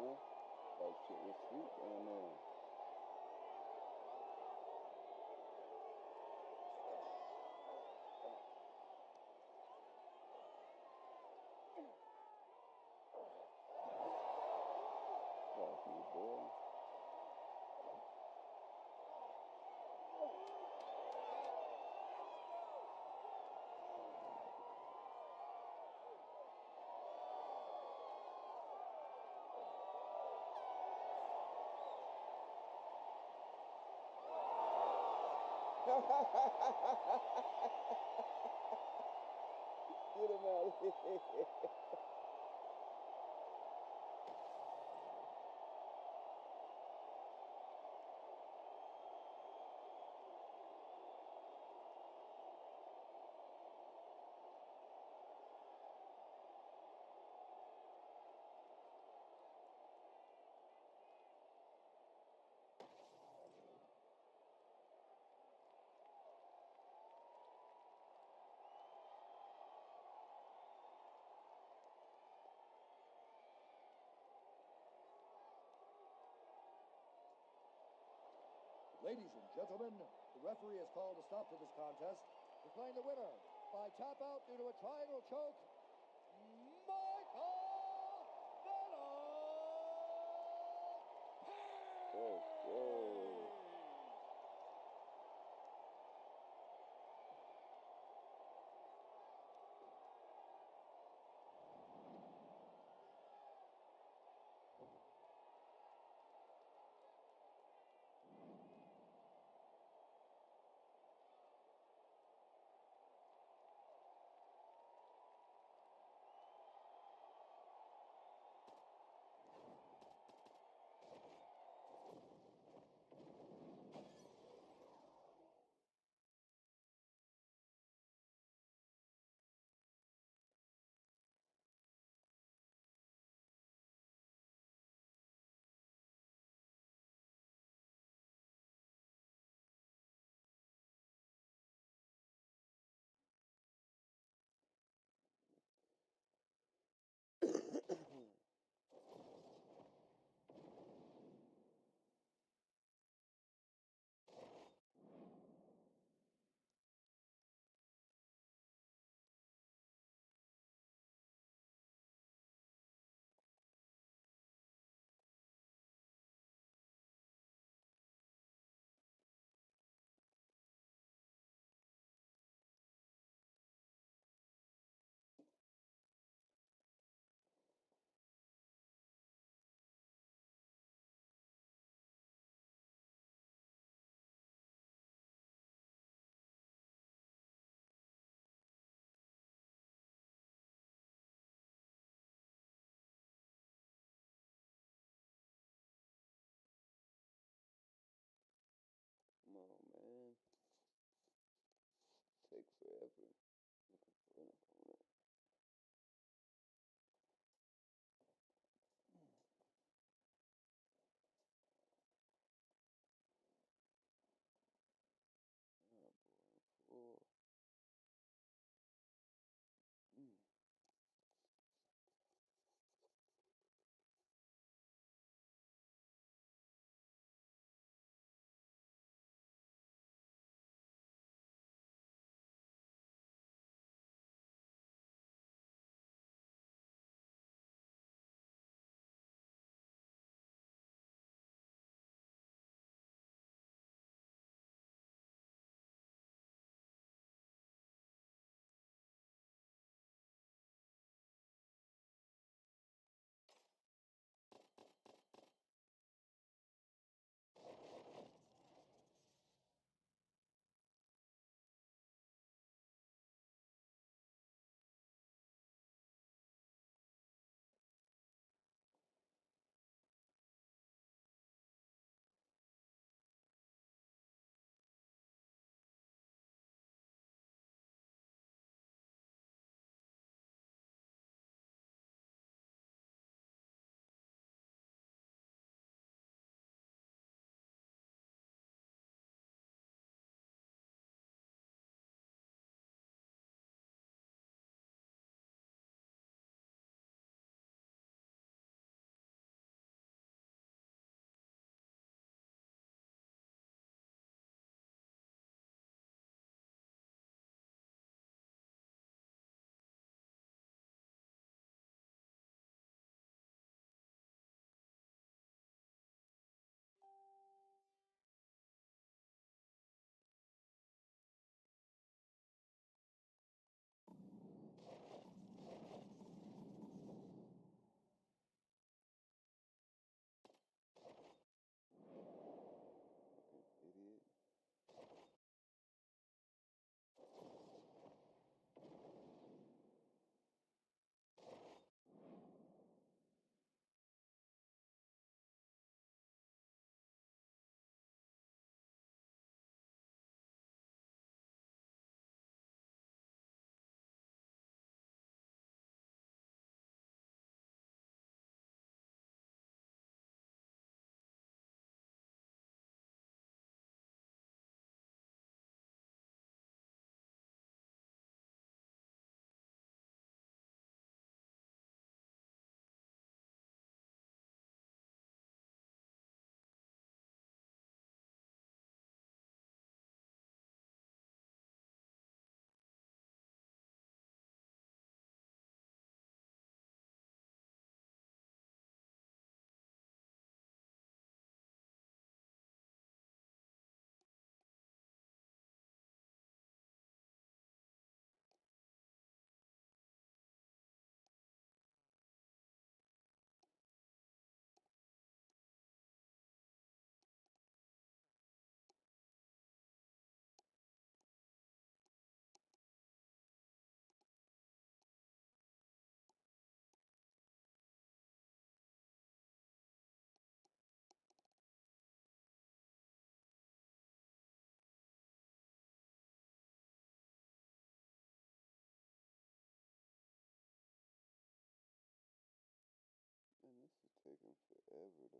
huh? That shit was sweet down there. Coffee, boy. Get him out of here. Ladies and gentlemen, the referee has called a stop to this contest, declaring the winner by tap out due to a triangle choke, Michael Venom Okay.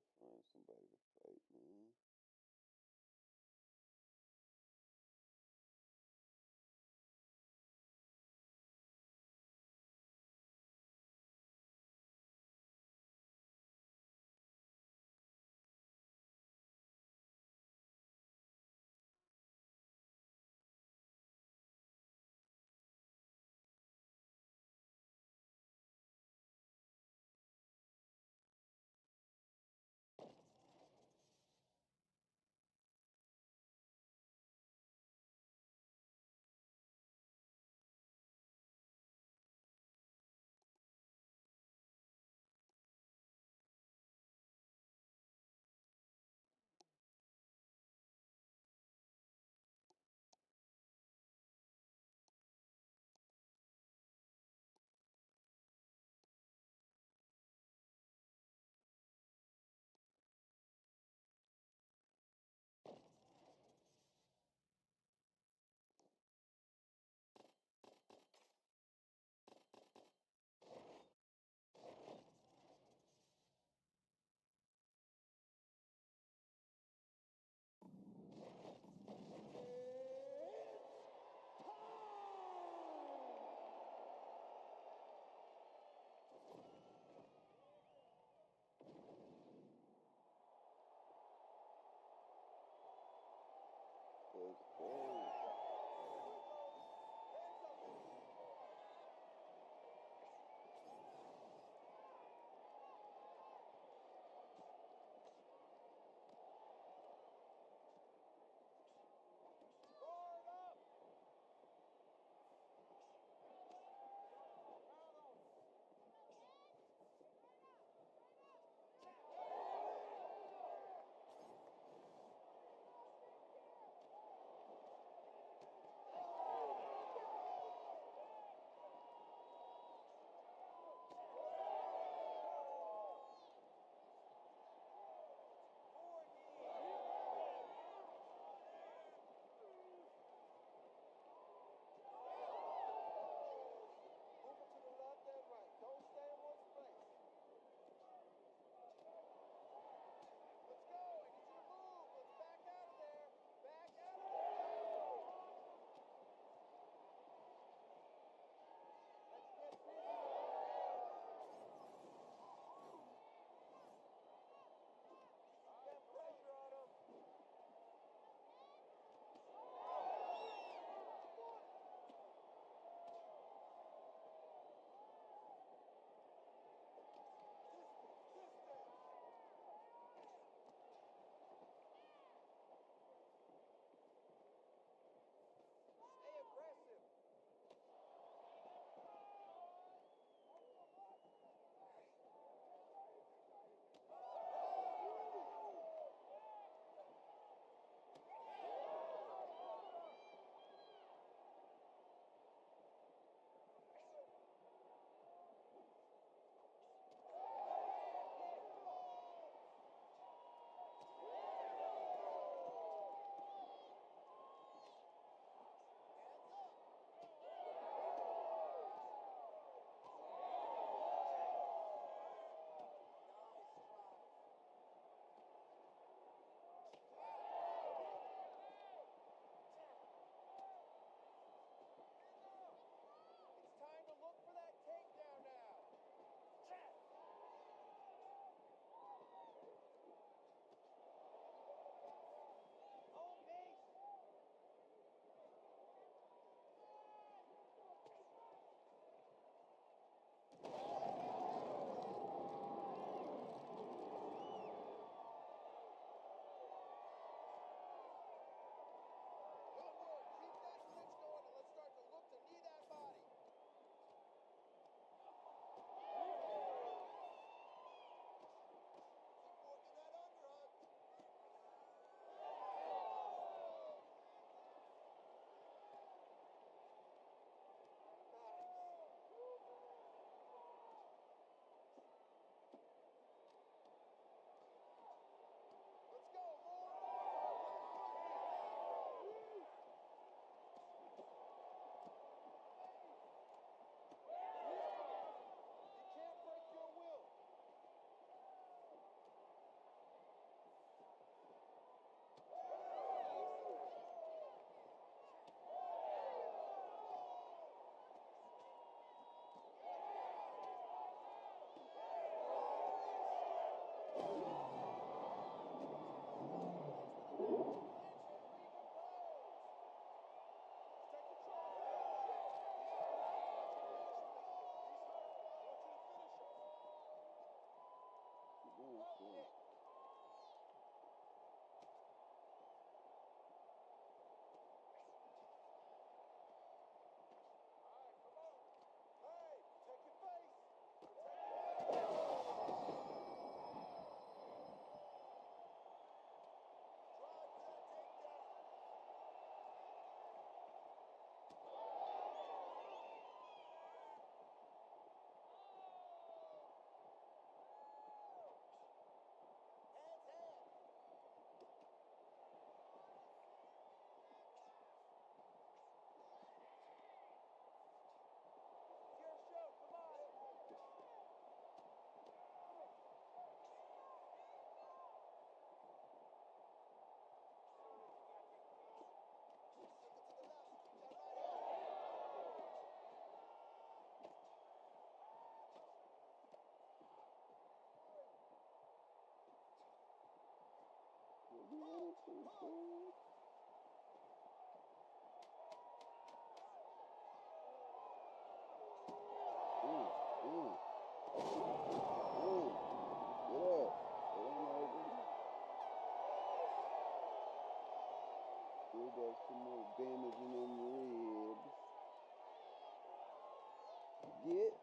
gotta find somebody to fight, man. Okay. Got some more damage in them ribs. Get.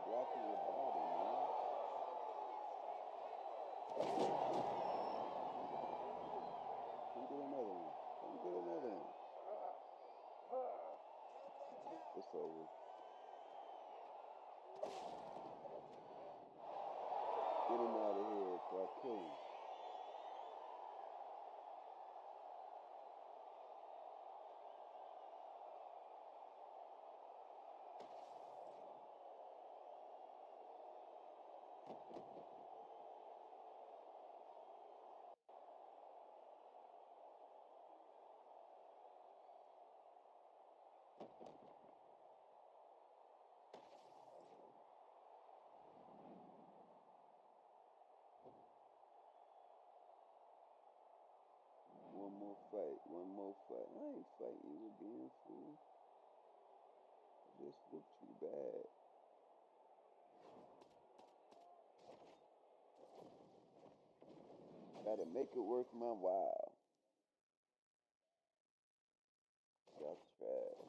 Blocking your body, man. Come get another one. Come get another one. It's over. Get him out of here before I kill him. One more fight. One more fight. I ain't fighting you again, fool. I just whooped you bad. Gotta make it worth my while. Y'all trash.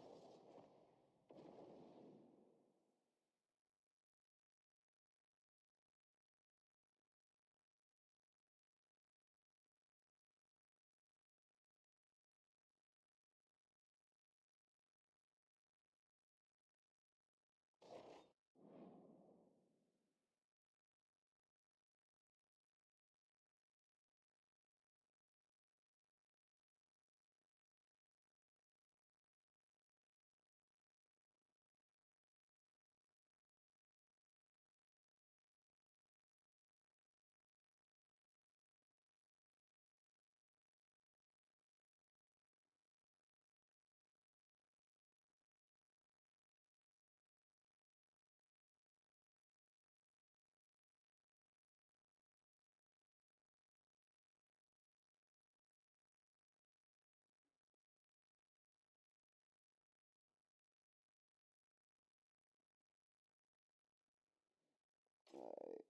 Alright.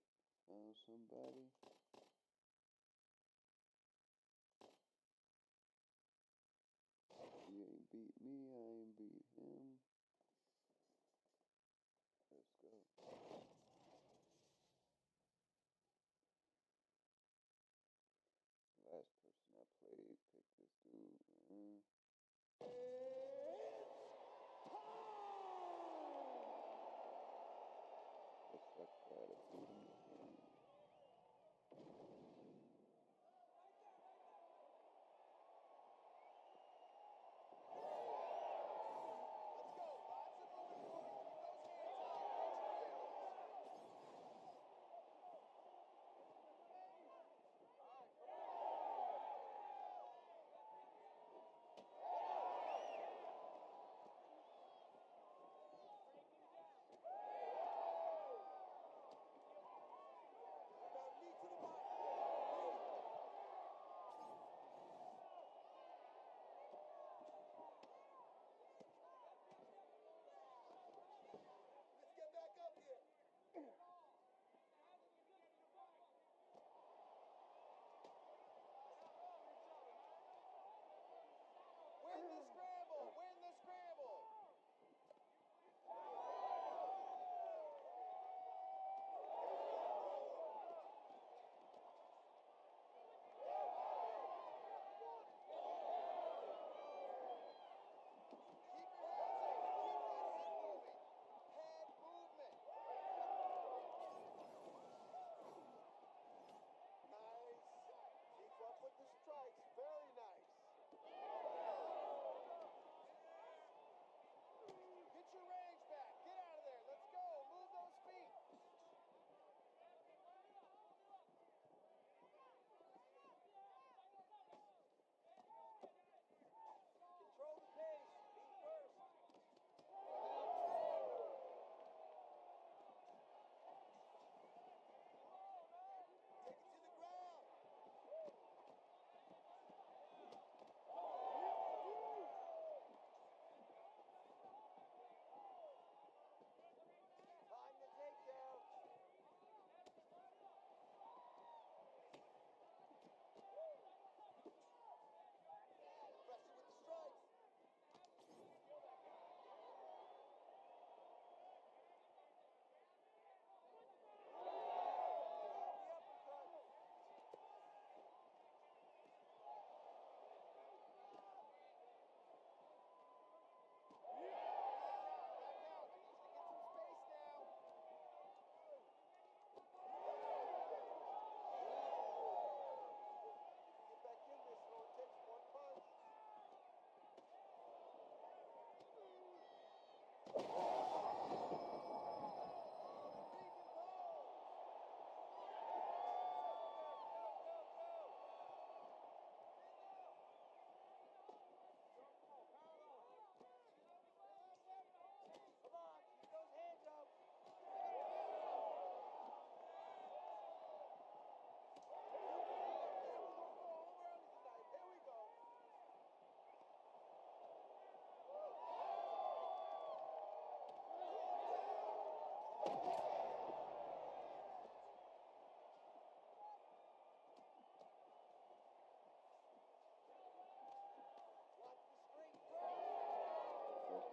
Found somebody. He ain't beat me, I ain't beat him. Let's go. Last person I played picked this dude, man. Guess I gotta beat him again.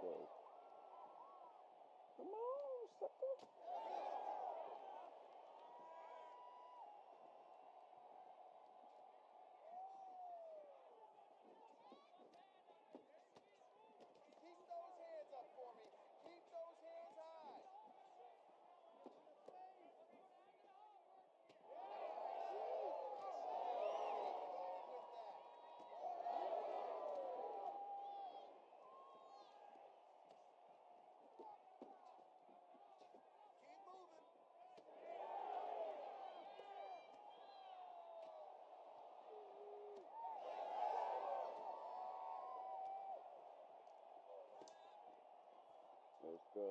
go. Come on, sucker. Keep those hands up for me. Keep those hands high. Keep moving. Let's go.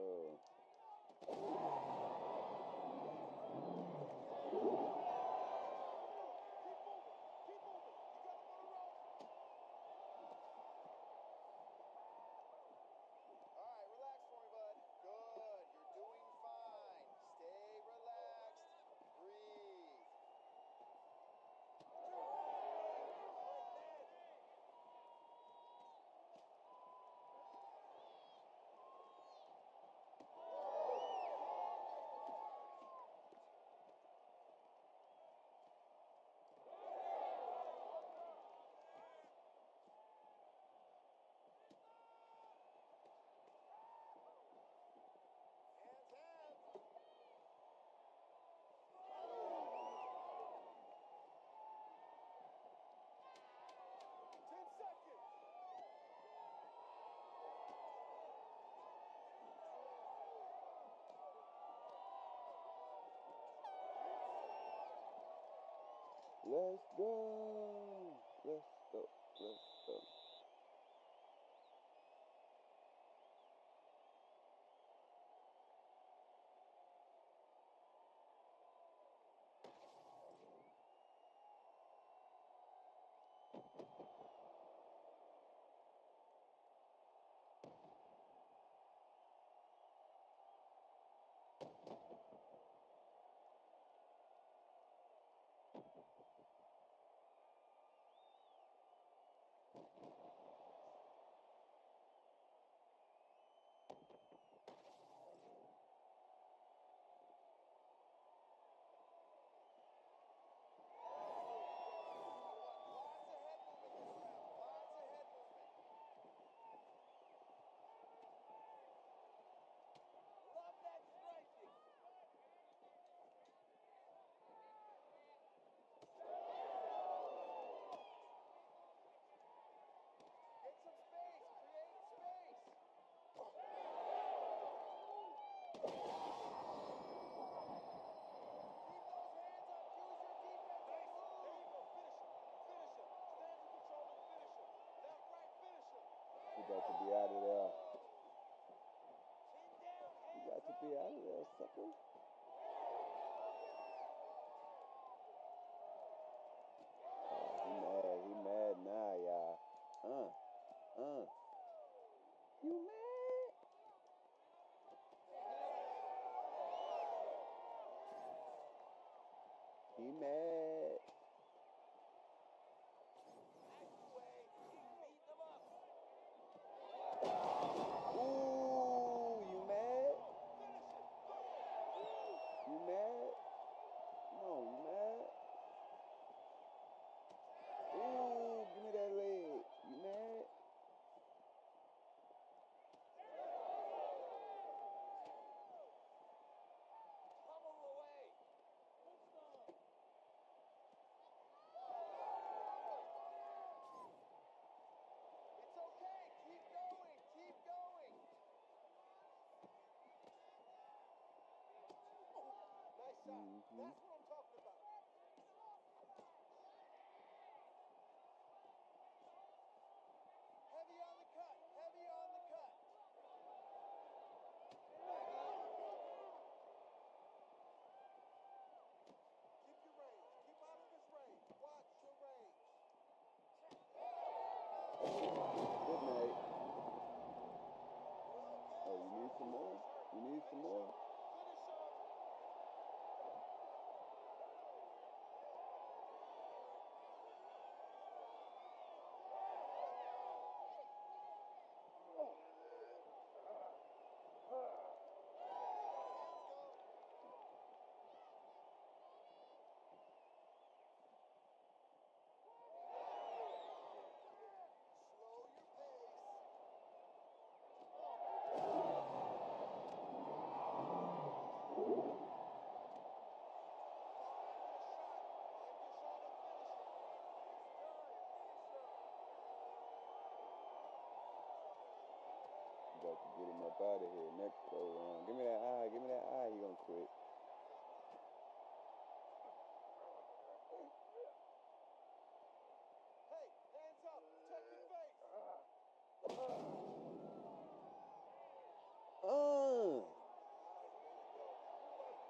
Let's go. Let's go. Let's go. You got to be out of there. You got to be out of there, sucker. He mad now, y'all. You mad? He mad. Ooh, you mad? You mad? Come on, you mad? Ooh, give me that leg. You mad? Mm-hmm. That's what I'm talking about. Heavy on the cut. Heavy on the cut. Keep your range. Keep out of his range. Watch your range. Good night. Oh, you need some more? You need some more? about to get him up out of here. Next go around. Give me that eye. Give me that eye. He gonna quit. Hey, hands up. Protect your face. Let's go. Push, push, push.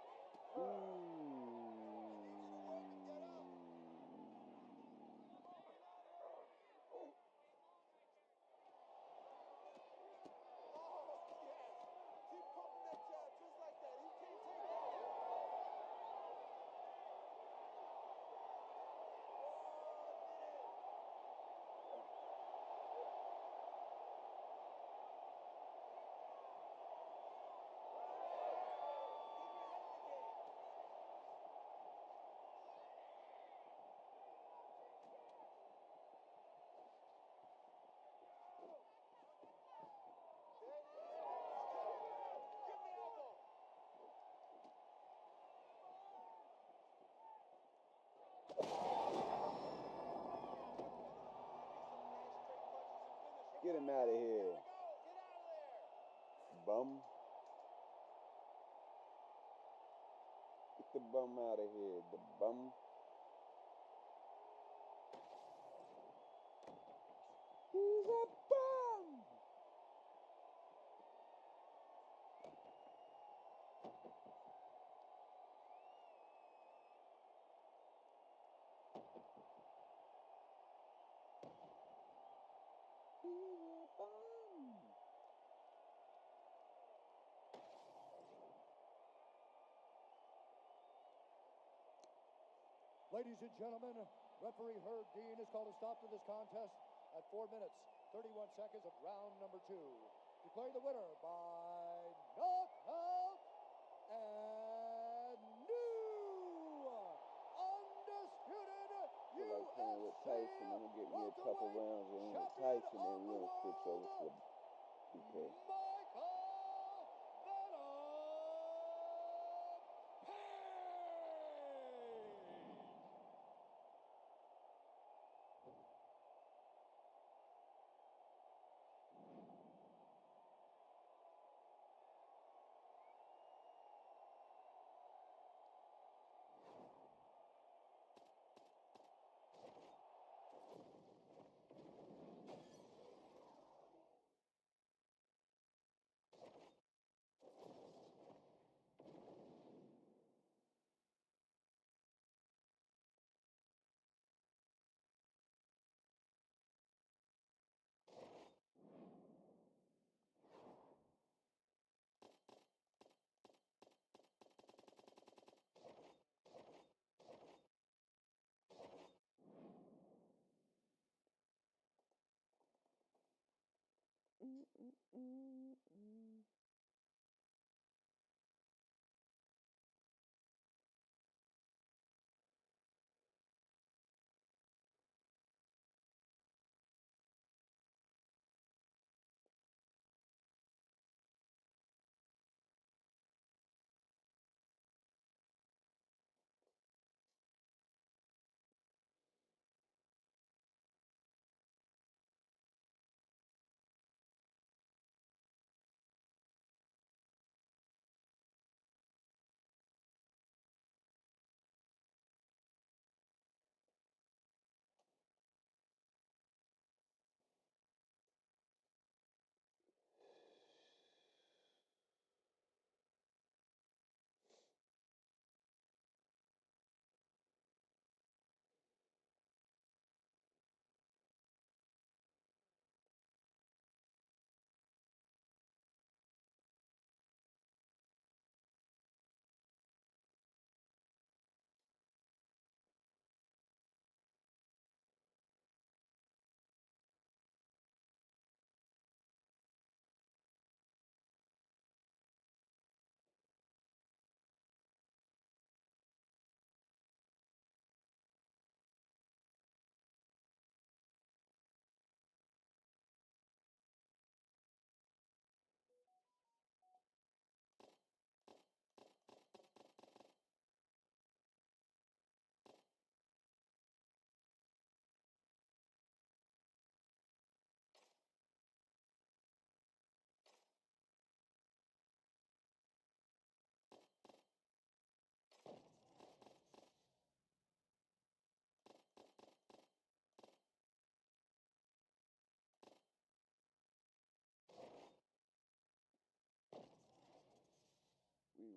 Get free. Control that. There you go. Get him out of here. Get out of there. Bum. Get the bum out of here. The bum. He's a bum. He's a bum. Ladies and gentlemen, referee Herb Dean has called a stop to this contest at 4 minutes, 31 seconds of round number 2. Declaring the winner by knockout and new undisputed I feel like playing with Tyson. I'm gonna get me a couple rounds in with Tyson, and we're gonna switch over to BK. Michael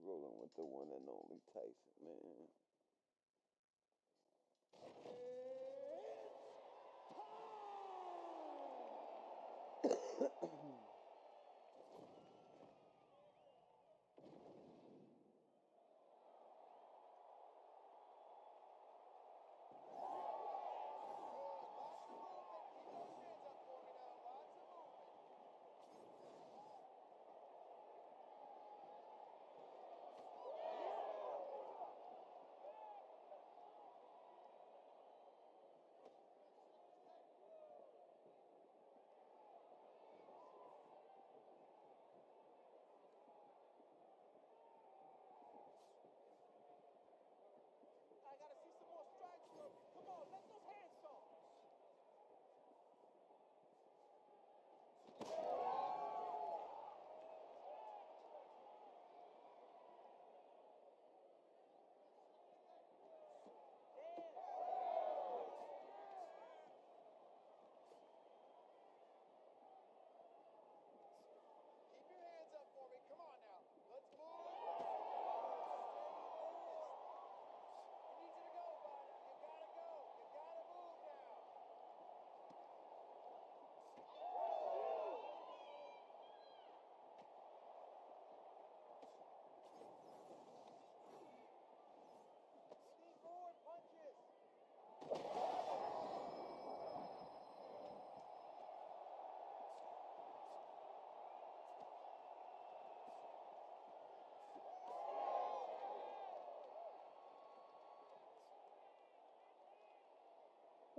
rolling with the one and only Tyson, man.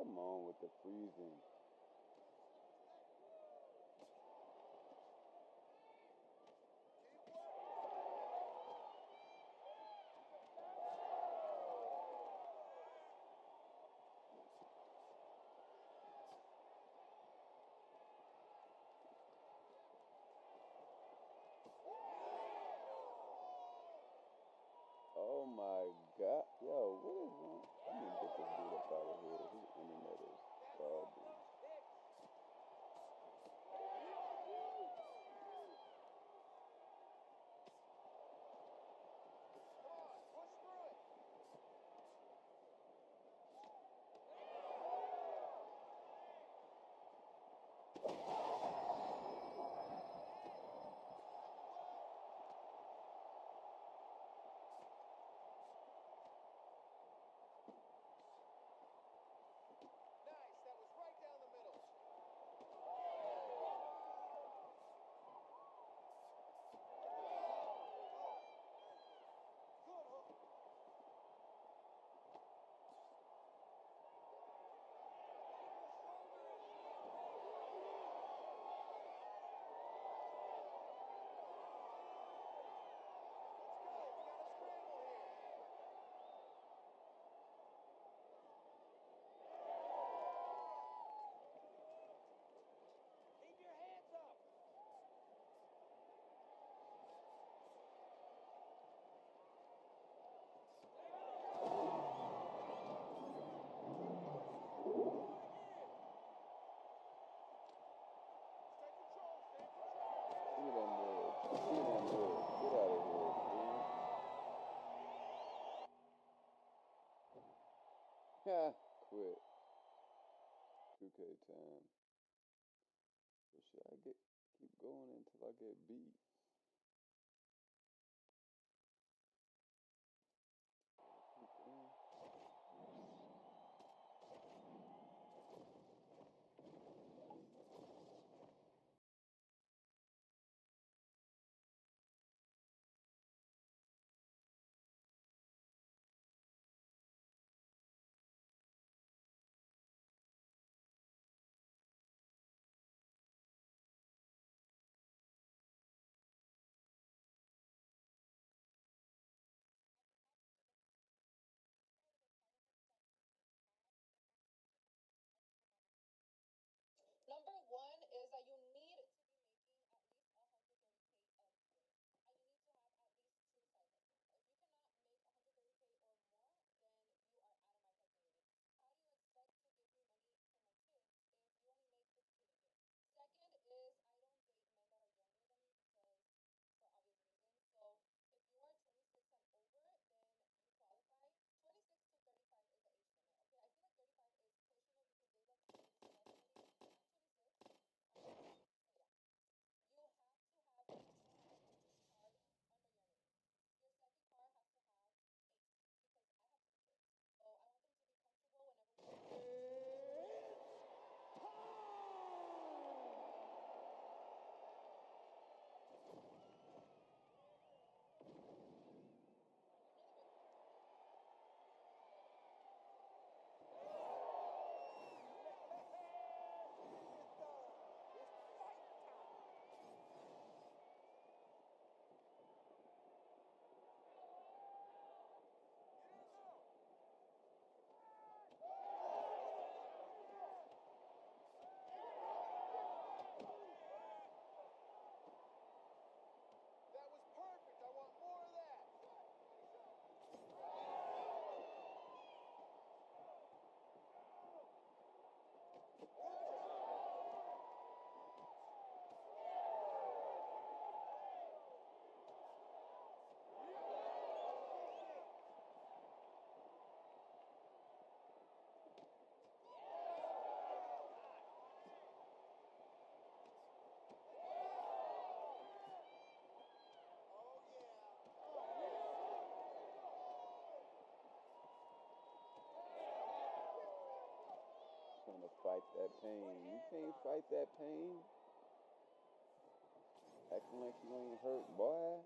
Come on with the freezing. Oh my God. Yo, what is wrong? I need to get this dude up out of here. His internet is garbage. Yeah, quit. 2K time. So should I keep going until I get beat? trying to fight that pain. You can't fight that pain. Acting like you ain't hurt, boy.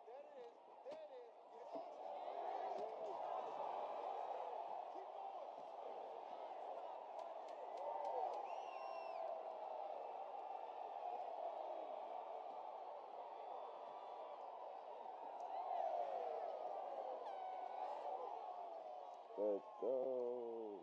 This is cool. Let's go.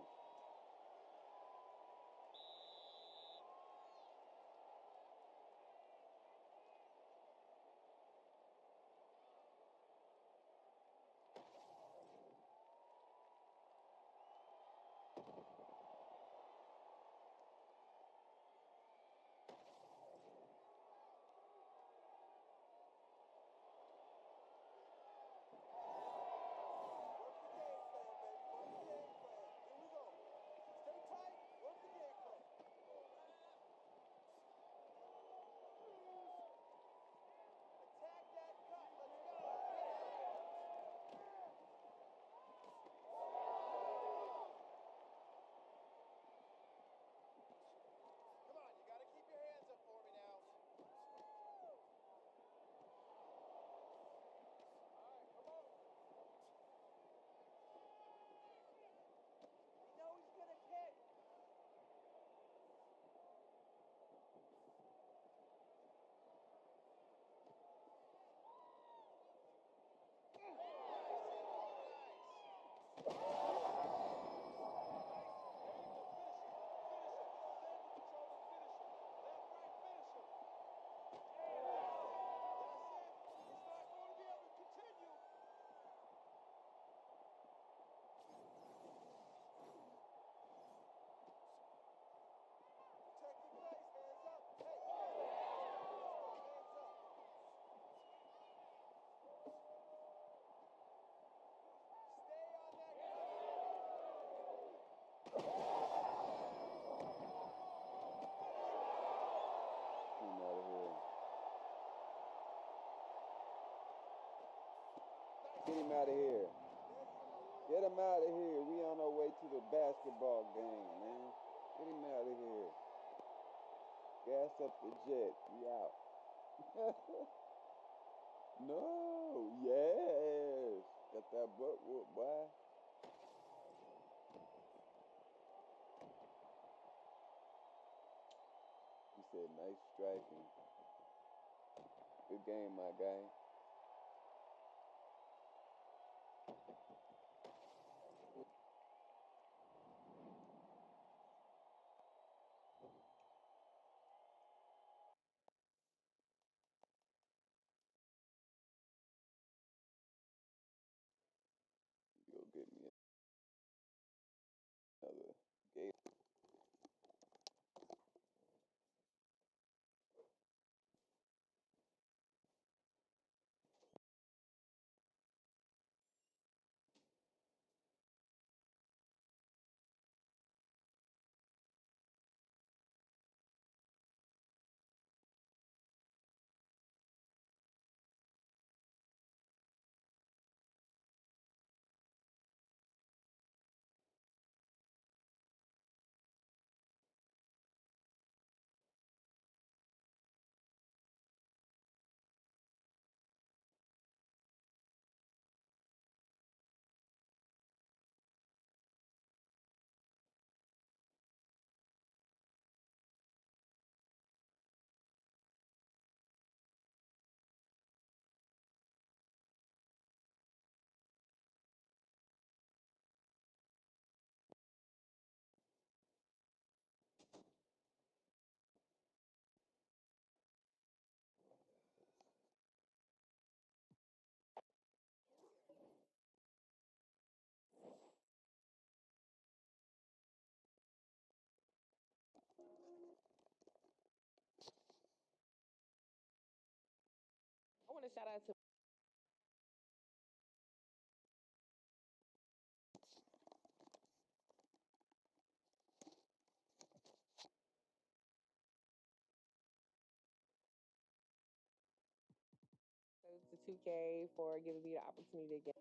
Get him out of here. Get him out of here. We on our way to the basketball game, man. Get him out of here. Gas up the jet. We out. No. Yes. Got that butt whoop, boy. He said, nice striking. Good game, my guy. Go get me another game. I want to shout out to to 2K for giving me the opportunity to get.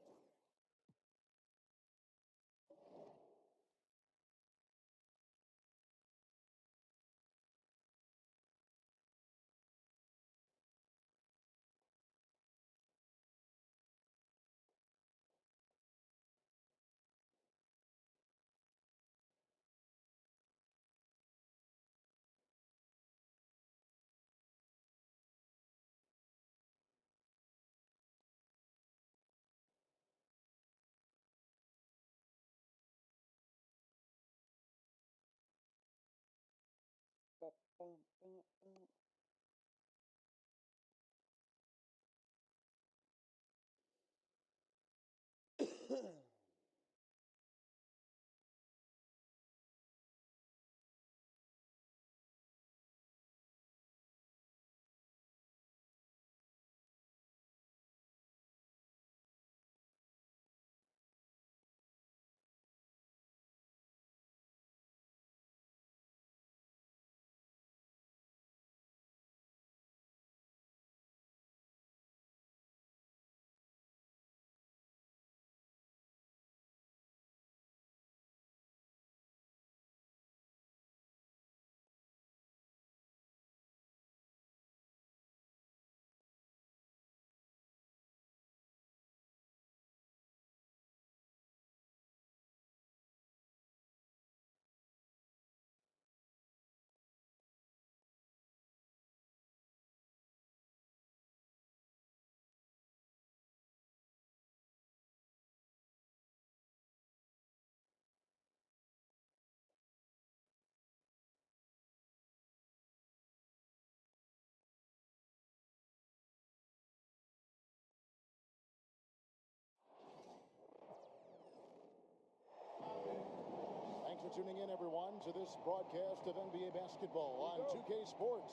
Thanks for tuning in, everyone, to this broadcast of NBA basketball on 2K Sports.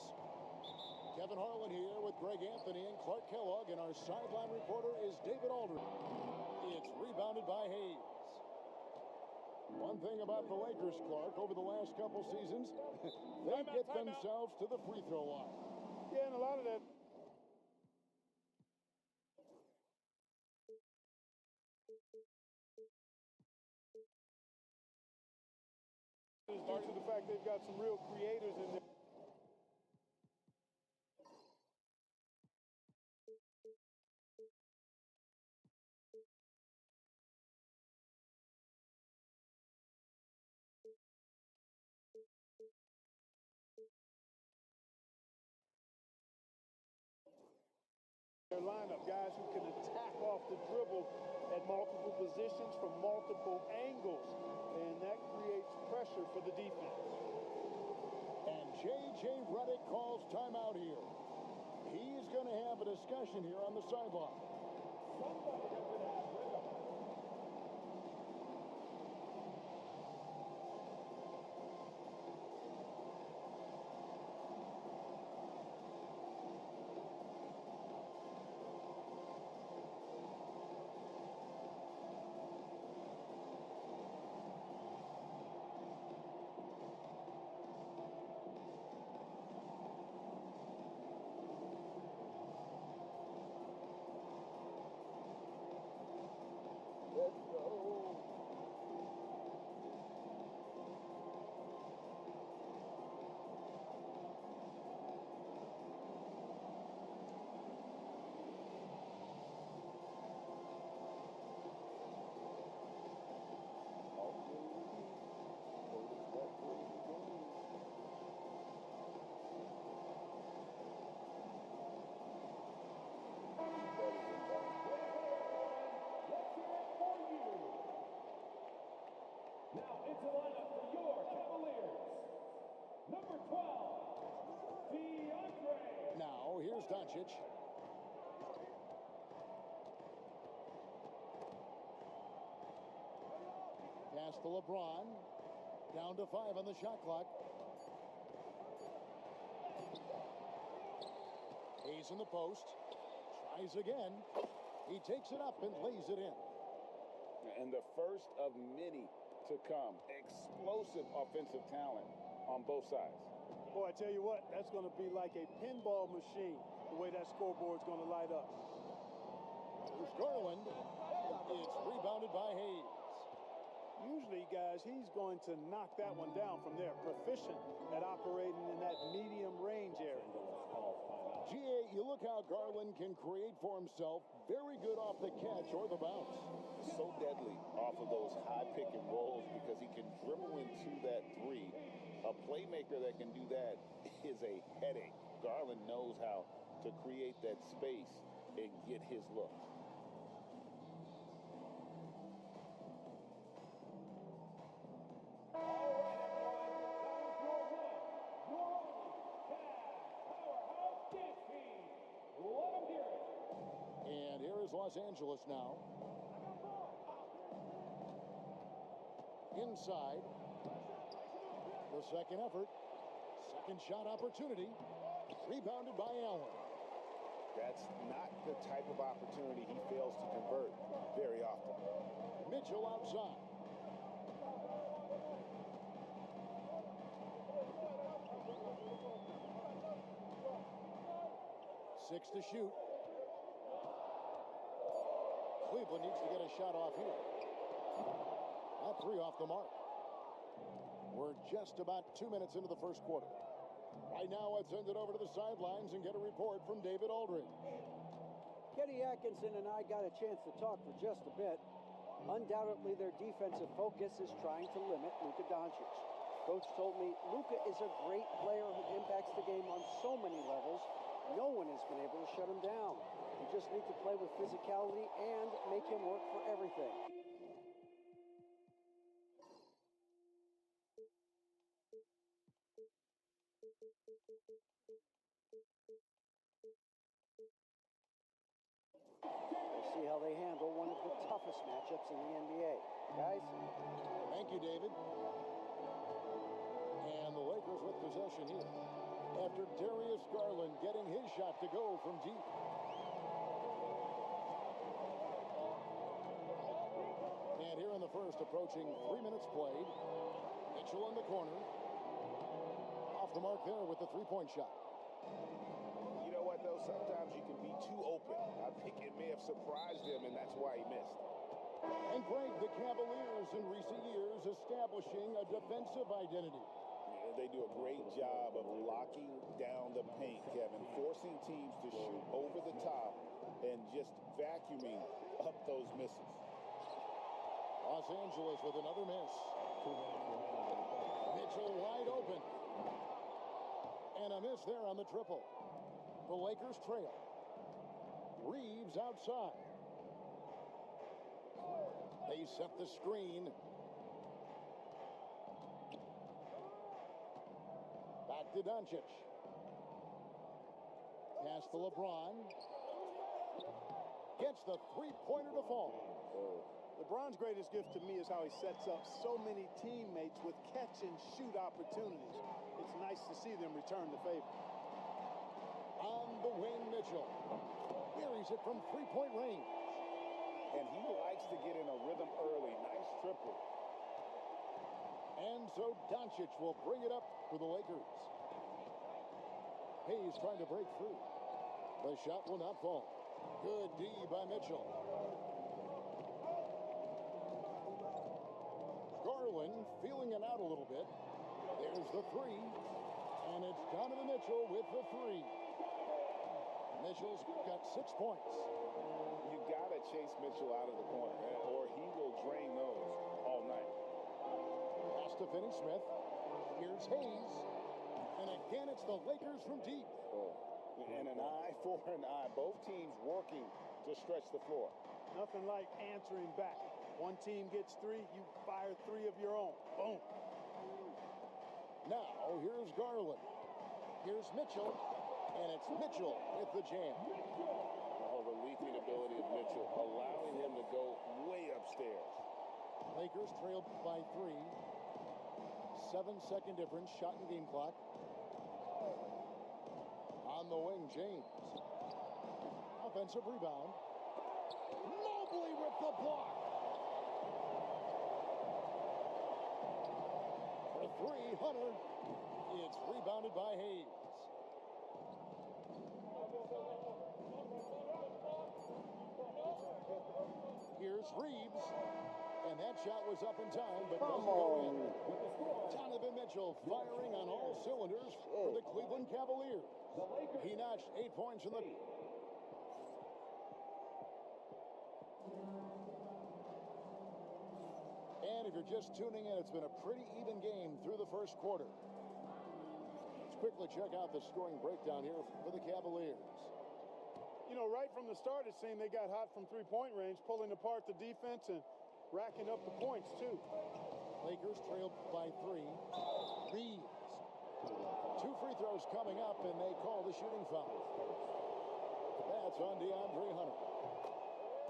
Kevin Harlan here with Greg Anthony and Clark Kellogg, and our sideline reporter is David Aldridge. It's rebounded by Hayes. One thing about the Lakers, Clark, over the last couple seasons, they get themselves to the free throw line. Yeah, and a lot of that they've got some real creators in there. Their lineup, guys who can attack off the dribble at multiple positions from multiple angles, and that creates pressure for the defense. And J.J. Redick calls timeout here. He's going to have a discussion here on the sideline. Somebody doesn't have rhythm. Let's go. Now into the lineup for your Cavaliers. Number 12, DeAndre. Now, here's Doncic. Pass to LeBron. Down to 5 on the shot clock. He's in the post. Tries again. He takes it up and lays it in. And the first of many to come. Explosive offensive talent on both sides. Boy, I tell you what, that's going to be like a pinball machine, the way that scoreboard's going to light up. Here's Garland. It's rebounded by Hayes. Usually, guys, he's going to knock that one down from there. Proficient at operating in that medium range area. GA, you look how Garland can create for himself. Very good off the catch or the bounce. So deadly off of those high pick and rolls because he can dribble into that three. A playmaker that can do that is a headache. Garland knows how to create that space and get his look. And here is Los Angeles now. Inside. The second effort. Second shot opportunity. Rebounded by Allen. That's not the type of opportunity he fails to convert very often. Mitchell outside. Six to shoot. Cleveland needs to get a shot off here. That three off the mark. We're just about 2 minutes into the first quarter. Right now, let's send it over to the sidelines and get a report from David Aldridge. Kenny Atkinson and I got a chance to talk for just a bit. Undoubtedly, their defensive focus is trying to limit Luka Doncic. Coach told me Luka is a great player who impacts the game on so many levels. No one has been able to shut him down. You just need to play with physicality and make him work for everything. We'll see how they handle one of the toughest matchups in the NBA. Guys? Thank you, David. And the Lakers with possession here. After Darius Garland getting his shot to go from deep. And here in the first, approaching 3 minutes played. Mitchell in the corner. Off the mark there with the three-point shot. You know what, though? Sometimes you can be too open. I think it may have surprised him, and that's why he missed. And Greg, the Cavaliers in recent years establishing a defensive identity. And They do a great job of locking down the paint, Kevin, forcing teams to shoot over the top and just vacuuming up those misses. Los Angeles with another miss. Mitchell wide open. And a miss there on the triple. The Lakers trail. Reeves outside. They set the screen. Back to Doncic. Pass to LeBron. Gets the three-pointer to fall. LeBron's greatest gift to me is how he sets up so many teammates with catch-and-shoot opportunities. It's nice to see them return the favor. On the wing, Mitchell. Buries it from three-point range. And he likes to get in a rhythm early. Nice triple. And so Doncic will bring it up for the Lakers. Hayes trying to break through. The shot will not fall. Good D by Mitchell. Garland feeling it out a little bit. There's the three. And it's Donovan Mitchell with the three. Mitchell's got 6 points. You got to chase Mitchell out of the corner, or he will drain those all night. Pass to Finney-Smith. Here's Hayes. And again, it's the Lakers from deep. And an eye for an eye. Both teams working to stretch the floor. Nothing like answering back. One team gets three, you fire three of your own. Boom. Now, here's Garland. Here's Mitchell. And it's Mitchell with the jam. Oh, the leaping ability of Mitchell, allowing him to go way upstairs. Lakers trail by 3. 7-second difference, shot and game clock. On the wing, James. Offensive rebound. Mobley with the block. For three, Hunter. It's rebounded by Hayes. Here's Reeves. And that shot was up in time, but doesn't go in. Donovan Mitchell firing on all cylinders for the Cleveland Cavaliers. He notched 8 points in the... And if you're just tuning in, it's been a pretty even game through the first quarter. Let's quickly check out the scoring breakdown here for the Cavaliers. You know, right from the start, it seemed they got hot from three-point range, pulling apart the defense and racking up the points, too. Lakers trail by 3. Reeves. 2 free throws coming up, and they call the shooting foul. That's on DeAndre Hunter.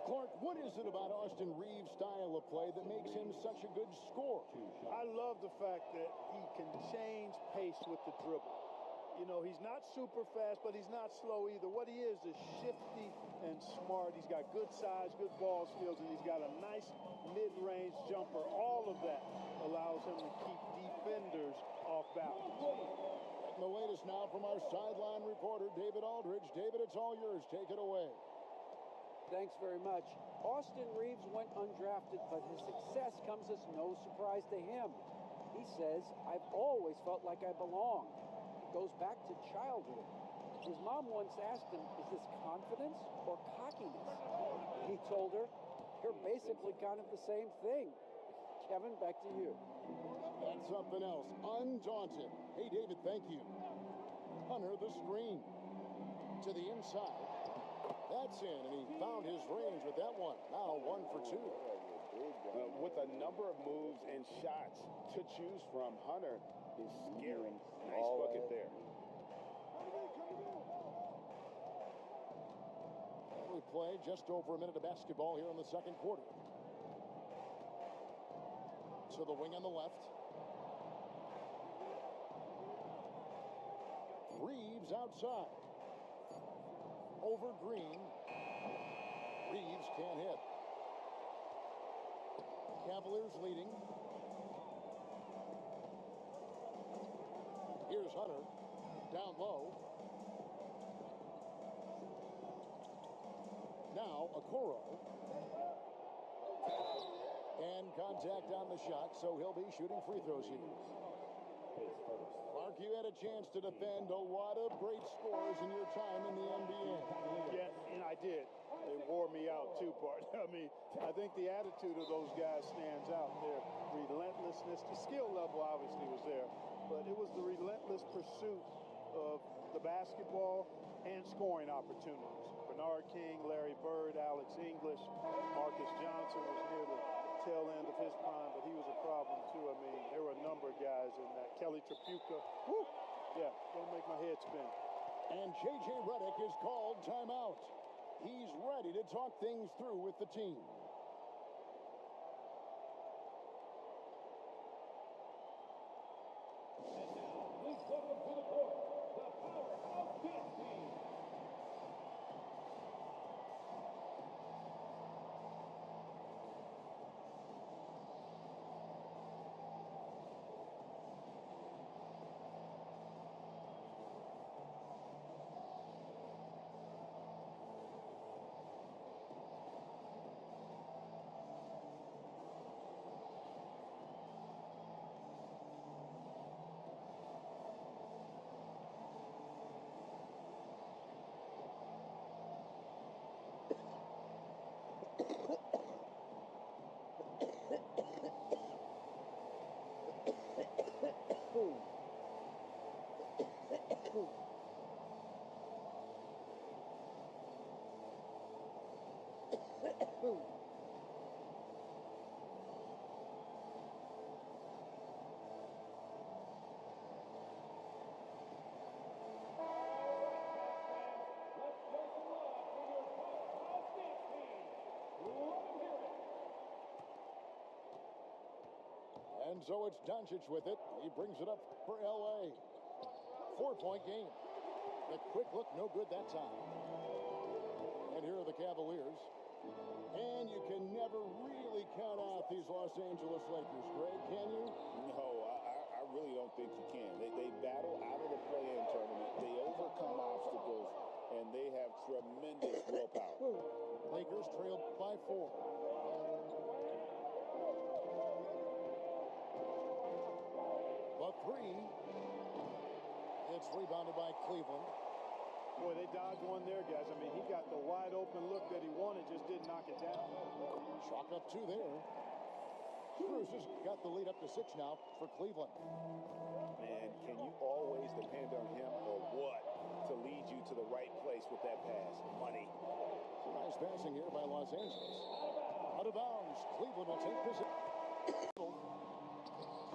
Clark, what is it about Austin Reeves' style of play that makes him such a good scorer? I love the fact that he can change pace with the dribble. You know, he's not super fast, but he's not slow either. What he is shifty and smart. He's got good size, good ball skills, and he's got a nice mid-range jumper. All of that allows him to keep defenders off balance. And the latest now from our sideline reporter, David Aldridge. David, it's all yours. Take it away. Thanks very much. Austin Reeves went undrafted, but his success comes as no surprise to him. He says, "I've always felt like I belong." Goes back to childhood. His mom once asked him, "Is this confidence or cockiness?" He told her, "You're basically kind of the same thing." Kevin, back to you. That's something else. Undaunted. Hey, David, thank you. Hunter, the screen. To the inside. That's in, and he found his range with that one. Now 1 for 2. With a number of moves and shots to choose from, Hunter is scary. Nice bucket there. We play just over a minute of basketball here in the second quarter. To the wing on the left. Reeves outside. Over Green. Reeves can't hit. Cavaliers leading. Here's Hunter. Down low. Now Okoro. And contact on the shot, so he'll be shooting free throws here. you had a chance to defend a lot of great scores in your time in the NBA. Yeah, and I did. They wore me out too, Bart. I mean, I think the attitude of those guys stands out. Their relentlessness, the skill level obviously was there, but it was the relentless pursuit of the basketball and scoring opportunities. Bernard King, Larry Bird, Alex English, Marcus Johnson was near the tail end of his prime, but he was a problem too. I mean, there were a number of guys in that. Kelly Tripucka. Woo! Yeah, gonna make my head spin. And J.J. Redick is called timeout. He's ready to talk things through with the team. And now, please welcome to the court, the Powerhouse Dance Team. And so it's Doncic with it. He brings it up for L.A. 4-point game. The quick look, no good that time. And here are the Cavaliers. And you can never really count out these Los Angeles Lakers, Greg, can you? No, I really don't think you can. They battle out of the play-in tournament. They overcome obstacles, and they have tremendous willpower. Lakers trail by 4. The three. It's rebounded by Cleveland. Boy, they dodged one there, guys. I mean, he got the wide open look that he wanted, just didn't knock it down. Chalk up 2 there. Cruz has got the lead up to 6 now for Cleveland. Man, can you always depend on him or what to lead you to the right place with that pass? Money. Nice passing here by Los Angeles. Out of bounds. Cleveland will take this.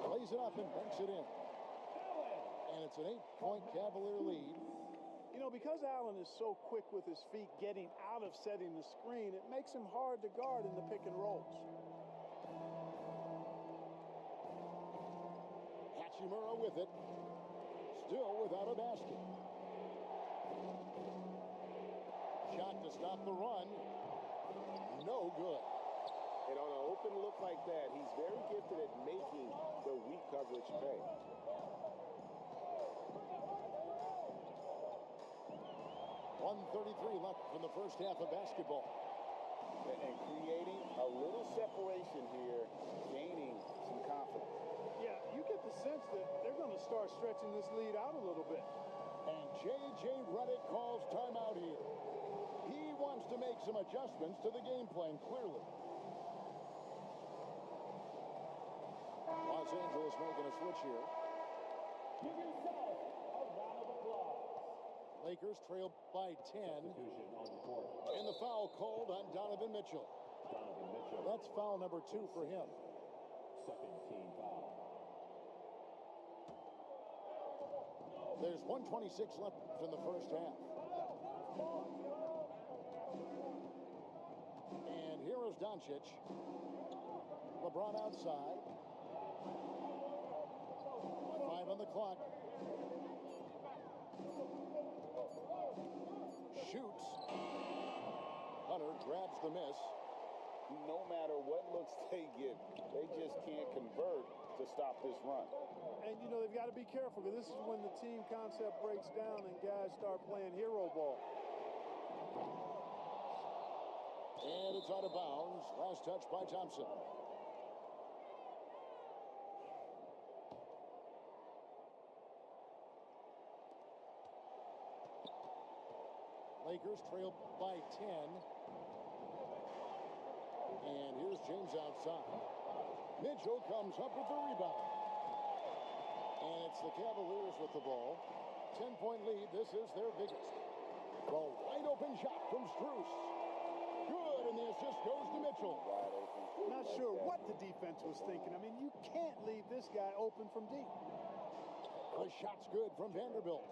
Lays it up and banks it in. And it's an 8-point Cavalier lead. You know, because Allen is so quick with his feet getting out of setting the screen, it makes him hard to guard in the pick and rolls. Hachimura with it. Still without a basket. Shot to stop the run. No good. And on an open look like that, he's very gifted at making the weak coverage pay. 1:33 left from the first half of basketball. And creating a little separation here, gaining some confidence. Yeah, you get the sense that they're going to start stretching this lead out a little bit. And J.J. Redick calls timeout here. He wants to make some adjustments to the game plan, clearly. Los Angeles making a switch here. Give yourself a round of applause. Lakers trail by 10. Substitution on the court. And the foul called on Donovan Mitchell. Donovan Mitchell. That's foul number 2 for him. Second team foul. There's 1:26 left in the first half. And here is Doncic. LeBron outside. 5 on the clock. Shoots. Hunter grabs the miss. No matter what looks they get, they just can't convert to stop this run. And, you know, they've got to be careful because this is when the team concept breaks down and guys start playing hero ball. And it's out of bounds. Last touch by Thompson. Lakers trail by 10. And here's James outside. Mitchell comes up with the rebound. And it's the Cavaliers with the ball. 10-point lead. This is their biggest. The wide open shot from Strus. Good, and the assist goes to Mitchell. Wide open. Not sure what the defense was thinking. I mean, you can't leave this guy open from deep. The shot's good from Vanderbilt.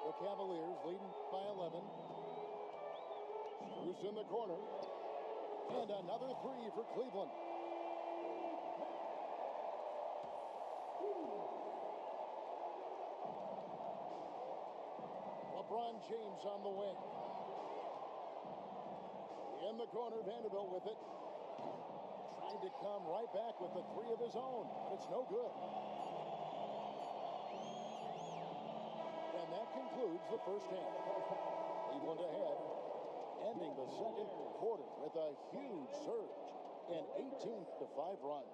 The Cavaliers leading by 11. Strus in the corner. And another three for Cleveland. LeBron James on the wing. In the corner, Vanderbilt with it. Trying to come right back with the three of his own, but it's no good. And that concludes the first half. Cleveland ahead, ending the second quarter with a huge surge. An 18-5 run.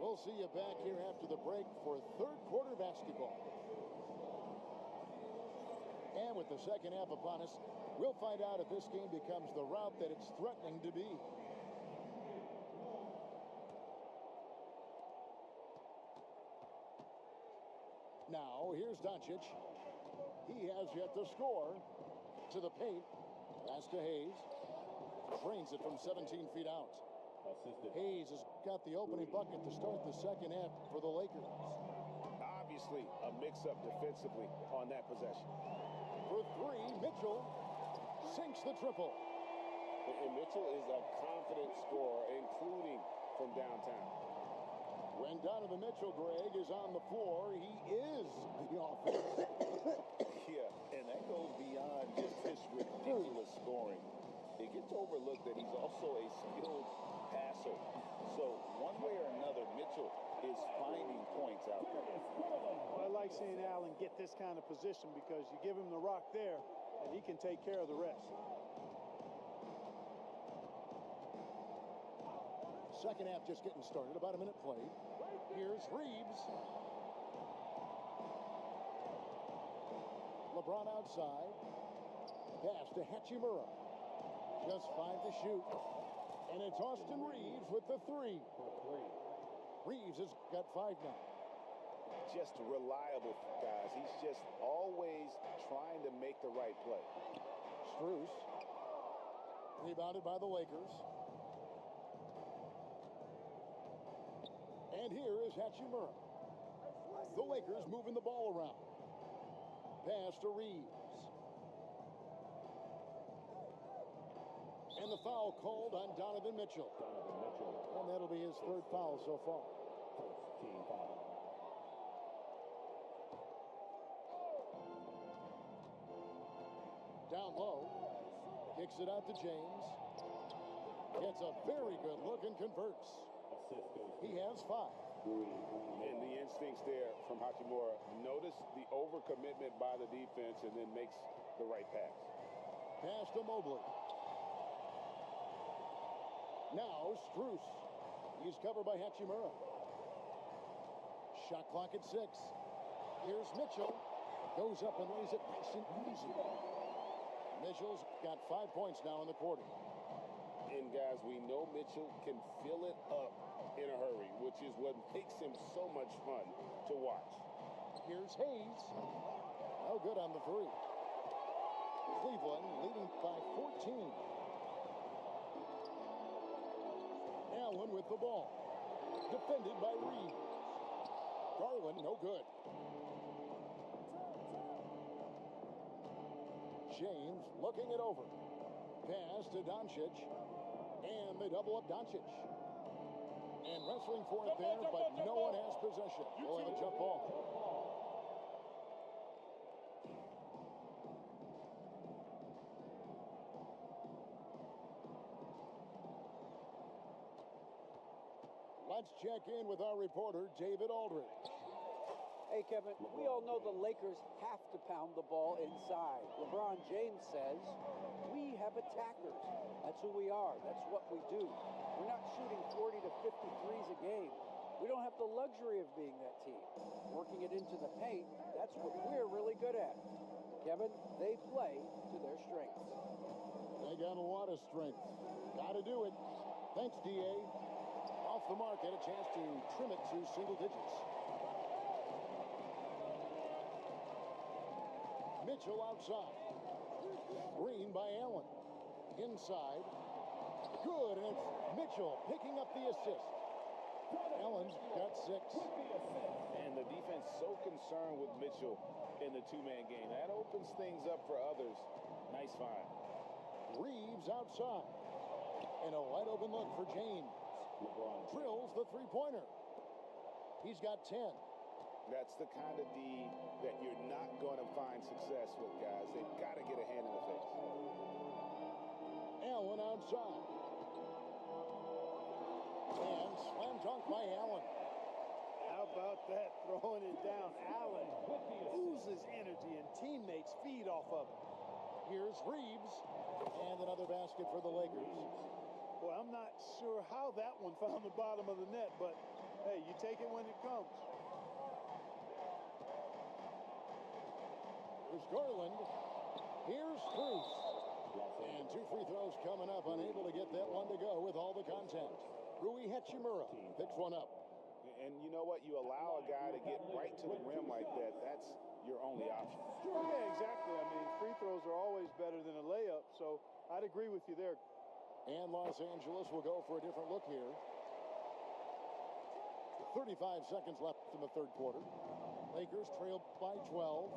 We'll see you back here after the break for third quarter basketball. And with the second half upon us, we'll find out if this game becomes the route that it's threatening to be. Now, here's Doncic. He has yet to score. To the paint. Pass to Hayes. Drains it from 17 feet out. Hayes has got the opening bucket to start the second half for the Lakers. Obviously, a mix-up defensively on that possession. For three, Mitchell sinks the triple. And Mitchell is a confident scorer, including from downtown. When Donovan Mitchell, Greg, is on the floor, he is the offense. Yeah, and that goes beyond just his ridiculous scoring. It gets overlooked that he's also a skilled passer. So one way or another, Mitchell is finding points out there. I like seeing Allen get this kind of position because you give him the rock there, and he can take care of the rest. Second half just getting started, about a minute played. Here's Reeves. LeBron outside. Pass to Hachimura. Just 5 to shoot. And it's Austin Reeves with the three. Reeves has got 5 now. Just reliable, guys. He's just always trying to make the right play. Strus. Rebounded by the Lakers. And here is Hachimura. The Lakers moving the ball around. Pass to Reeves. And the foul called on Donovan Mitchell. And that'll be his third foul so far. Team foul. Down low. Kicks it out to James. Gets a very good look and converts. He has 5. And the instincts there from Hachimura. Notice the overcommitment by the defense and then makes the right pass. Pass to Mobley. Now Strus. He's covered by Hachimura. Shot clock at 6. Here's Mitchell. Goes up and lays it nice and easy. Mitchell's got 5 points now in the quarter. And guys, we know Mitchell can fill it up in a hurry, which is what makes him so much fun to watch. Here's Hayes. No good on the three. Cleveland leading by 14. Allen with the ball. Defended by Reeves. Garland, no good. James looking it over. Pass to Doncic. And they double up Doncic. And wrestling for it there, but no one has possession. We'll have a jump ball. Let's check in with our reporter, David Aldridge. Hey, Kevin, we all know the Lakers have to pound the ball inside. LeBron James says, we have attackers. That's who we are. That's what we do. We're not shooting 40 to 50 threes a game. We don't have the luxury of being that team. Working it into the paint, that's what we're really good at. Kevin, they play to their strengths. They got a lot of strength. Got to do it. Thanks, D.A. Off the mark, had a chance to trim it to single digits. Mitchell outside. Green by Allen. Inside. Good, and it's Mitchell picking up the assist. Allen's got 6. And the defense so concerned with Mitchell in the two-man game. That opens things up for others. Nice find. Reeves outside. And a wide open look for James. Drills the three-pointer. He's got 10. That's the kind of D that you're not going to find success with, guys. They've got to get a hand in the face. Allen outside. And slam dunk by Allen. How about that, throwing it down? Allen oozes energy and teammates feed off of it. Here's Reeves. And another basket for the Lakers. Well, I'm not sure how that one found the bottom of the net, but hey, you take it when it comes. Here's Garland. Here's Strus. And 2 free throws coming up. Unable to get that one to go with all the contact. Rui Hachimura picks one up. And you know what? You allow a guy to get right to the rim like that. That's your only option. Yeah, exactly. I mean, free throws are always better than a layup, so I'd agree with you there. And Los Angeles will go for a different look here. 35 seconds left in the third quarter. Lakers trail by 12.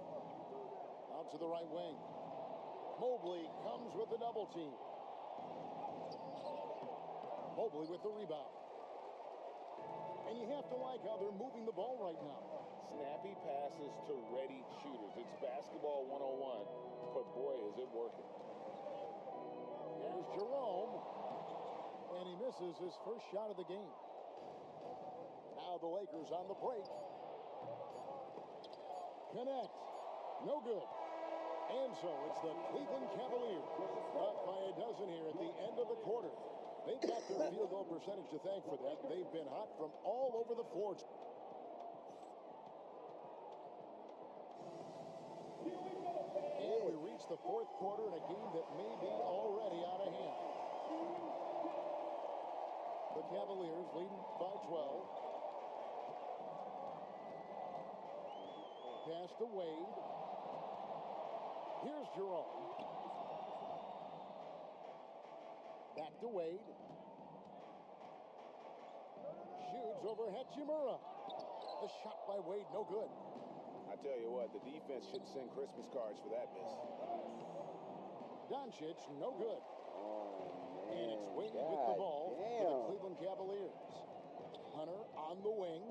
Out to the right wing. Mobley comes with the double team. Mobley with the rebound. And you have to like how they're moving the ball right now. Snappy passes to ready shooters. It's basketball 101, but boy, is it working. Here's Jerome. And he misses his first shot of the game. Now the Lakers on the break. Connect. No good. And so it's the Cleveland Cavaliers up by a dozen here at the end of the quarter. They've got their field goal percentage to thank for that. They've been hot from all over the floor. And we reach the fourth quarter in a game that may be already out of hand. The Cavaliers leading by 12. Pass to Wade. Here's Jerome. Back to Wade. Shoots over Hachimura. The shot by Wade, no good. I tell you what, the defense should send Christmas cards for that miss. Doncic, no good. Oh, man. And it's Wade God with the ball for the damn. Cleveland Cavaliers. Hunter on the wing.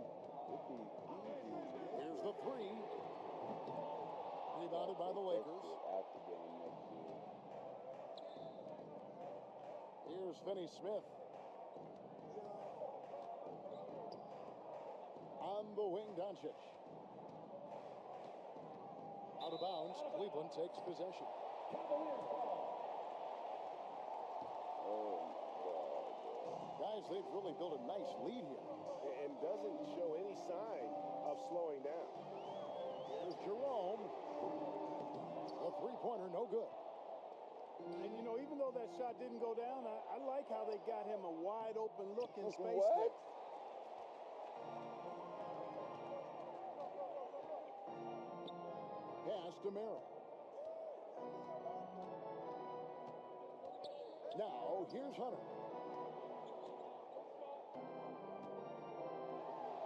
Here's the three. Rebounded by the Lakers. After game next year. Here's Finney Smith. On the wing, Doncic. Out of bounds, Cleveland takes possession. Oh, my God. Guys, they've really built a nice lead here. And doesn't show any sign of slowing down. Here's Jerome. A three-pointer, no good. And, you know, even though that shot didn't go down, I like how they got him a wide open look in space What? there. Pass to Merrill. Now, here's Hunter.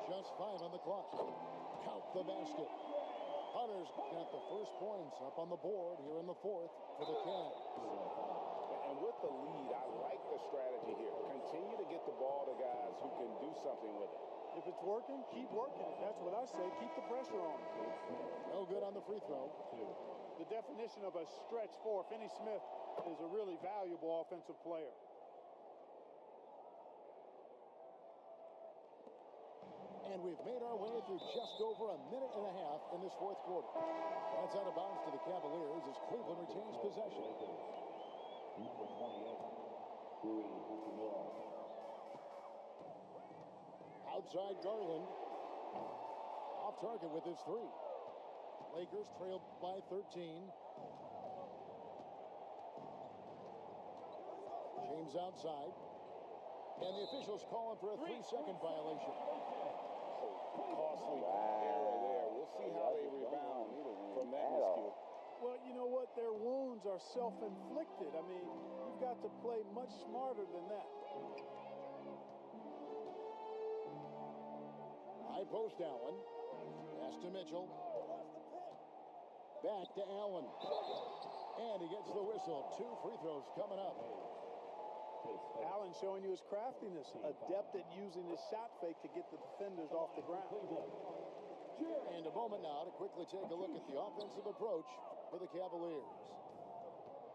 Just 5 on the clock. Count the basket. Hunter's got the first points up on the board here in the fourth for the Cavs. And with the lead, I like the strategy here. Continue to get the ball to guys who can do something with it. If it's working, keep working it. That's what I say. Keep the pressure on. No good on the free throw. The definition of a stretch four, Finney Smith is a really valuable offensive player. And we've made our way through just over a minute and a half in this fourth quarter. That's out of bounds to the Cavaliers as Cleveland retains possession. Outside Garland. Off target with his three. Lakers trail by 13. James outside. And the officials calling for a 3-second violation. Costly error there. We'll see how they rebound from that miscue. Well, you know what? Their wounds are self-inflicted. I mean, you've got to play much smarter than that. High post Allen. Pass to Mitchell. Back to Allen. And he gets the whistle. 2 free throws coming up. Allen showing you his craftiness, adept at using his shot fake to get the defenders off the ground. And a moment now to quickly take a look at the offensive approach for the Cavaliers.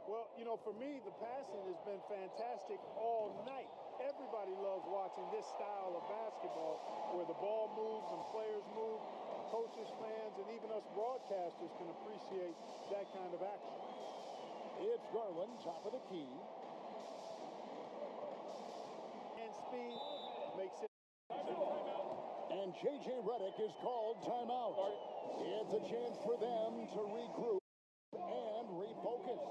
Well, you know, for me, the passing has been fantastic all night. Everybody loves watching this style of basketball where the ball moves and players move. Coaches, fans, and even us broadcasters can appreciate that kind of action. It's Garland, top of the key. And speed makes it. And J.J. Redick is called timeout. It's a chance for them to regroup and refocus.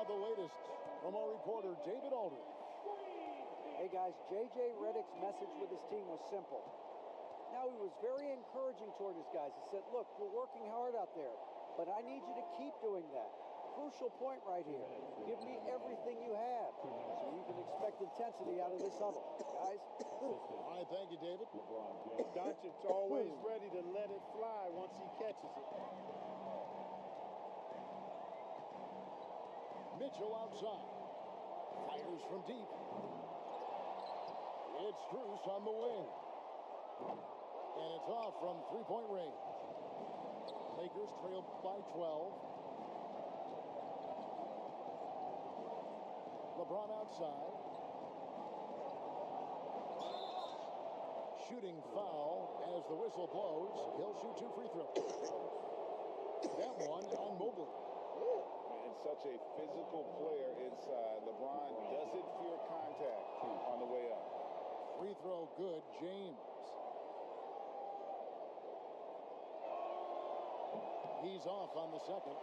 The latest from our reporter, David Aldridge. Hey guys, J.J. Redick's message with his team was simple. Now, he was very encouraging toward his guys. He said, look, you're working hard out there, but I need you to keep doing that. Crucial point right here. Give me everything you have so you can expect intensity out of this huddle. Guys? All right, thank you, David. Doncic's always ready to let it fly once he catches it. Mitchell outside. Fires from deep. It's Strus on the wing. And it's off from three-point range. Lakers trail by 12. LeBron outside. Shooting foul as the whistle blows. He'll shoot 2 free throws. That one on Mobley. Such a physical player inside. LeBron doesn't fear contact on the way up. Free throw good, James. He's off on the second.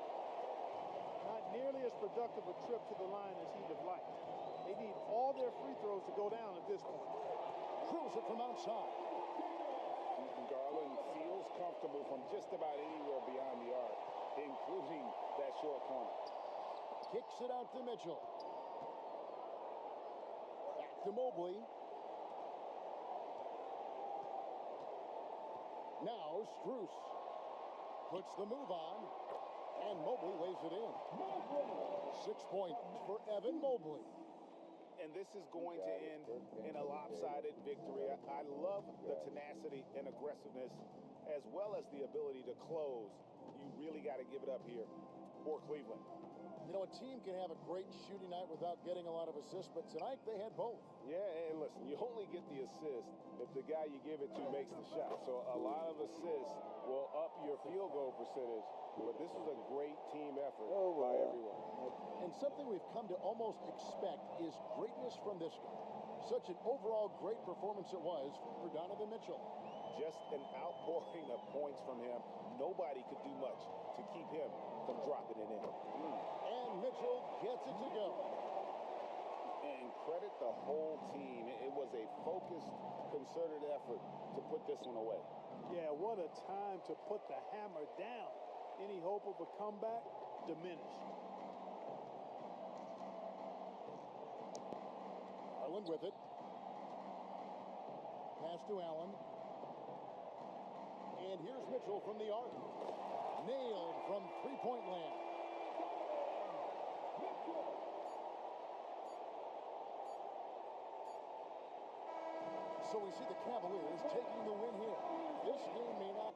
Not nearly as productive a trip to the line as he'd have liked. They need all their free throws to go down at this point. Drills it from outside. Garland feels comfortable from just about anywhere beyond the arc, including that short corner. Kicks it out to Mitchell. Back to Mobley. Now Strus puts the move on, and Mobley lays it in. 6 points for Evan Mobley. And this is going to end in a lopsided victory. I love the tenacity and aggressiveness, as well as the ability to close. You really got to give it up here for Cleveland. You know, a team can have a great shooting night without getting a lot of assists, but tonight they had both. Yeah, and listen, you only get the assist if the guy you give it to makes the shot. So a lot of assists will up your field goal percentage, but this was a great team effort by everyone. And something we've come to almost expect is greatness from this guy. Such an overall great performance it was for Donovan Mitchell. Just an outpouring of points from him. Nobody could do much to keep him from dropping it in. And Mitchell gets it to go. And credit the whole team. It was a focused, concerted effort to put this one away. Yeah, what a time to put the hammer down. Any hope of a comeback diminished. Garland with it. Pass to Allen. And here's Mitchell from the arc. Nailed from three-point land. So we see the Cavaliers taking the win here. This game may not...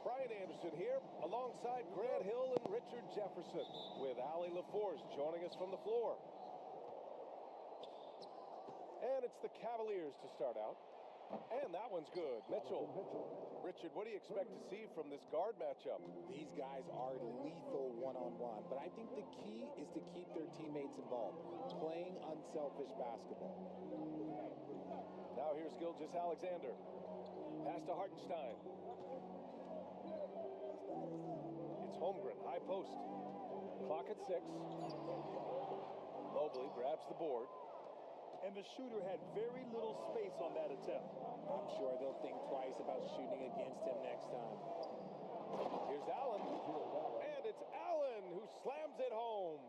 Brian Anderson here, alongside Grant Hill and Richard Jefferson, with Allie LaForce joining us from the floor. And it's the Cavaliers to start out. And that one's good. Mitchell. Richard, what do you expect to see from this guard matchup? These guys are lethal one-on-one, but I think the key is to keep their teammates involved, playing unselfish basketball. Now here's Gilgeous-Alexander. Pass to Hartenstein. It's Holmgren, high post. Clock at 6. Mobley grabs the board. And the shooter had very little space on that attempt. I'm sure they'll think twice about shooting against him next time. Here's Allen. And it's Allen who slams it home.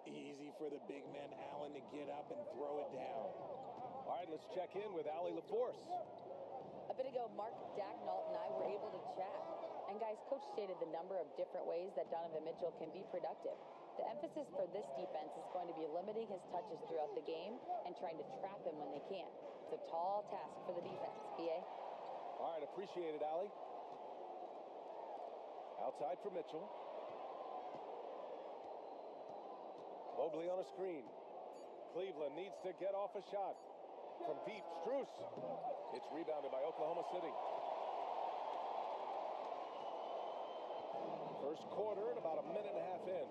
Easy for the big man Allen to get up and throw it down. All right, let's check in with Allie LaForce. A bit ago, Mark Dacknault and I were able to chat. And guys, Coach stated the number of different ways that Donovan Mitchell can be productive. The emphasis for this defense is going to be limiting his touches throughout the game and trying to trap him when they can. It's a tall task for the defense, BA. All right, appreciate it, Allie. Outside for Mitchell. Mobley on a screen. Cleveland needs to get off a shot. from deep. Strus. It's rebounded by Oklahoma City. First quarter and about a minute and a half in.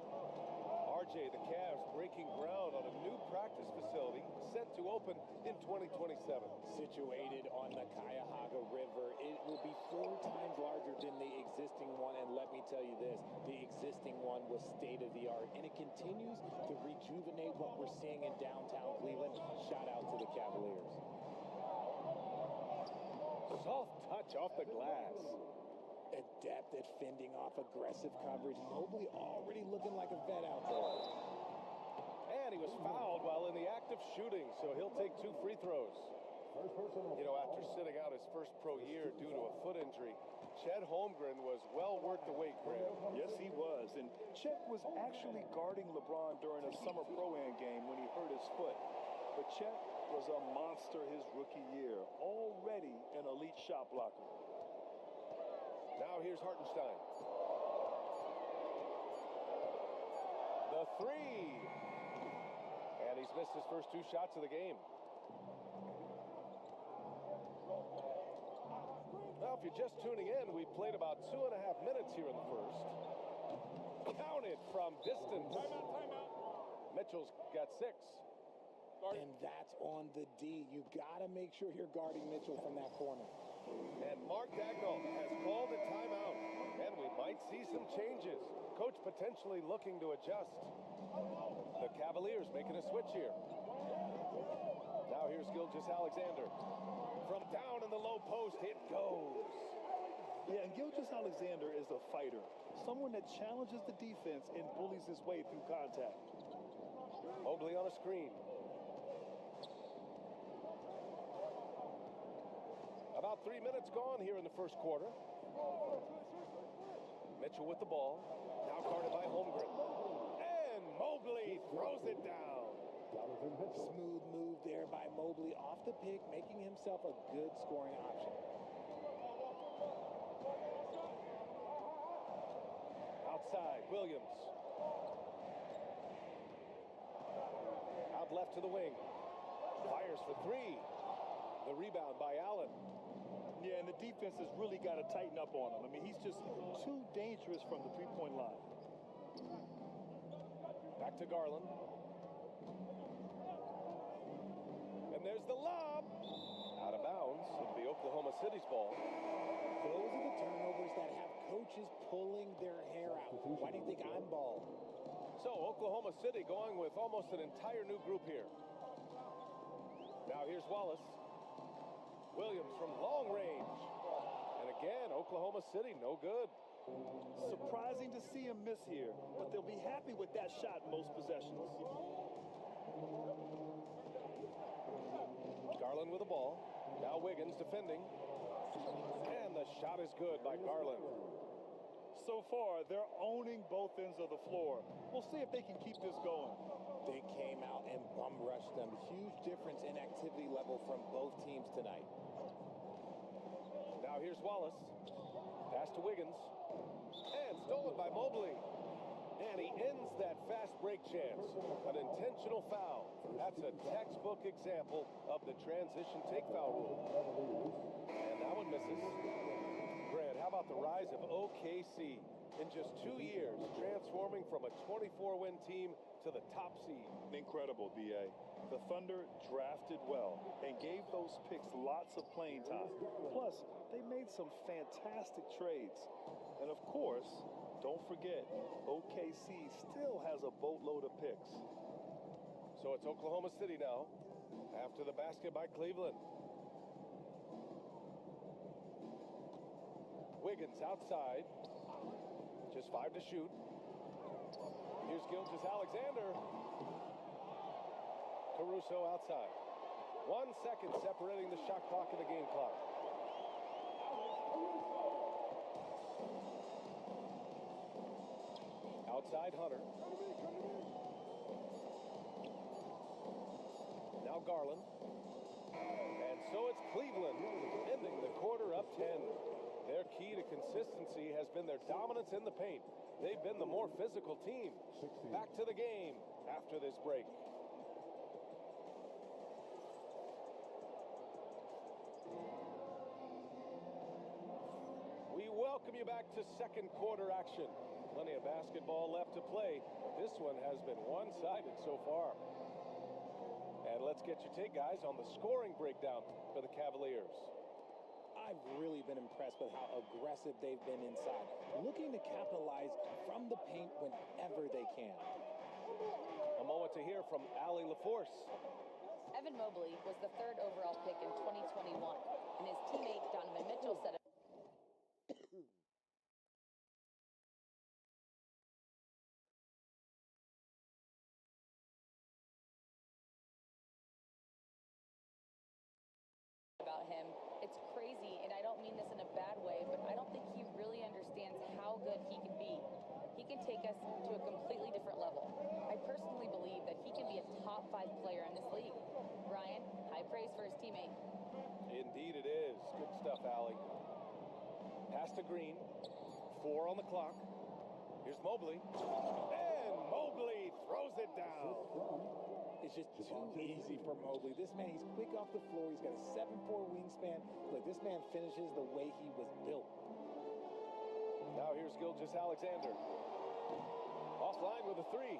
RJ, the Cavs breaking ground on a new practice facility set to open in 2027. Situated on the Cuyahoga River, it will be 4 times larger than the existing one. And let me tell you this, the existing one was state-of-the-art, and it continues to rejuvenate what we're seeing in downtown Cleveland. Shout out to the Cavaliers. Soft touch off the glass. Adept at fending off aggressive coverage. Mobley already looking like a vet out there. And he was fouled while in the act of shooting, so he'll take 2 free throws. You know, after sitting out his first pro year due to a foot injury, Chet Holmgren was well worth the wait, Grant. Yes, he was. And Chet was actually guarding LeBron during a summer pro-am game when he hurt his foot. But Chet was a monster his rookie year, already an elite shot blocker. Now here's Hartenstein. The 3. And he's missed his first 2 shots of the game. Now, if you're just tuning in, we've played about 2.5 minutes here in the first. Counted from distance. Timeout. Mitchell's got 6. And that's on the D. You got to make sure you're guarding Mitchell from that corner. And Mark Daigneault has called a timeout. And we might see some changes. Coach potentially looking to adjust. The Cavaliers making a switch here. Now here's Gilgeous-Alexander. From down in the low post, it goes. Yeah, and Gilgeous-Alexander is a fighter. Someone that challenges the defense and bullies his way through contact. Mobley on a screen. About 3 minutes gone here in the first quarter. Mitchell with the ball. Now guarded by Holmgren. And Mobley throws it down. Smooth move there by Mobley off the pick, making himself a good scoring option. Outside, Williams. Out left to the wing. Fires for 3. The rebound by Allen. Yeah, and the defense has really got to tighten up on him. I mean, he's just too dangerous from the three-point line. Back to Garland. And there's the lob. Out of bounds. It'll be Oklahoma City's ball. Those are the turnovers that have coaches pulling their hair out. Why do you think I'm bald? So Oklahoma City going with almost an entire new group here. Now here's Wallace. Williams from long range. And again, Oklahoma City, no good. Surprising to see him miss here, but they'll be happy with that shot most possessions. Garland with the ball. Now Wiggins defending. And the shot is good by Garland. So far, they're owning both ends of the floor. We'll see if they can keep this going. They came out and bum rushed them. Huge difference in activity level from both teams tonight. Now here's Wallace. Pass to Wiggins. And stolen by Mobley. And he ends that fast break chance. An intentional foul. That's a textbook example of the transition take foul rule. And that one misses. Grant, how about the rise of OKC? In just 2 years, transforming from a 24-win team to the top seed. Incredible, B.A. The Thunder drafted well and gave those picks lots of playing time. Plus, they made some fantastic trades. And of course, don't forget, OKC still has a boatload of picks. So it's Oklahoma City now, after the basket by Cleveland. Wiggins outside. Just 5 to shoot. Here's Gilgeous-Alexander. Caruso outside. 1 second separating the shot clock and the game clock. Outside Hunter. Now Garland. And so it's Cleveland ending the quarter up 10. Their key to consistency has been their dominance in the paint. They've been the more physical team. Back to the game after this break. welcome you back to second quarter action. Plenty of basketball left to play, but this one has been one-sided so far. And let's get your take, guys, on the scoring breakdown for the Cavaliers. I've really been impressed with how aggressive they've been inside, looking to capitalize from the paint whenever they can. A moment to hear from Allie LaForce. Evan Mobley was the third overall pick in 2021, and his teammate Donovan Mitchell said about him, it's crazy, and I don't mean this in a bad way, but I don't think he really understands how good he can be. He can take us to a completely different level. I personally believe that he can be a top 5 player in this league. Ryan, high praise for his teammate. Indeed it is. Good stuff, Allie. Pass to Green. 4 on the clock. Here's Mobley. And Mobley throws it down. It's just too easy for Mobley. This man, he's quick off the floor. He's got a 7'4" wingspan. Look, this man finishes the way he was built. Now here's Gilgeous-Alexander. Offline with a 3.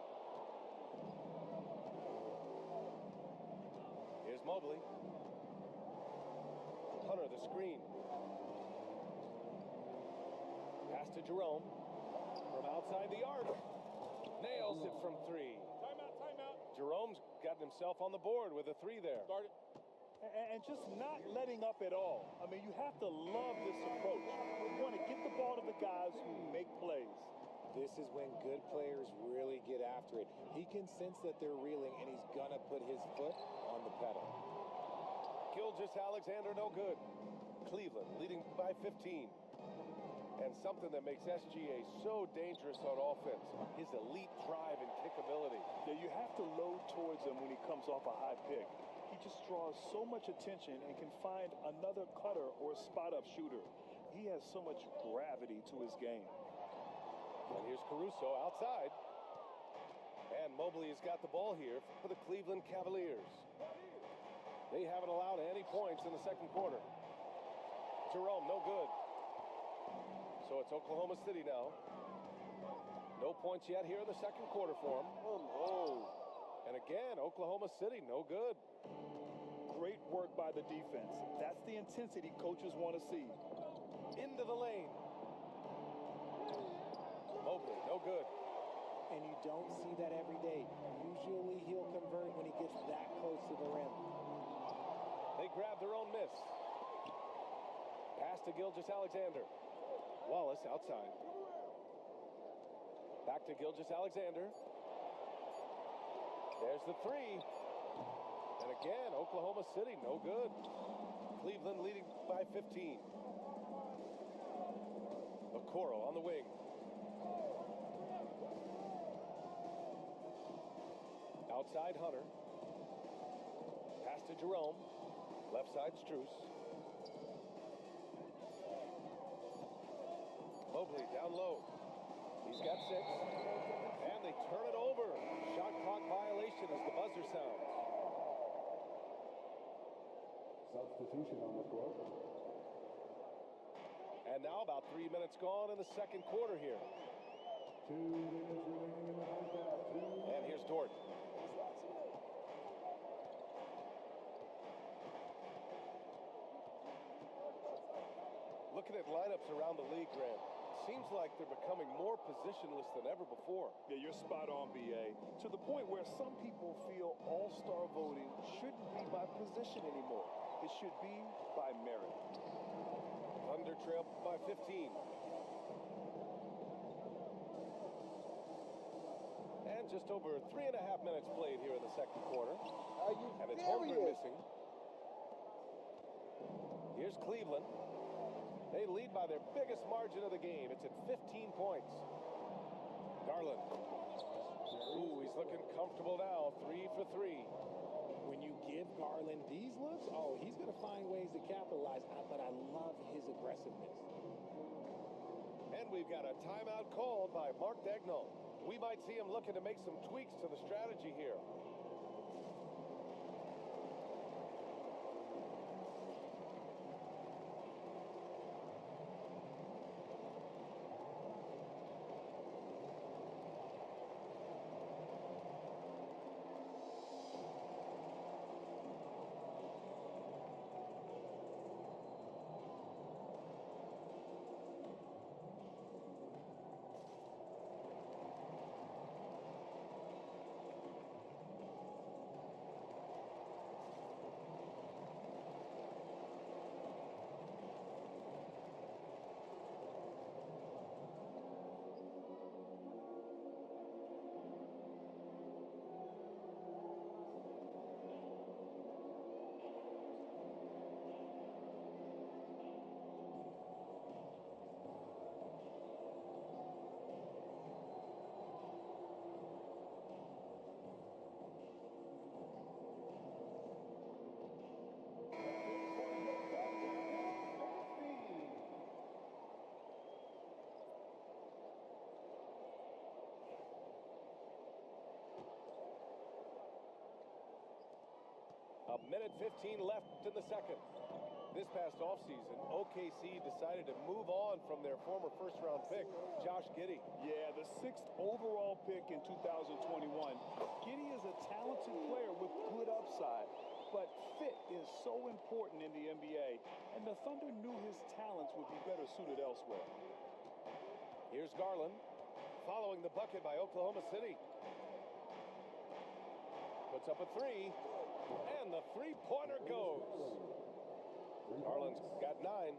Here's Mobley. Hunter the screen. Pass to Jerome. From outside the arc. Nails it from 3. Timeout. Jerome's gotten himself on the board with a 3 there. Started. And just not letting up at all. I mean, you have to love this approach. You want to get the ball to the guys who make plays. This is when good players really get after it. He can sense that they're reeling, and he's going to put his foot on the pedal. Gilgeous-Alexander no good. Cleveland leading by 15. And something that makes SGA so dangerous on offense, his elite drive and kick ability. Yeah, you have to load towards him when he comes off a high pick. He just draws so much attention and can find another cutter or spot-up shooter. He has so much gravity to his game. And here's Caruso outside. And Mobley has got the ball here for the Cleveland Cavaliers. They haven't allowed any points in the second quarter. Jerome, no good. So it's Oklahoma City now. No points yet here in the second quarter for them. And again, Oklahoma City, no good. Great work by the defense. That's the intensity coaches want to see. Into the lane. Mobley, no good. And you don't see that every day. Usually he'll convert when he gets that close to the rim. They grab their own miss. Pass to Gilgeous-Alexander. Wallace outside. Back to Gilgeous-Alexander. There's the 3. And again, Oklahoma City, no good. Cleveland leading by 15. Okoro on the wing. Outside Hunter. Pass to Jerome. Left side Strus. Mobley down low. He's got 6. And they turn it over. Shot clock violation as the buzzer sounds. Substitution on the court. And now about 3 minutes gone in the second quarter here. 2 minutes remaining in the first half. And here's Dort. Looking at lineups around the league, Grant, seems like they're becoming more positionless than ever before. Yeah, you're spot on, BA. To the point where some people feel all-star voting shouldn't be by position anymore. It should be by merit. Thunder trail by 15. And just over 3.5 minutes played here in the second quarter. Are you and it's serious? Holmgren missing. Here's Cleveland. They lead by their biggest margin of the game. It's at 15 points. Garland. Ooh, he's looking comfortable now. 3 for 3. When you give Garland these looks, oh, he's going to find ways to capitalize. But I love his aggressiveness. And we've got a timeout called by Mark Daigneault. We might see him looking to make some tweaks to the strategy here. A minute 15 left in the second. This past offseason, OKC decided to move on from their former first-round pick, Josh Giddey. Yeah, the 6th overall pick in 2021. Giddey is a talented player with good upside, but fit is so important in the NBA, and the Thunder knew his talents would be better suited elsewhere. Here's Garland, following the bucket by Oklahoma City. Puts up a three, and the three-pointer goes. Garland's got 9.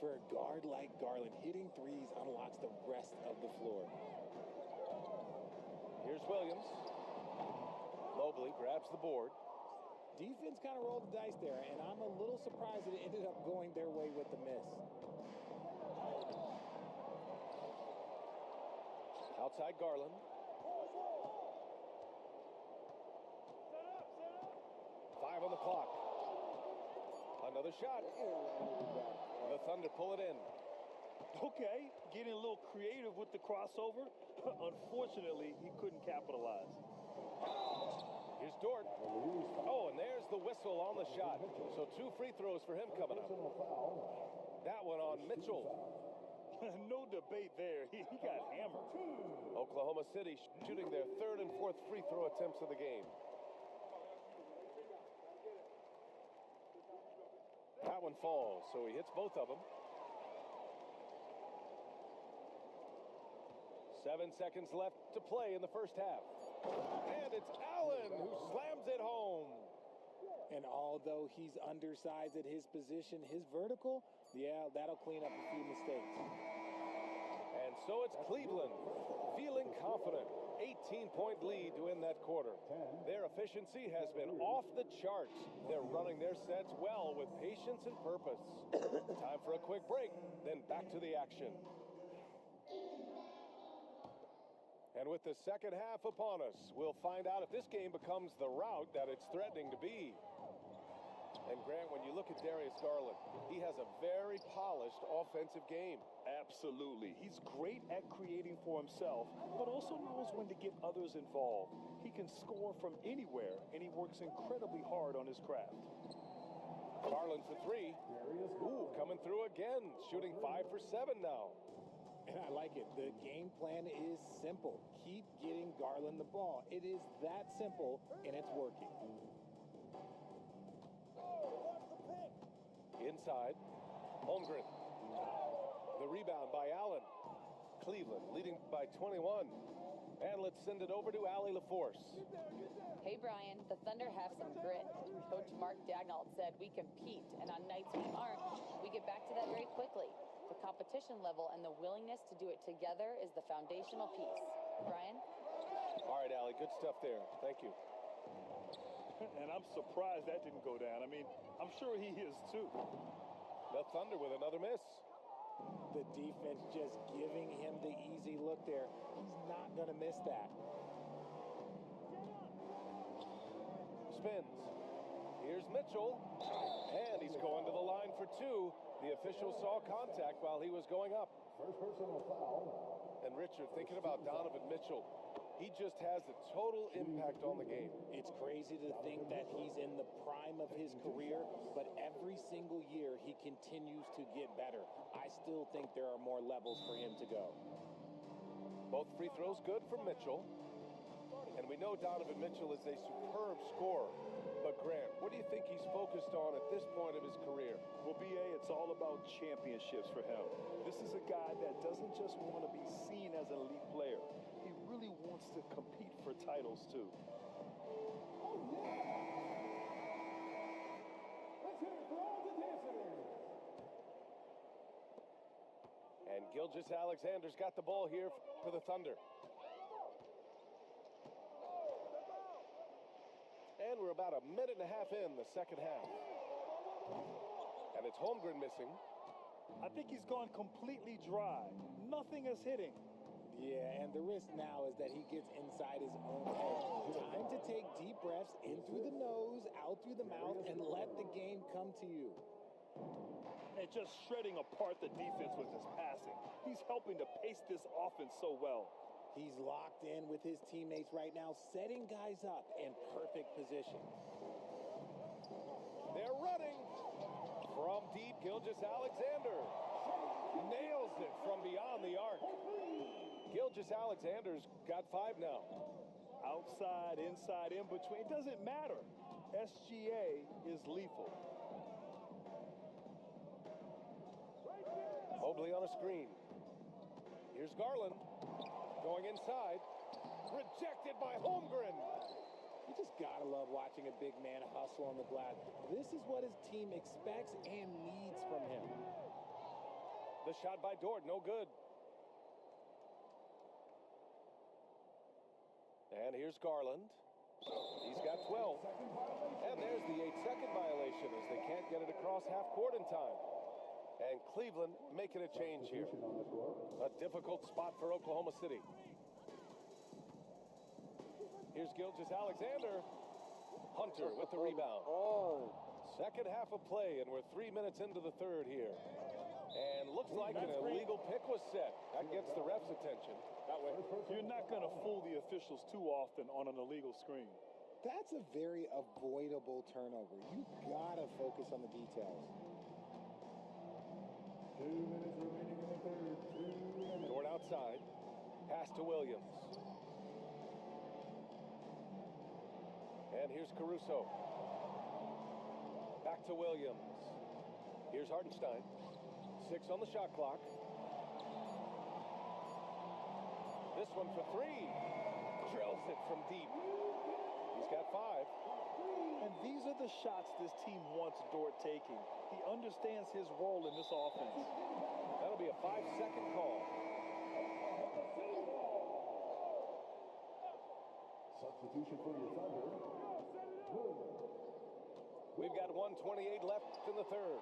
For a guard like Garland, hitting threes unlocks the rest of the floor. Here's Williams. Mobley grabs the board. Defense kind of rolled the dice there, and I'm a little surprised that it ended up going their way with the miss. Outside Garland. 5 on the clock. Another shot. The Thunder pull it in. Okay, getting a little creative with the crossover. Unfortunately, he couldn't capitalize. Here's Dort. Oh, and there's the whistle on the shot. So 2 free throws for him coming up. That one on Mitchell. No debate there. He got hammered. Oklahoma City shooting their 3rd and 4th free throw attempts of the game. That one falls, so he hits both of them. 7 seconds left to play in the first half. And it's Allen who slams it home. And although he's undersized at his position, his vertical, yeah, that'll clean up a few mistakes. And so it's Cleveland, feeling confident. 18-point lead to end that quarter. Their efficiency has been off the charts. They're running their sets well with patience and purpose. Time for a quick break, then back to the action. And with the second half upon us, we'll find out if this game becomes the rout that it's threatening to be. And Grant, when you look at Darius Garland, he has a very polished offensive game. Absolutely. He's great at creating for himself, but also knows when to get others involved. He can score from anywhere, and he works incredibly hard on his craft. Garland for 3. Ooh, coming through again, shooting 5 for 7 now. And I like it. The game plan is simple. Keep getting Garland the ball. It is that simple, and it's working. Inside, Holmgren. The rebound by Allen. Cleveland leading by 21. And let's send it over to Allie LaForce. Hey, Brian, the Thunder have some grit. Coach Mark Daigneault said we compete, and on nights we aren't, we get back to that very quickly. The competition level and the willingness to do it together is the foundational piece. Brian? All right, Allie, good stuff there. Thank you. And I'm surprised that didn't go down. I mean, I'm sure he is too. The Thunder with another miss. The defense just giving him the easy look there. He's not going to miss that. Spins. Here's Mitchell. And he's going to the line for 2. The official saw contact while he was going up. First personal foul. And Richard, thinking about Donovan Mitchell, he just has a total impact on the game. It's crazy to think that he's in the prime of his career, but every single year he continues to get better. I still think there are more levels for him to go. Both free throws good from Mitchell. And we know Donovan Mitchell is a superb scorer. But Grant, what do you think he's focused on at this point of his career? Well, B.A., it's all about championships for him. This is a guy that doesn't just want to be seen as an elite player. He really wants to compete for titles, too. Let's hear it for all the dancers. And Gilgeous-Alexander's got the ball here for the Thunder. And we're about a minute and a half in the second half. And it's Holmgren missing. I think he's gone completely dry. Nothing is hitting. Yeah, and the risk now is that he gets inside his own head. Time to take deep breaths in through the nose, out through the mouth, and let the game come to you. And just shredding apart the defense with his passing. He's helping to pace this offense so well. He's locked in with his teammates right now, setting guys up in perfect position. From deep, Gilgeous-Alexander nails it from beyond the arc. Gilgeous-Alexander's got 5 now. Outside, inside, in between, it doesn't matter. SGA is lethal. Mobley on a screen. Here's Garland going inside. Rejected by Holmgren. You just gotta love watching a big man hustle on the glass. This is what his team expects and needs from him. The shot by Dort, no good. And here's Garland. He's got 12. And there's the 8-second violation as they can't get it across half court in time. And Cleveland making a change here. A difficult spot for Oklahoma City. Here's Gilgeous-Alexander. Hunter with the rebound. Second half of play, and we're 3 minutes into the third here. And looks like an illegal pick was set. That gets the ref's attention. That way. You're not going to fool the officials too often on an illegal screen. That's a very avoidable turnover. You gotta focus on the details. 2 minutes remaining in the third. 2 minutes. Dort outside. Pass to Williams. And here's Caruso. Back to Williams. Here's Hartenstein. 6 on the shot clock. This one for 3. Drills it from deep. He's got 5. And these are the shots this team wants Dort taking. He understands his role in this offense. That'll be a 5-second call. Substitution for your Thunder. We've got 1:28 left in the third.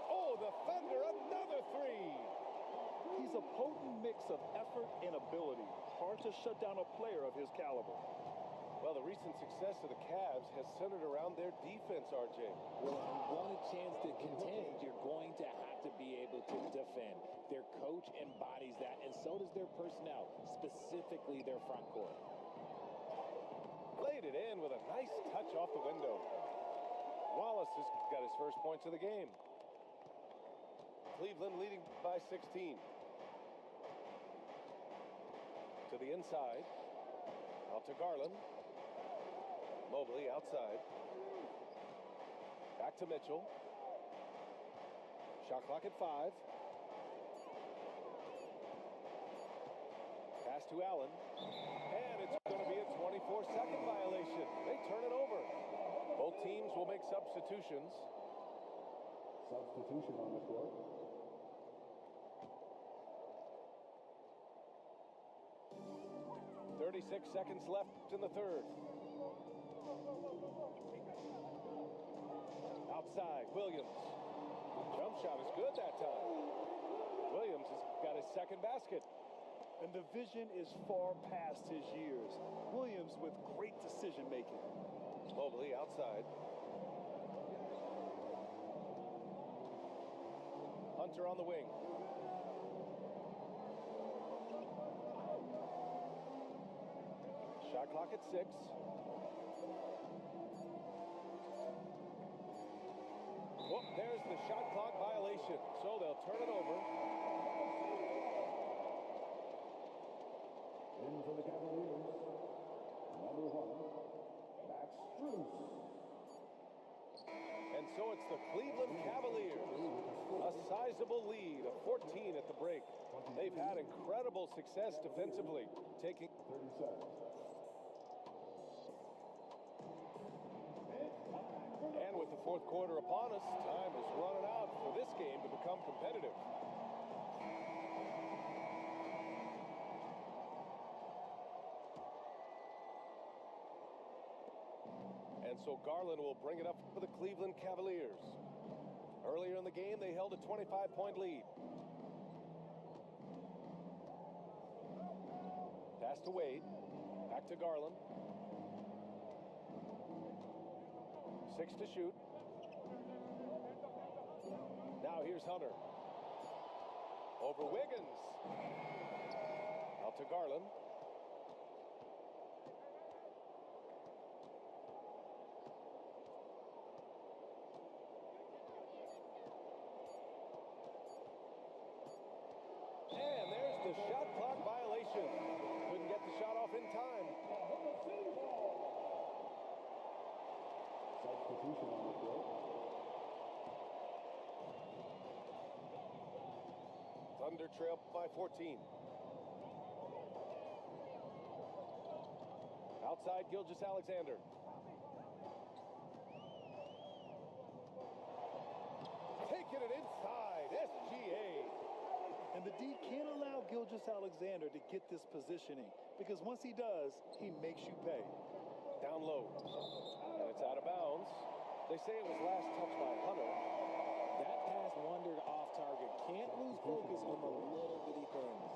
Oh, the Thunder, another 3. He's a potent mix of effort and ability. Hard to shut down a player of his caliber. Well, the recent success of the Cavs has centered around their defense, RJ. Well, if you want a chance to contend, you're going to have to be able to defend. Their coach embodies that, and so does their personnel, specifically their front court. Played it in with a nice touch off the window. Wallace has got his first points of the game. Cleveland leading by 16. To the inside. Out to Garland. Mobley outside. Back to Mitchell. Shot clock at 5. Pass to Allen. And it's going to be a 24-second violation. They turn it over. Both teams will make substitutions. Substitution on the court. .36 seconds left in the third. Outside, Williams. Jump shot is good that time. Williams has got his second basket. And the vision is far past his years. Williams with great decision-making. Mobley outside. Hunter on the wing. Shot clock at 6. Whoop, there's the shot clock violation. So they'll turn it over. In for the Cavaliers, number 1, Max Strus. And so it's the Cleveland Cavaliers. A sizable lead of 14 at the break. They've had incredible success defensively, taking 30 seconds. And with the fourth quarter upon us, time is running out for this game to become competitive. And so Garland will bring it up for the Cleveland Cavaliers. Earlier in the game, they held a 25-point lead. Pass to Wade. Back to Garland. 6 to shoot. Now here's Hunter. Over Wiggins. Out to Garland. the shot clock violation. Couldn't get the shot off in time. Substitution on the field. Thunder trail by 14. Outside, Gilgeous-Alexander. Taking it inside, SGA. And the D can't allow Gilgeous-Alexander to get this positioning, because once he does, he makes you pay. Down low. And it's out of bounds. They say it was last touched by Hunter. That pass wandered off target. Can't lose focus on the little bitty things.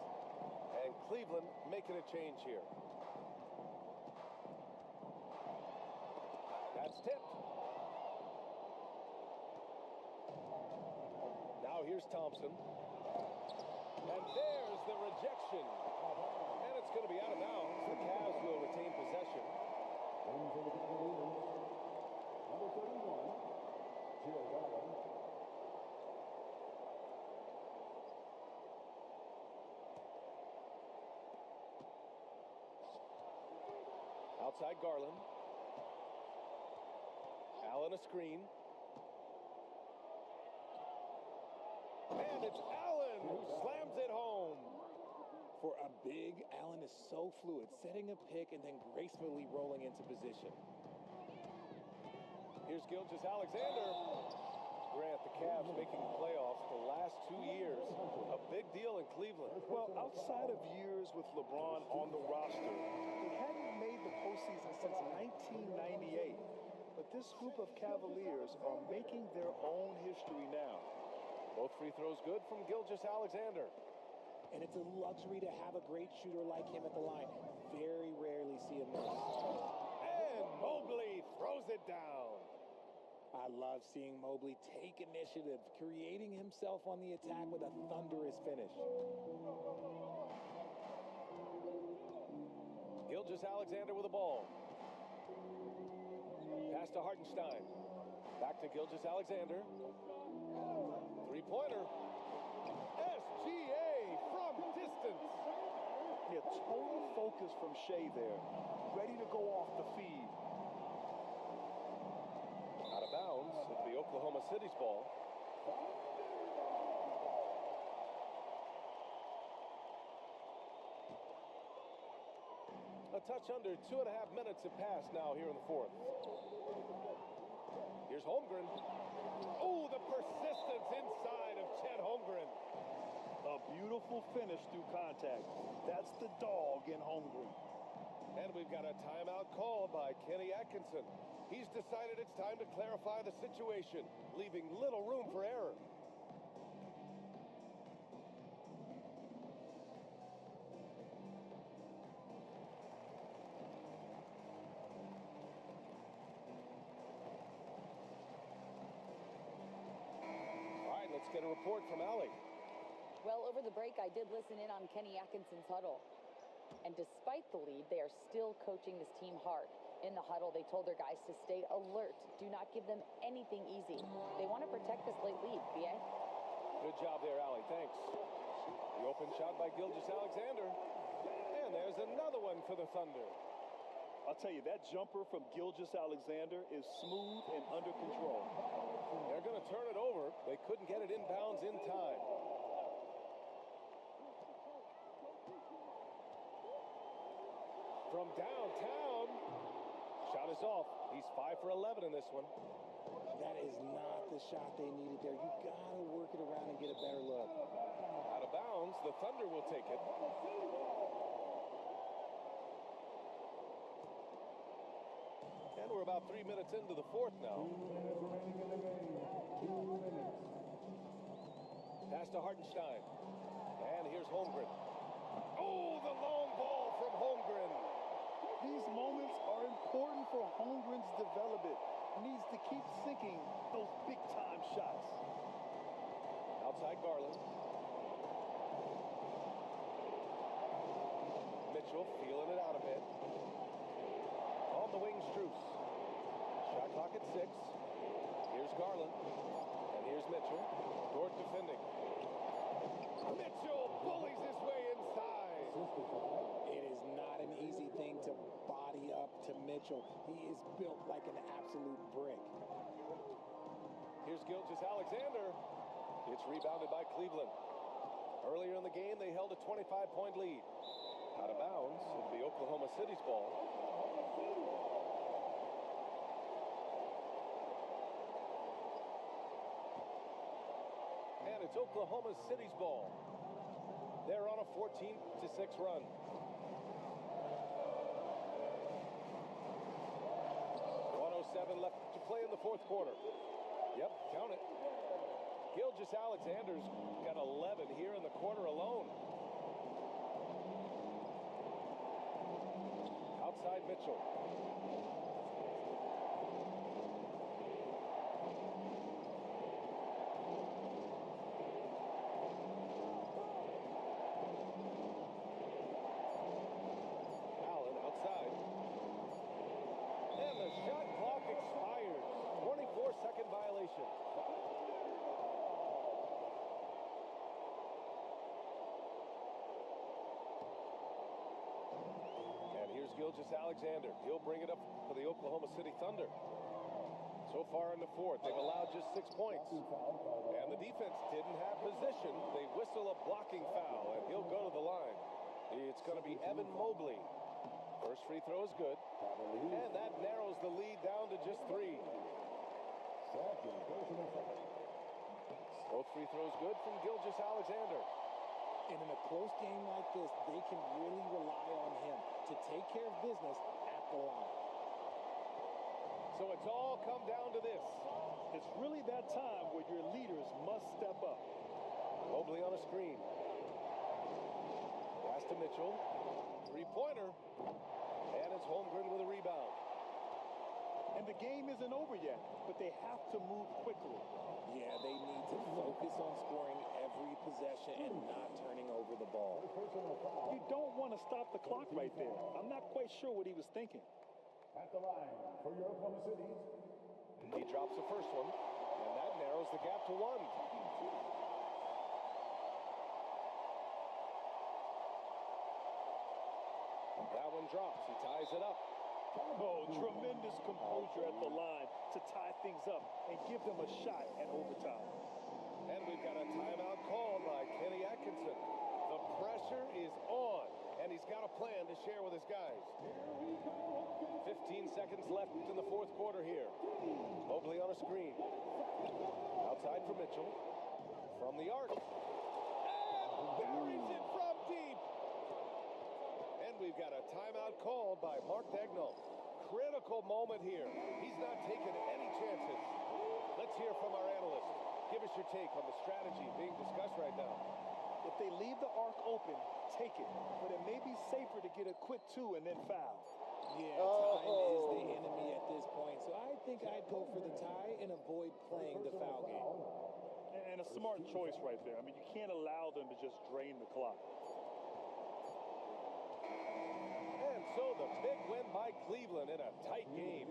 And Cleveland making a change here. That's tipped. Now here's Thompson. And there's the rejection. And it's going to be out of bounds. The Cavs will retain possession. Number 31, Joe Garland. Outside Garland. Allen a screen. And it's Allen who slams it home. For a big, Allen is so fluid, setting a pick and then gracefully rolling into position. Here's Gilgeous-Alexander. Grant, the Cavs making the playoffs the last 2 years. A big deal in Cleveland. Well, outside of years with LeBron on the roster, they hadn't made the postseason since 1998. But this group of Cavaliers are making their own history now. Both free throws good from Gilgeous-Alexander. And it's a luxury to have a great shooter like him at the line. Very rarely see him miss. And Mobley throws it down. I love seeing Mobley take initiative, creating himself on the attack with a thunderous finish. Gilgeous-Alexander with the ball. Pass to Hartenstein. Back to Gilgeous-Alexander. Three-pointer. SGA from distance. Yeah, total focus from Shea there. Ready to go off the feed. Out of bounds. It'll be Oklahoma City's ball. A touch under 2.5 minutes have passed now here in the fourth. Here's Holmgren. Oh, the persistence inside of Chet Holmgren. A beautiful finish through contact. That's the dog in Holmgren. And we've got a timeout called by Kenny Atkinson. He's decided it's time to clarify the situation, leaving little room for error. All right, let's get a report from Allie. Well, over the break, I did listen in on Kenny Atkinson's huddle. And despite the lead, they are still coaching this team hard. In the huddle, they told their guys to stay alert. Do not give them anything easy. They want to protect this late lead, B.A. Good job there, Allie. Thanks. The open shot by Gilgeous-Alexander. And there's another one for the Thunder. I'll tell you, that jumper from Gilgeous-Alexander is smooth and under control. They're going to turn it over. They couldn't get it inbounds in time. From downtown, shot is off. He's 5 for 11 in this one. That is not the shot they needed there. You gotta work it around and get a better look. Out of bounds, the Thunder will take it. And we're about 3 minutes into the fourth now. 2 minutes remaining in the game. 2 minutes. Pass to Hartenstein. And here's Holmgren. Oh, the long ball from Holmgren. These moments are important for Holmgren's development. He needs to keep sinking those big-time shots. Outside Garland. Mitchell feeling it out a bit. On the wing, Strus. Shot clock at 6. Here's Garland. And here's Mitchell. Dort defending. Mitchell bullies his way inside. Mitchell. He is built like an absolute brick. Here's Gilgeous-Alexander. It's rebounded by Cleveland. Earlier in the game, they held a 25-point lead. Out of bounds, it'll be Oklahoma City's ball. And it's Oklahoma City's ball. They're on a 14-6 run. .07 left to play in the fourth quarter. Yep, count it. Gilgeous-Alexander's got 11 here in the quarter alone. Outside Mitchell. Allen outside. And the shot clock expires. 24-second violation. Gilgeous-Alexander. He'll bring it up for the Oklahoma City Thunder. So far in the fourth, they've allowed just 6 points. And the defense didn't have position. They whistle a blocking foul, and he'll go to the line. It's going to be Evan Mobley. First free throw is good. And that narrows the lead down to just 3. Both free throws good from Gilgeous-Alexander. And in a close game like this, they can really rely on him to take care of business at the line. So it's all come down to this. It's really that time where your leaders must step up. Mobley on a screen. Pass to Mitchell. Three-pointer. And it's Holmgren with a rebound. And the game isn't over yet, but they have to move quickly. Yeah, they need to focus on scoring every possession and not turning over the ball. You don't want to stop the clock right there. I'm not quite sure what he was thinking. At the line for your Oklahoma City. He drops the first one, and that narrows the gap to 1. That one drops. He ties it up. Oh, tremendous composure at the line to tie things up and give them a shot at overtime. And we've got a timeout called by Kenny Atkinson. The pressure is on, and he's got a plan to share with his guys. 15 seconds left in the fourth quarter here. Mobley on a screen. Outside for Mitchell. From the arc. And buries it from deep. And we've got a timeout called by Mark Daigneault. Critical moment here. He's not taking any chances. Let's hear from our analyst. Give us your take on the strategy being discussed right now. If they leave the arc open, take it. But it may be safer to get a quick 2 and then foul. Yeah, time is the enemy at this point. So I think I'd go for the tie and avoid playing the foul game. And a smart choice right there. I mean, you can't allow them to just drain the clock. And so the big win by Cleveland in a tight game.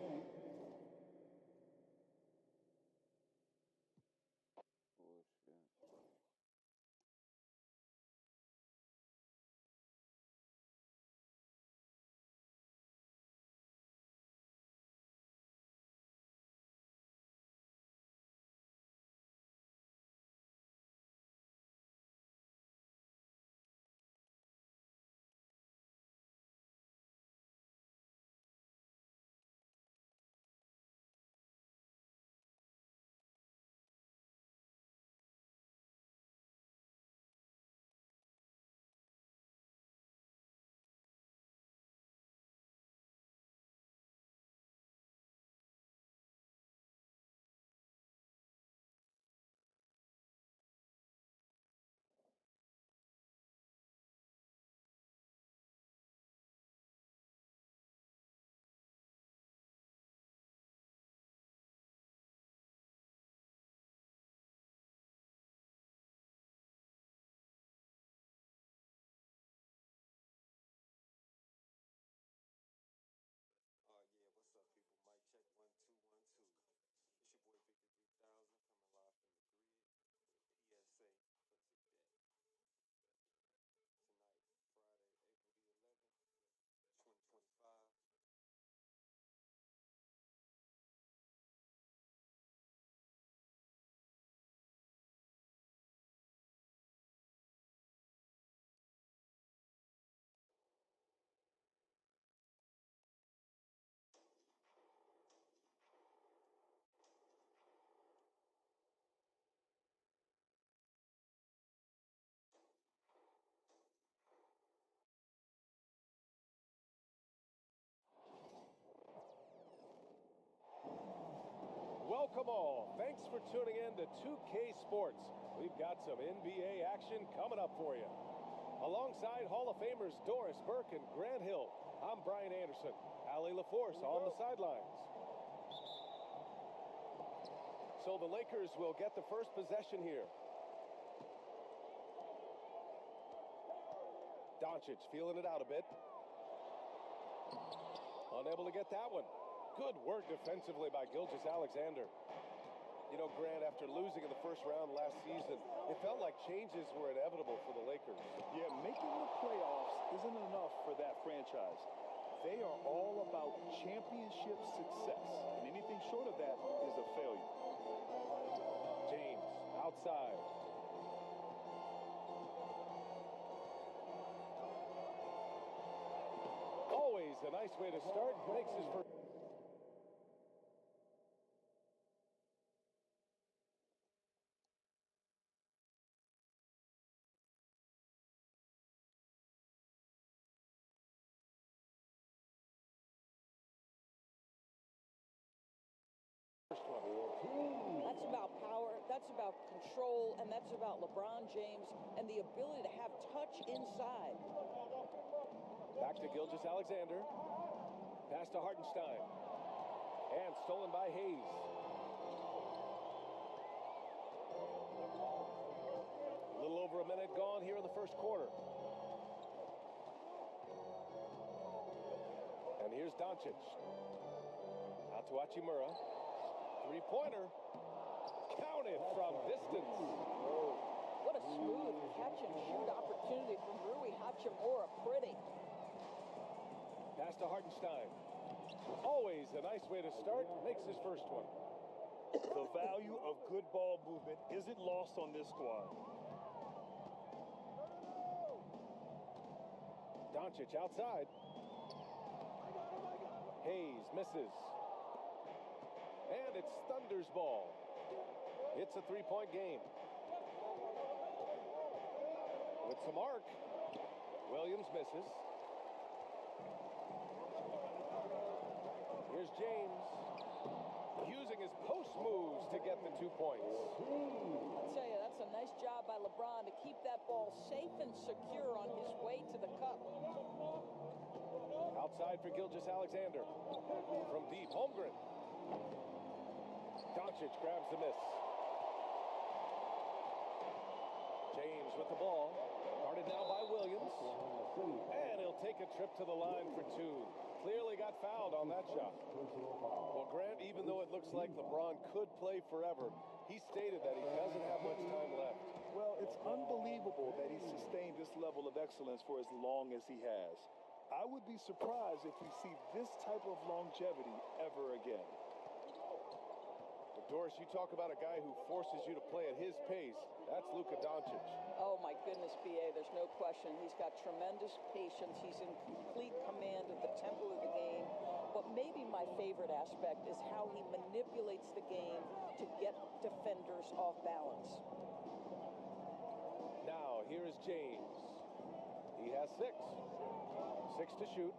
for tuning in to 2K Sports. We've got some NBA action coming up for you. Alongside Hall of Famers Doris Burke and Grant Hill, I'm Brian Anderson. Allie LaForce on the sidelines. So the Lakers will get the first possession here. Doncic feeling it out a bit. Unable to get that one. Good work defensively by Gilgeous-Alexander. You know, Grant, after losing in the first round last season, it felt like changes were inevitable for the Lakers. Yeah, making the playoffs isn't enough for that franchise. They are all about championship success, and anything short of that is a failure. James, outside. Always a nice way to start. Makes his first. That's about power, that's about control, and that's about LeBron James and the ability to have touch inside. Back to Gilgeous-Alexander. Pass to Hartenstein. And stolen by Hayes. A little over a minute gone here in the first quarter. And here's Doncic. Out to Hachimura. Three-pointer. Counted from distance. What a smooth catch-and-shoot opportunity from Rui Hachimura. Pretty. Pass to Hartenstein. Always a nice way to start. Makes his first one. The value of good ball movement isn't lost on this squad. Doncic outside. Hayes misses. And it's Thunder's ball. It's a three-point game. With some arc. Williams misses. Here's James. Using his post moves to get the 2 points. I'll tell you, that's a nice job by LeBron to keep that ball safe and secure on his way to the cup. Outside for Gilgeous-Alexander. From deep, Holmgren. Doncic grabs the miss. James with the ball. Guarded now by Williams. And he'll take a trip to the line for two. Clearly got fouled on that shot. Well, Grant, even though it looks like LeBron could play forever, he stated that he doesn't have much time left. Well, it's unbelievable that he's sustained this level of excellence for as long as he has. I would be surprised if we see this type of longevity ever again. But Doris, you talk about a guy who forces you to play at his pace. That's Luka Doncic. Oh, my goodness, B.A., there's no question. He's got tremendous patience. He's in complete command of the tempo of the game. But maybe my favorite aspect is how he manipulates the game to get defenders off balance. Now, here is James. He has 6. 6 to shoot.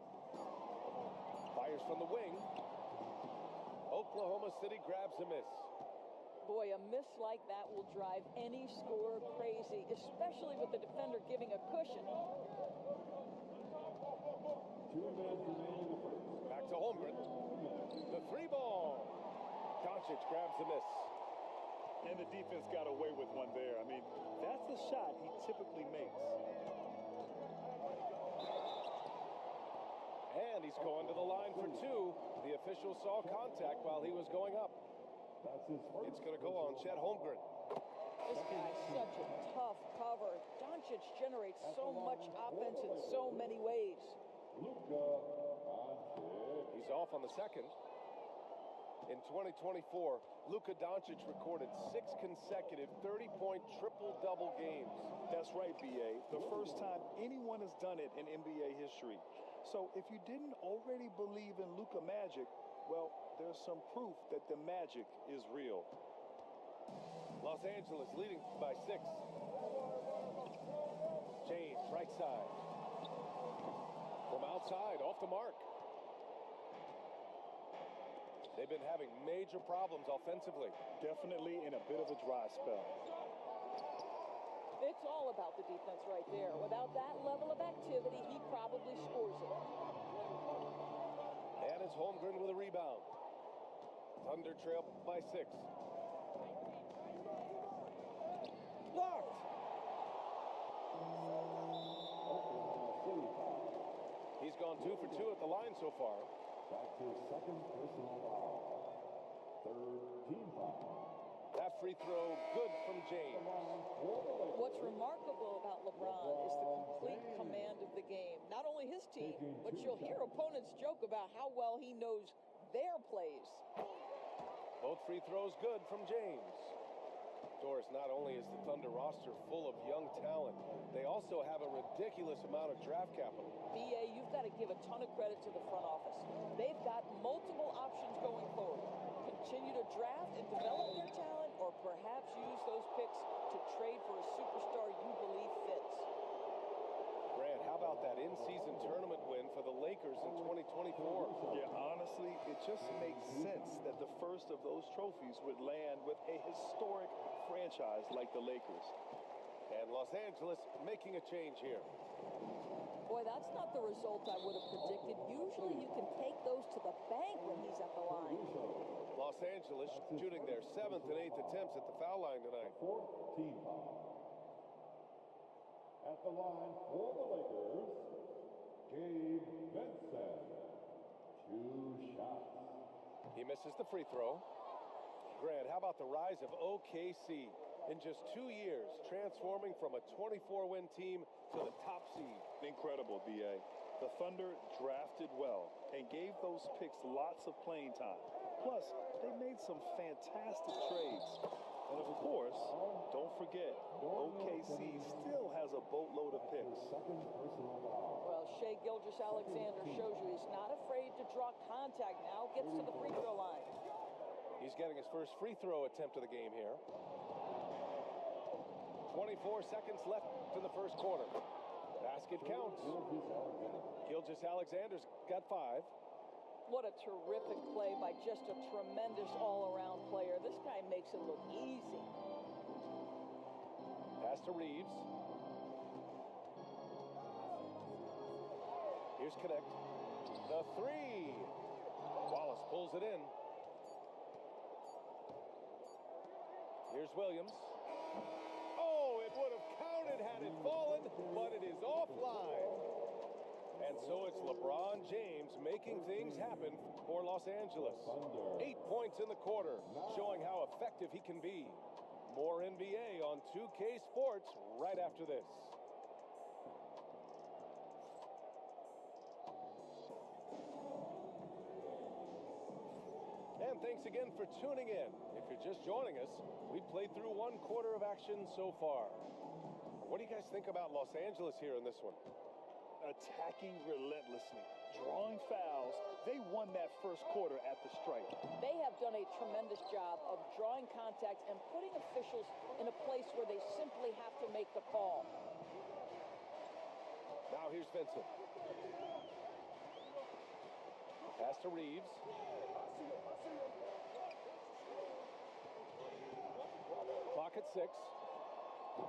Fires from the wing. Oklahoma City grabs a miss. Boy, a miss like that will drive any scorer crazy, especially with the defender giving a cushion. Back to Holmgren. The 3-ball. Doncic grabs the miss. And the defense got away with one there. I mean, that's the shot he typically makes. And he's going to the line for 2. The official saw contact while he was going up. It's going to go on Chet Holmgren. This guy's such a tough cover. Doncic generates so much offense in so many ways. He's off on the second. In 2024, Luka Doncic recorded 6 consecutive 30-point triple-double games. That's right, B.A. The first time anyone has done it in NBA history. So if you didn't already believe in Luka Magic, well, there's some proof that the magic is real. Los Angeles leading by 6. James, right side. From outside, off the mark. They've been having major problems offensively. Definitely in a bit of a dry spell. It's all about the defense right there. Without that level of activity, he probably scores it. And it's Holmgren with a rebound. Thunder trail by 6. Blocked. He's gone 2 for 2 at the line so far. That's his second personal foul. Third team foul. That free throw good from James. What's remarkable about LeBron is the complete command of the game. Not only his team, but you'll hear opponents joke about how well he knows their plays. Both free throws good from James. Doris, not only is the Thunder roster full of young talent, they also have a ridiculous amount of draft capital. BA, you've got to give a ton of credit to the front office. They've got multiple options going forward. Continue to draft and develop their talent, or perhaps use those picks to trade for a superstar you believe fits. Grant, how about that in-season tournament win for the Lakers in 2024? Yeah, honestly, it just makes sense that the first of those trophies would land with a historic franchise like the Lakers. And Los Angeles making a change here. Boy, that's not the result I would have predicted. Usually you can take those to the bank when he's at the line. Los Angeles shooting their 7th and 8th attempts at the foul line tonight. Fourth team foul. At the line for the Lakers, Gabe Vincent. 2 shots. He misses the free throw. Grant, how about the rise of OKC? In just 2 years, transforming from a 24-win team to the top seed. Incredible, BA. The Thunder drafted well and gave those picks lots of playing time. Plus, they made some fantastic trades. And of course, don't forget, OKC still has a boatload of picks. Well, Shai Gilgeous-Alexander shows you he's not afraid to draw contact now, gets to the free throw line. He's getting his first free throw attempt of the game here. 24 seconds left in the first quarter. Basket counts. Gilgeous-Alexander's got 5. What a terrific play by just a tremendous all-around player. This guy makes it look easy. Pass to Reeves. Here's Connect. The 3. Wallace pulls it in. Here's Williams. Oh, it would have counted had it fallen, but it is offline. And so it's LeBron James making things happen for Los Angeles. 8 points in the quarter, showing how effective he can be. More NBA on 2K Sports right after this. And thanks again for tuning in. If you're just joining us, we've played through 1 quarter of action so far. What do you guys think about Los Angeles here in this one? Attacking relentlessly, drawing fouls. They won that first quarter at the stripe. They have done a tremendous job of drawing contact and putting officials in a place where they simply have to make the call. Now here's Vincent. Pass to Reeves. Clock at 6.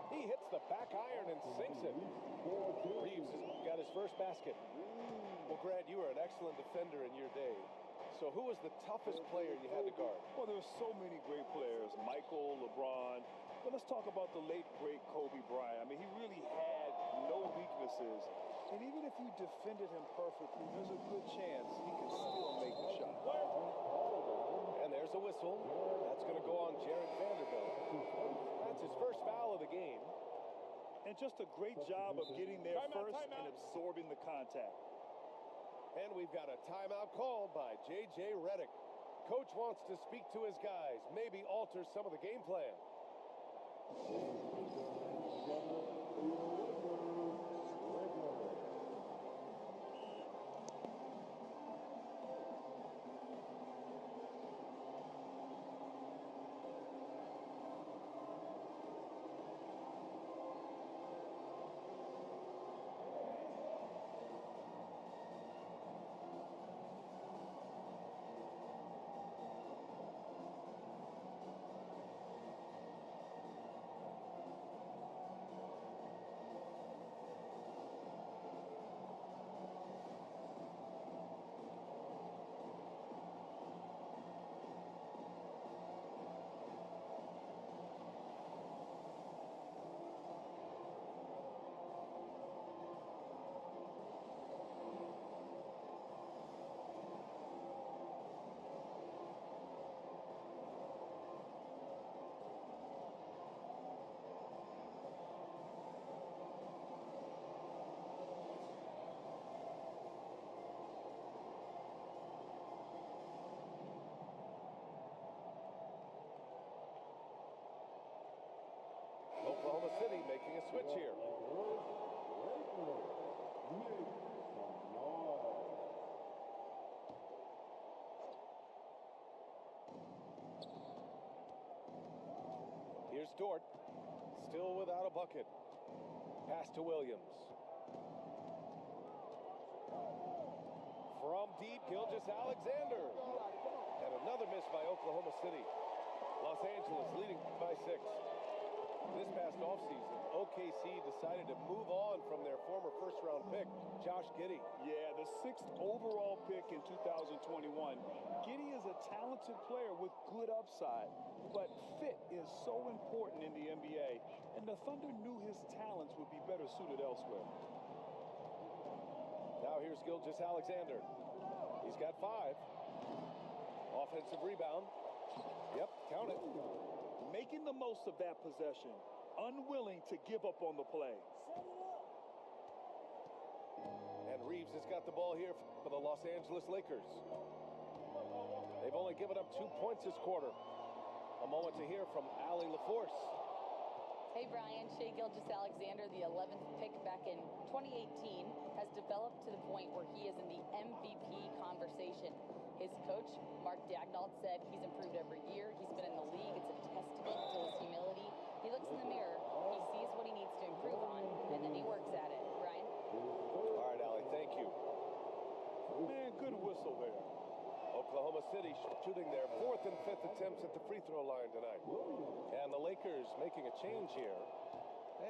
He hits the back iron and sinks it. Reeves has got his first basket. Well, Grant, you were an excellent defender in your day. So who was the toughest player you had to guard? Well, there were so many great players. Michael, LeBron. But let's talk about the late, great Kobe Bryant. I mean, he really had no weaknesses. And even if you defended him perfectly, there's a good chance he could still make the shot. And there's a whistle. That's going to go on Jared Vanderbilt. That's his first foul of the game. And just a great job of getting there first and absorbing the contact. And we've got a timeout called by J.J. Redick. Coach wants to speak to his guys, maybe alter some of the game plan. Oklahoma City making a switch here. Here's Dort, still without a bucket. Pass to Williams. From deep, Gilgeous-Alexander. And another miss by Oklahoma City. Los Angeles leading by 6. This past offseason, OKC decided to move on from their former first-round pick, Josh Giddey. Yeah, the 6th overall pick in 2021. Giddey is a talented player with good upside, but fit is so important in the NBA, and the Thunder knew his talents would be better suited elsewhere. Now here's Gilgeous-Alexander. He's got 5. Offensive rebound. Yep, count it. Making the most of that possession, unwilling to give up on the play. And Reeves has got the ball here for the Los Angeles Lakers. They've only given up 2 points this quarter. A moment to hear from Allie LaForce. Hey, Brian. Shai Gilgeous-Alexander, the 11th pick back in 2018, has developed to the point where he is in the MVP conversation. His coach, Mark Daigneault, said he's improved every year. He's been in the league. It's a testament to his humility. He looks in the mirror. He sees what he needs to improve on, and then he works at it. Brian? All right, Allie, thank you. Man, good whistle there. Oklahoma City shooting their 4th and 5th attempts at the free throw line tonight. And the Lakers making a change here.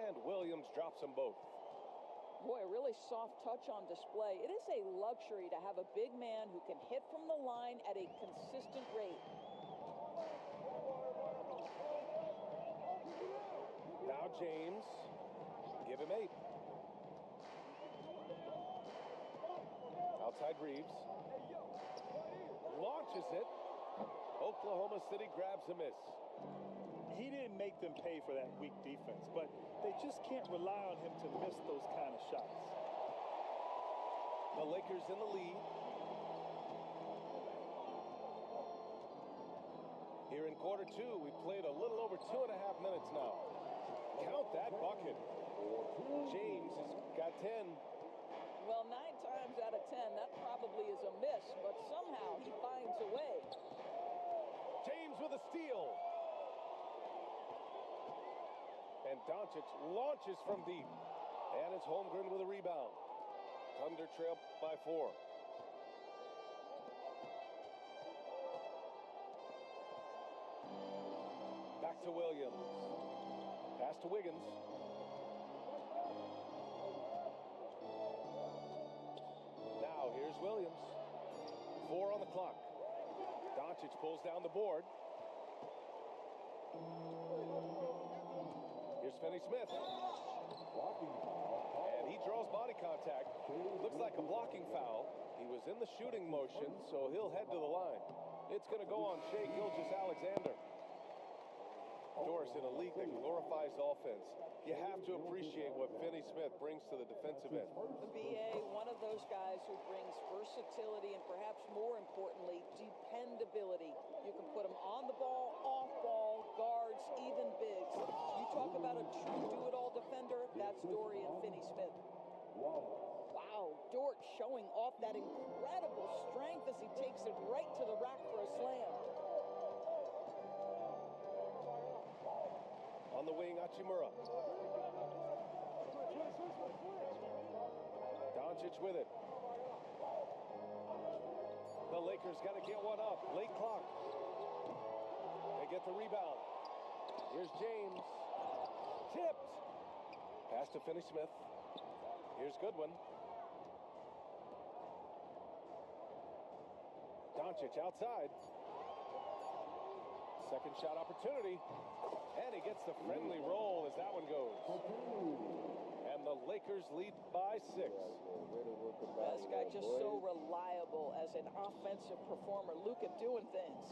And Williams drops them both. Boy, a really soft touch on display. It is a luxury to have a big man who can hit from the line at a consistent rate. Now James, give him 8. Outside Reeves. Launches it. Oklahoma City grabs a miss. He didn't make them pay for that weak defense, but they just can't rely on him to miss those kind of shots. The Lakers in the lead. Here in quarter 2, we played a little over 2.5 minutes now. Count that bucket. James has got 10. Well, 9 times out of 10, that probably is a miss, but somehow he finds a way. James with a steal. And Doncic launches from deep. And it's Holmgren with a rebound. Thunder trail by 4. Back to Williams. Pass to Wiggins. Now here's Williams. 4 on the clock. Doncic pulls down the board. Here's Finney-Smith. And he draws body contact. Looks like a blocking foul. He was in the shooting motion, so he'll head to the line. It's going to go on Shai Gilgeous-Alexander. Doris, in a league that glorifies offense, you have to appreciate what Finney-Smith brings to the defensive end. The BA, one of those guys who brings versatility and perhaps more importantly, dependability. You can put him on the ball, off ball, guards, even bigs. You talk about a true do-it-all defender, that's Dorian Finney-Smith. Wow, Dort showing off that incredible strength as he takes it right to the rack for a slam. On the wing, Hachimura. Doncic with it. The Lakers got to get one up. Late clock. They get the rebound. Here's James. Tipped. Pass to Finney-Smith. Here's Goodwin. Doncic outside. Second shot opportunity. And he gets the friendly roll as that one goes. And the Lakers lead by 6. This guy just so reliable as an offensive performer. Luka doing things.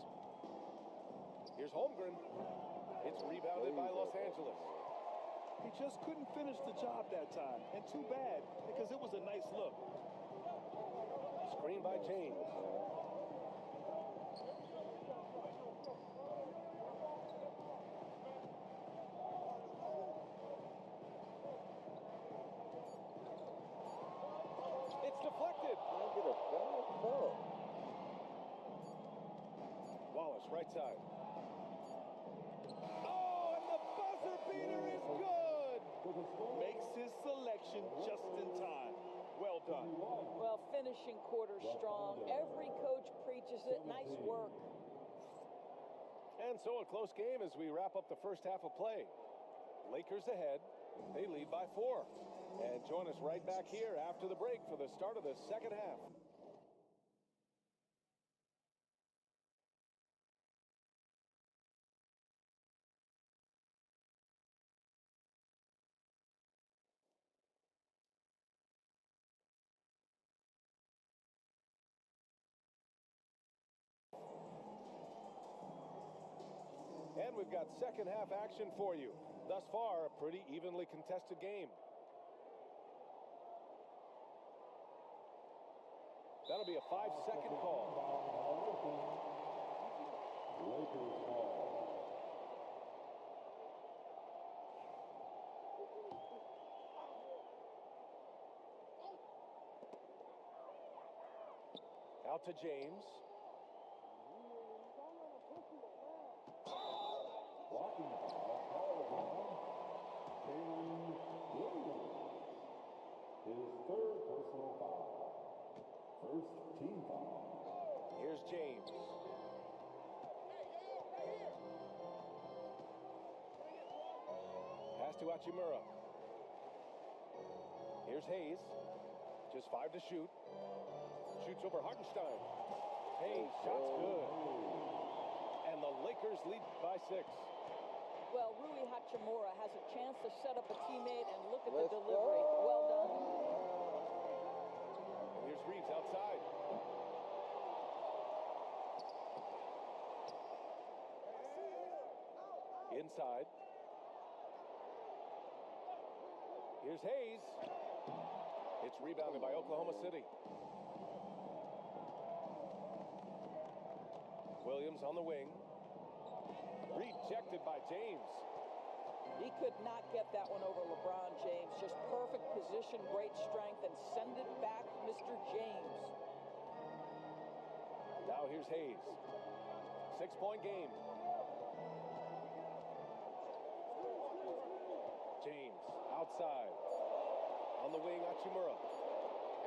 Here's Holmgren. It's rebounded by Los Angeles. He just couldn't finish the job that time. And too bad, because it was a nice look. Screen by James. House, right side. Oh, and the buzzer beater is good! Makes his selection just in time. Well done. Well, finishing quarter strong. Every coach preaches it. Nice work. And so a close game as we wrap up the first half of play. Lakers ahead. They lead by 4. And join us right back here after the break for the start of the second half. And we've got second half action for you. Thus far, a pretty evenly contested game. That'll be a 5-second call. Lakers ball. Out to James. Blocking foul called on Jalen Williams. His third personal foul. First team foul. Here's James. Pass to Hachimura. Here's Hayes. Just 5 to shoot. Shoots over Hartenstein. Hayes, shot's good. And the Lakers lead by 6. Well, Rui Hachimura has a chance to set up a teammate, and look at the delivery. Well done. And here's Reeves outside. Inside. Here's Hayes. It's rebounded by Oklahoma City. Williams on the wing. Rejected by James. He could not get that one over LeBron James. Just perfect position, great strength, and send it back, Mr. James. Now here's Hayes. 6-point game. James outside. On the wing, Hachimura.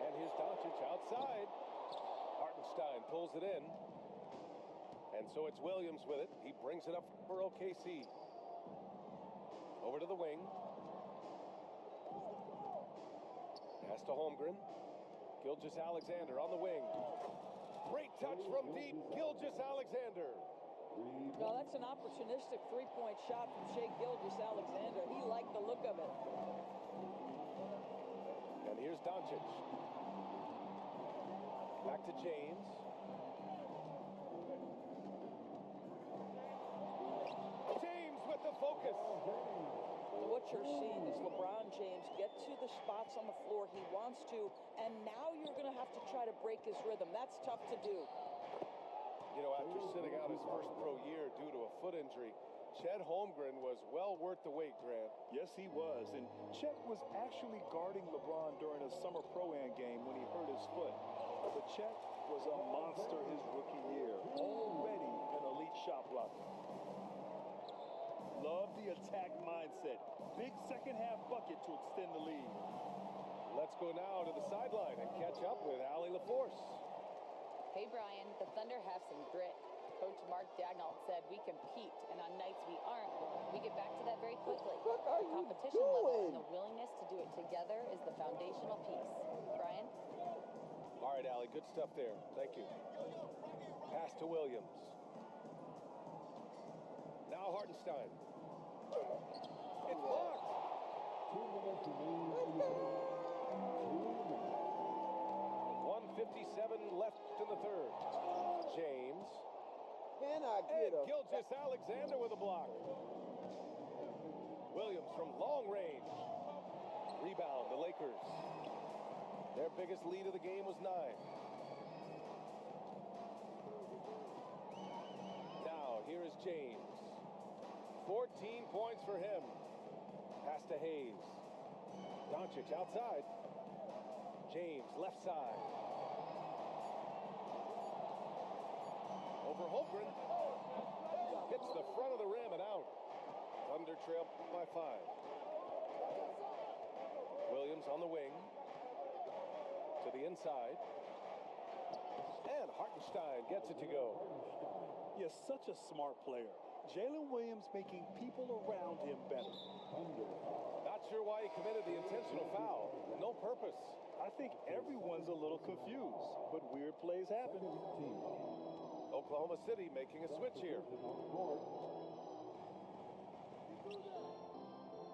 And here's Doncic outside. Hartenstein pulls it in. And so it's Williams with it. He brings it up for OKC. Over to the wing. Pass to Holmgren. Gilgeous-Alexander on the wing. Great touch from deep. Gilgeous-Alexander. Well, that's an opportunistic three-point shot from Shai Gilgeous-Alexander. He liked the look of it. And here's Doncic. Back to James. James with the focus. What you're seeing is LeBron James get to the spots on the floor he wants to, and now you're going to have to try to break his rhythm. That's tough to do. You know, after sitting out his first pro year due to a foot injury, Chet Holmgren was well worth the wait, Grant. Yes, he was. And Chet was actually guarding LeBron during a summer Pro-Am game when he hurt his foot. But Chet was a monster his rookie year. Already an elite shot blocker. Love the attack mindset. Big second half bucket to extend the lead. Let's go now to the sideline and catch up with Allie LaForce. Hey, Brian, the Thunder have some grit. Coach Mark Daigneault said we compete, and on nights we aren't, we get back to that very quickly. The competition level and the willingness to do it together is the foundational piece. Brian? All right, Allie, good stuff there. Thank you. Pass to Williams. Now Hartenstein. It's blocked. 2 minutes remaining. 1:57 left in the third. James. Can I get a... Gilgeous-Alexander with a block. Williams from long range. Rebound, the Lakers. Their biggest lead of the game was 9. Now, here is James. 14 points for him. Pass to Hayes. Doncic outside. James, left side. Over Holmgren. Hits the front of the rim and out. Thunder trail by 5. Williams on the wing. To the inside. And Hartenstein gets it to go. Yes, such a smart player. Jalen Williams making people around him better. Not sure why he committed the intentional foul. No purpose. I think everyone's a little confused, but weird plays happen. Oklahoma City making a switch here.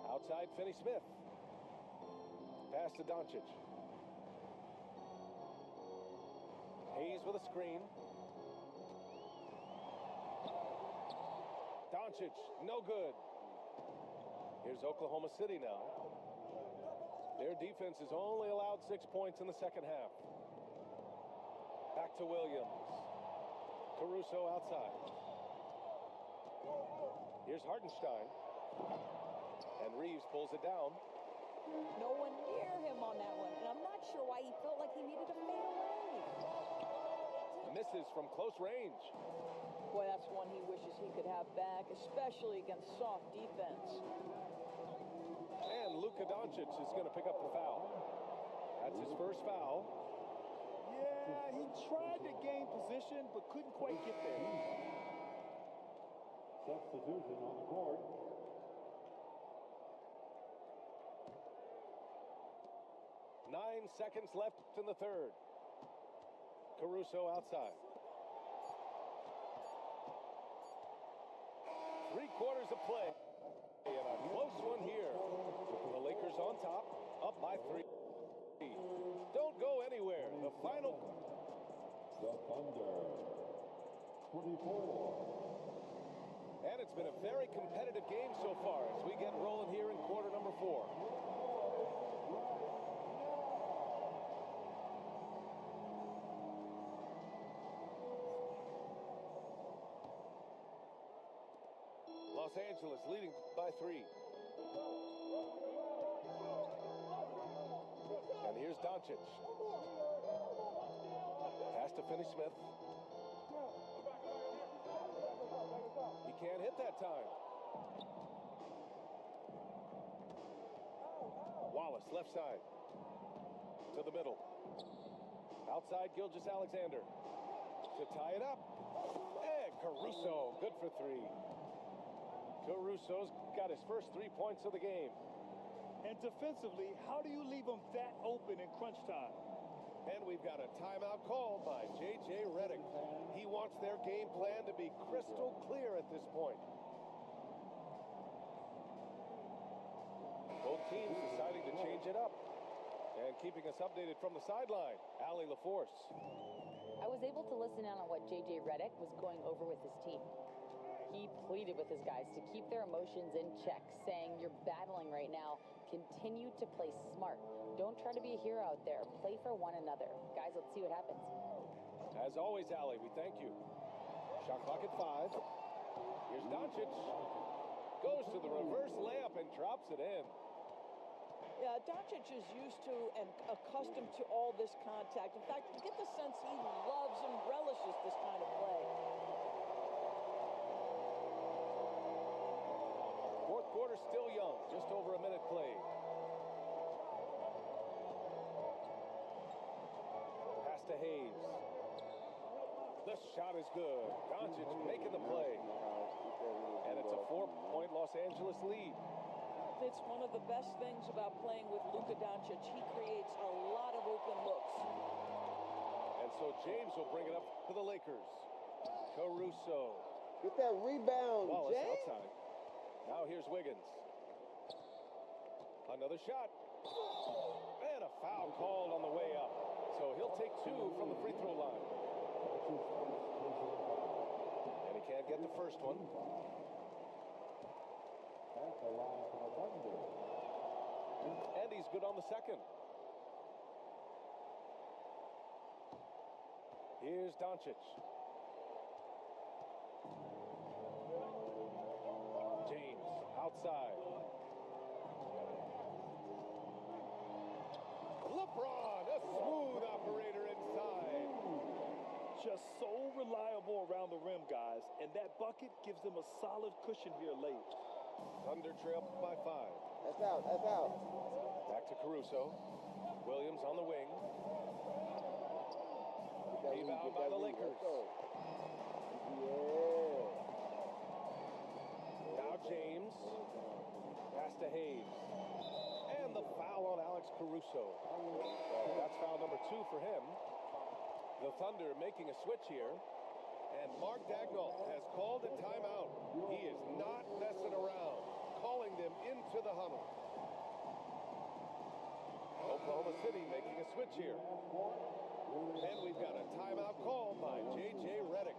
Outside, Finney-Smith. Pass to Doncic. Hayes with a screen. Doncic, no good. Here's Oklahoma City now. Their defense has only allowed 6 points in the second half. Back to Williams. Caruso outside. Here's Hartenstein. And Reeves pulls it down. No one near him on that one, and I'm not sure why he felt like he needed to fade away. Misses from close range. Boy, that's one he wishes he could have back, especially against soft defense. And Luka Doncic is going to pick up the foul. That's his first foul. Yeah, he tried to gain position, but couldn't quite get there. Substitution on the court. Nine seconds left in the third. Caruso outside. 3/4 of play. And a close one here. The Lakers on top, up by 3. Don't go anywhere. The final. The Thunder. 24. And it's been a very competitive game so far as we get rolling here in quarter number 4. Los Angeles leading by 3. And here's Doncic. Pass to Finney-Smith. He can't hit that time. Wallace, left side. To the middle. Outside, Gilgeous-Alexander. To tie it up. And Caruso, good for 3. Caruso's got his first 3 points of the game. And defensively, how do you leave him that open in crunch time? And we've got a timeout called by J.J. Redick. He wants their game plan to be crystal clear at this point. Both teams deciding to change it up. And keeping us updated from the sideline, Allie LaForce. I was able to listen in on what J.J. Redick was going over with his team. He pleaded with his guys to keep their emotions in check, saying, "You're battling right now. Continue to play smart. Don't try to be a hero out there. Play for one another." Guys, let's see what happens. As always, Allie, we thank you. Shot clock at 5. Here's Doncic. Goes to the reverse layup and drops it in. Yeah, Doncic is used to and accustomed to all this contact. In fact, you get the sense he loves and relishes this kind of play. Fourth quarter still young, just over a minute played. Pass to Hayes. The shot is good. Doncic making the play. And it's a 4-point Los Angeles lead. It's one of the best things about playing with Luka Doncic. He creates a lot of open looks. And so James will bring it up to the Lakers. Caruso. Get that rebound, Wallace James. outside. Now here's Wiggins. Another shot. And a foul called on the way up. So he'll take 2 from the free throw line. And he can't get the first one. That's the line for the Thunder. And he's good on the second. Here's Doncic. James outside. LeBron, a smooth operator inside. just so reliable around the rim, guys, and that bucket gives them a solid cushion here late. Thunder trail by 5. That's out. That's out. Back to Caruso. Williams on the wing. Rebound by the Lakers. Yeah. Now James. Pass to Hayes. And the foul on Alex Caruso. That's foul number 2 for him. The Thunder making a switch here. And Mark Daigneault has called a timeout. He is not messing around, calling them into the huddle. Oklahoma City making a switch here. And we've got a timeout called by J.J. Redick.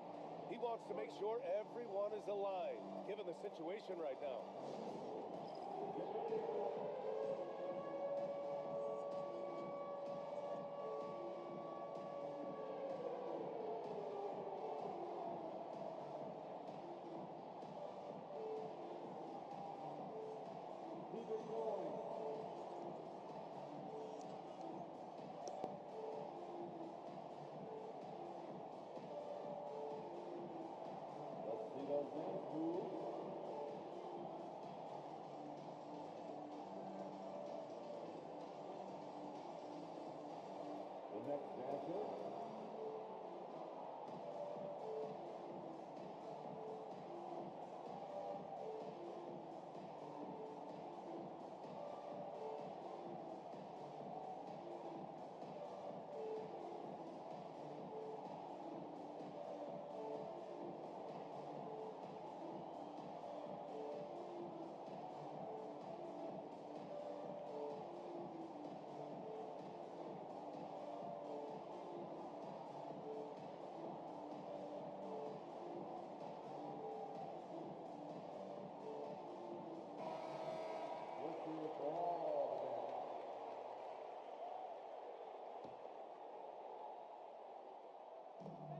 He wants to make sure everyone is aligned, given the situation right now.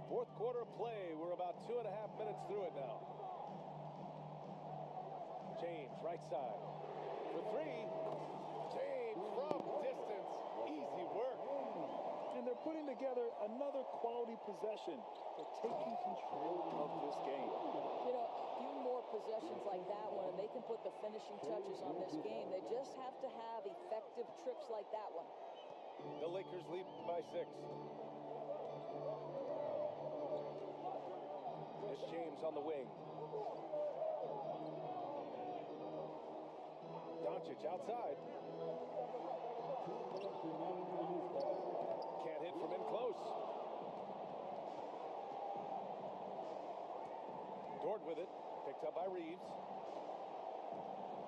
Fourth quarter of play. We're about 2.5 minutes through it now. James, right side. For 3. James from distance. Easy work. And they're putting together another quality possession. They're taking control of this game. You know, a few more possessions like that one, and they can put the finishing touches on this game. They just have to have effective trips like that one. The Lakers lead by 6. It's James on the wing. Doncic outside. Can't hit from in close. Dort with it. Picked up by Reeves.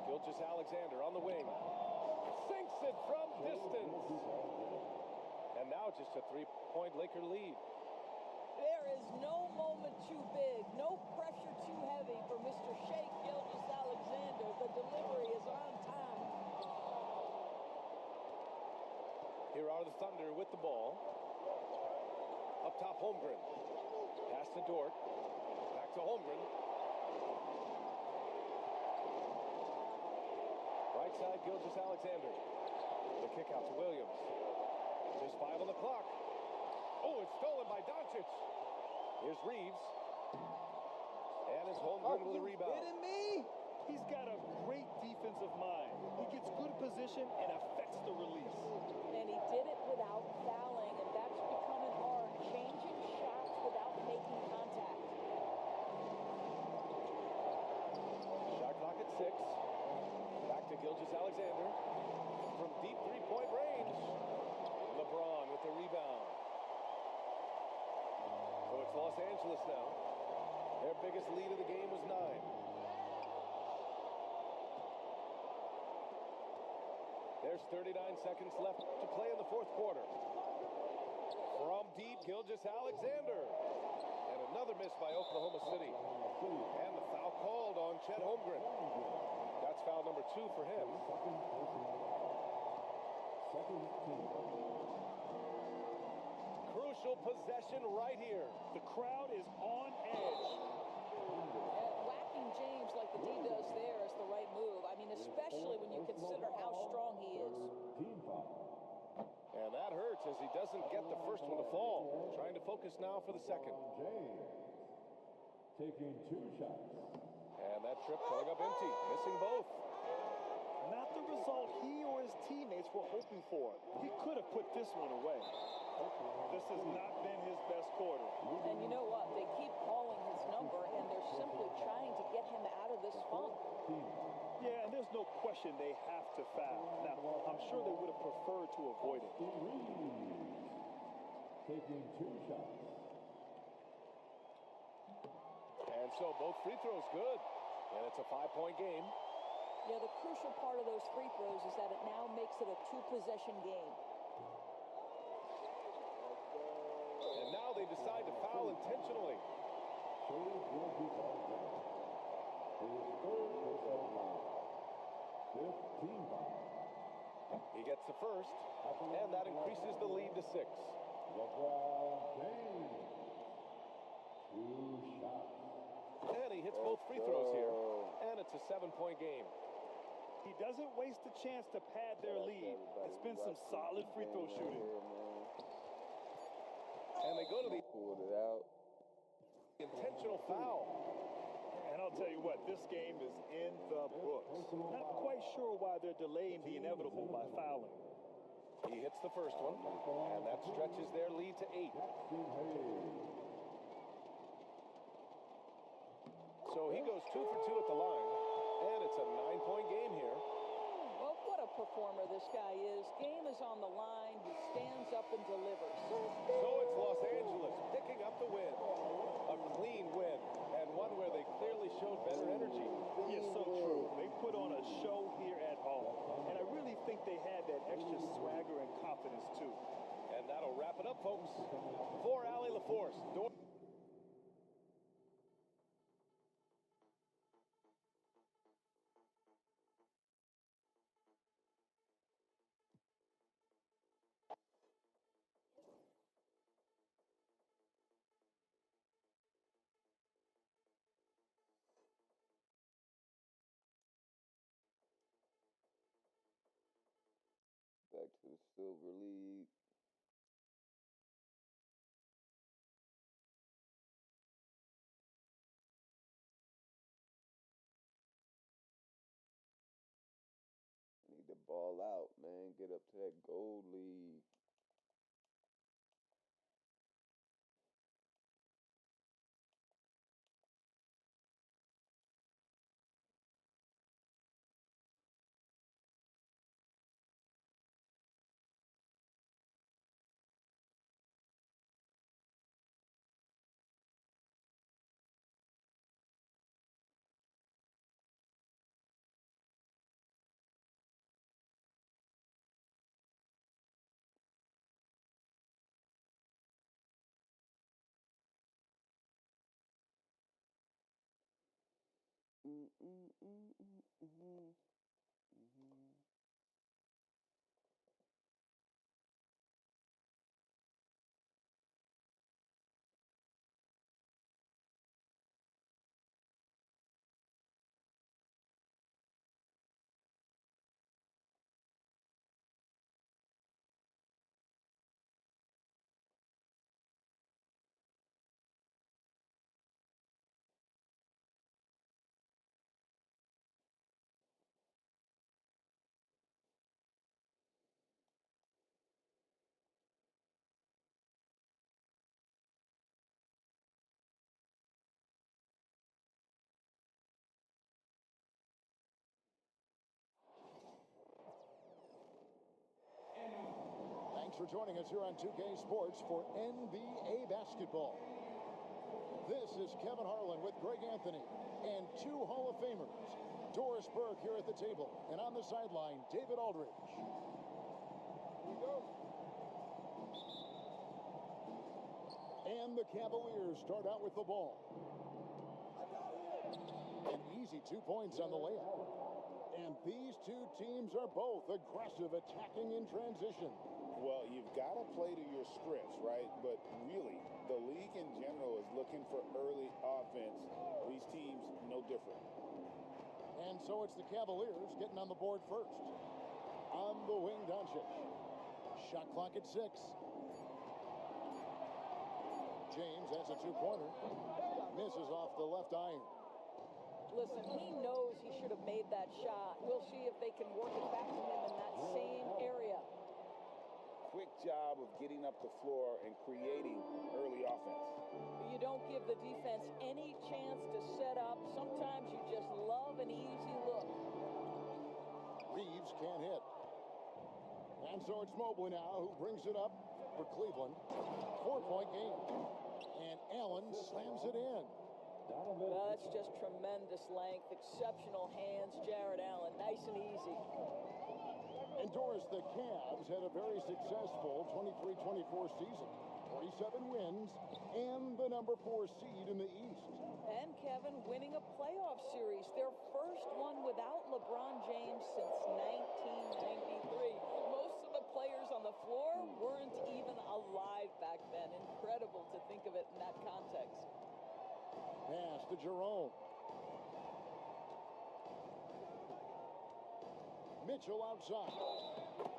Gilgeous-Alexander on the wing. Sinks it from distance. And now just a 3-point Laker lead. There is no moment too big, no pressure too heavy for Mr. Shai Gilgeous-Alexander. The delivery is on time. Here are the Thunder with the ball. Up top, Holmgren. Pass to Dort. Back to Holmgren. Right side, Gilgeous-Alexander. The kick out to Williams. Just 5 on the clock. Oh, it's stolen by Doncic. Here's Reeves. And it's Holmgren with a rebound. Kidding me? He's got a great defensive mind. He gets good position and affects the release. And he did it without fouling, and that's becoming hard. Changing shots without making contact. Shot clock at 6. Back to Gilgeous-Alexander. From deep 3-point range. LeBron with the rebound. So it's Los Angeles now. Their biggest lead of the game was 9. There's 39 seconds left to play in the fourth quarter. From deep, Gilgeous-Alexander. And another miss by Oklahoma City. And the foul called on Chet Holmgren. That's foul number 2 for him. Crucial possession right here. The crowd is on edge. Whacking James like the D does there is the right move. I mean, especially when you consider how strong he is. And that that hurts as he doesn't get the first one to fall. Trying to focus now for the second. James taking 2 shots. And that trip coming up empty, missing both. Not the result he or his teammates were hoping for. He could have put this one away. This has not been his best quarter. And you know what? They keep calling his number, and they're simply trying to get him out of this funk. Yeah, and there's no question they have to foul. Now, I'm sure they would have preferred to avoid it. Taking 2 shots. And so both free throws good. And it's a 5-point game. Yeah, the crucial part of those free throws is that it now makes it a 2-possession game. And now they decide to foul intentionally. He gets the first, and that increases the lead to 6. And he hits both free throws here, and it's a 7-point game. He doesn't waste a chance to pad their lead. It's been some solid free throw shooting. And they go to the pulled it out. Intentional foul. And I'll tell you what, this game is in the books. Not quite sure why they're delaying the inevitable by fouling. He hits the first one, and that stretches their lead to 8. So he goes 2 for 2 at the line, and it's a 9-point game here. Well, what a performer this guy is. Game is on the line. He stands up and delivers. So it's Los Angeles picking up the win. A clean win, and one where they clearly showed better energy. Yes, so true. They put on a show here at home, and I really think they had that extra swagger and confidence, too. And that'll wrap it up, folks. For Allie LaForce. Back to the Silver League. Need to ball out, man. Get up to that gold league. Thanks for joining us here on 2K Sports for NBA basketball. This is Kevin Harlan with Greg Anthony and 2 Hall of Famers, Doris Burke here at the table, and on the sideline, David Aldridge. Here we go. And the Cavaliers start out with the ball. An easy 2 points on the layup. And these two teams are both aggressive, attacking in transition. Well, you've got to play to your strengths, right? But really, the league in general is looking for early offense. These teams, no different. And so it's the Cavaliers getting on the board first. On the wing, Doncic. Shot clock at 6. James has a two-pointer. Misses off the left iron. Listen, he knows he should have made that shot. We'll see if they can work it back to him in that same area. Quick job of getting up the floor and creating early offense. You don't give the defense any chance to set up. Sometimes you just love an easy look. Reeves can't hit. And so it's Mobley now who brings it up for Cleveland. 4-point game. And Allen slams it in. Well, that's just tremendous length, exceptional hands, Jared Allen. Nice and easy. And Doris, the Cavs had a very successful 23-24 season. 47 wins and the number 4 seed in the East. And Kevin winning a playoff series, their first one without LeBron James since 1993. Most of the players on the floor weren't even alive back then. Incredible to think of it in that context. Pass to Jerome. Mitchell outside.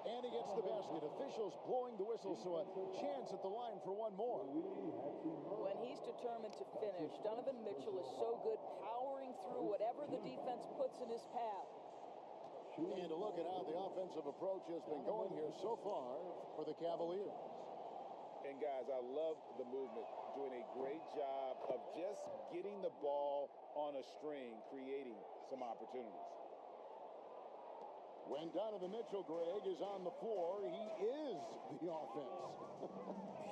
And he gets the basket. Officials blowing the whistle, so a chance at the line for one more. When he's determined to finish, Donovan Mitchell is so good powering through whatever the defense puts in his path. And a look at how the offensive approach has been going here so far for the Cavaliers. And guys, I love the movement. Doing a great job of just getting the ball on a string, creating some opportunities. When Donovan Mitchell, Greg, is on the floor, he is the offense.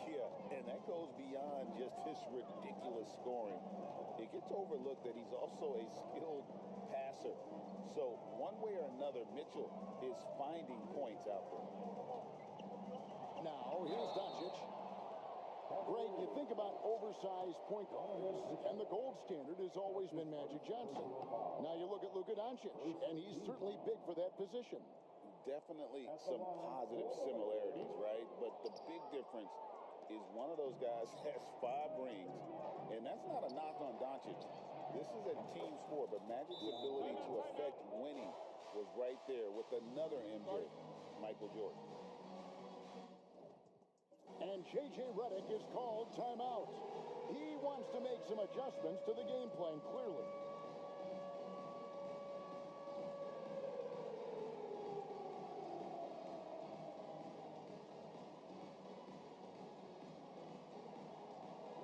Yeah, and that goes beyond just his ridiculous scoring. It gets overlooked that he's also a skilled passer. So one way or another, Mitchell is finding points out there. Now, here's Doncic. Greg, you think about oversized point guards, and the gold standard has always been Magic Johnson. Now you look at Luka Doncic, and he's certainly big for that position. Definitely some positive similarities, right? But the big difference is one of those guys has 5 rings, and that's not a knock on Doncic. This is a team sport, but Magic's ability to affect winning was right there with another MJ, Michael Jordan. And J.J. Redick is called timeout. He wants to make some adjustments to the game plan, clearly.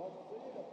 Let's see it.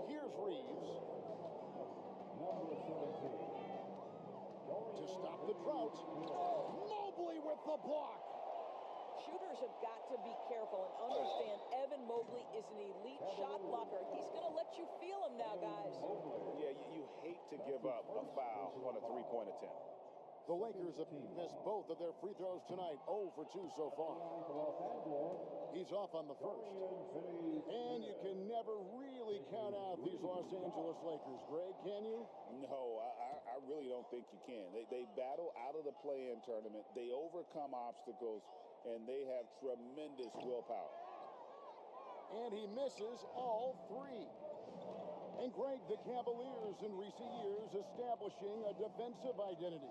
Here's Reeves. Number 17. To stop the drought. Mobley with the block. Shooters have got to be careful and understand Evan Mobley is an elite shot blocker. He's going to let you feel him now, guys. Yeah, you hate to give up a foul on a three-point attempt. The Lakers have missed both of their free throws tonight. 0 for 2 so far. He's off on the first. And you can never really count out these Los Angeles Lakers, Greg, can you? No, I really don't think you can. They battle out of the play-in tournament. They overcome obstacles, and they have tremendous willpower. And he misses all 3. And Greg, the Cavaliers in recent years establishing a defensive identity.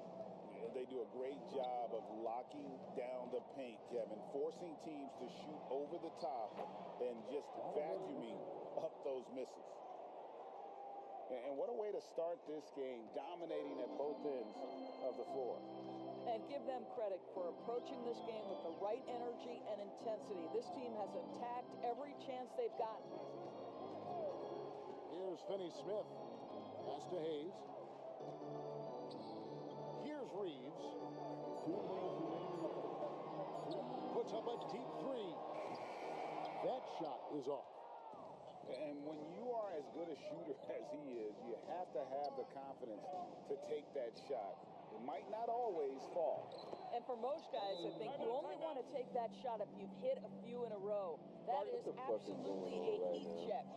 They do a great job of locking down the paint, Kevin, forcing teams to shoot over the top and just vacuuming up those misses. And what a way to start this game, dominating at both ends of the floor. And give them credit for approaching this game with the right energy and intensity. This team has attacked every chance they've gotten. Here's Finney Smith. Pass to Hayes. Here's Reeves. puts up a deep three. That shot is off. And when you are as good a shooter as he is, you have to have the confidence to take that shot. It might not always fall. And for most guys, I think you only want to take that shot if you've hit a few in a row. That is absolutely a heat check.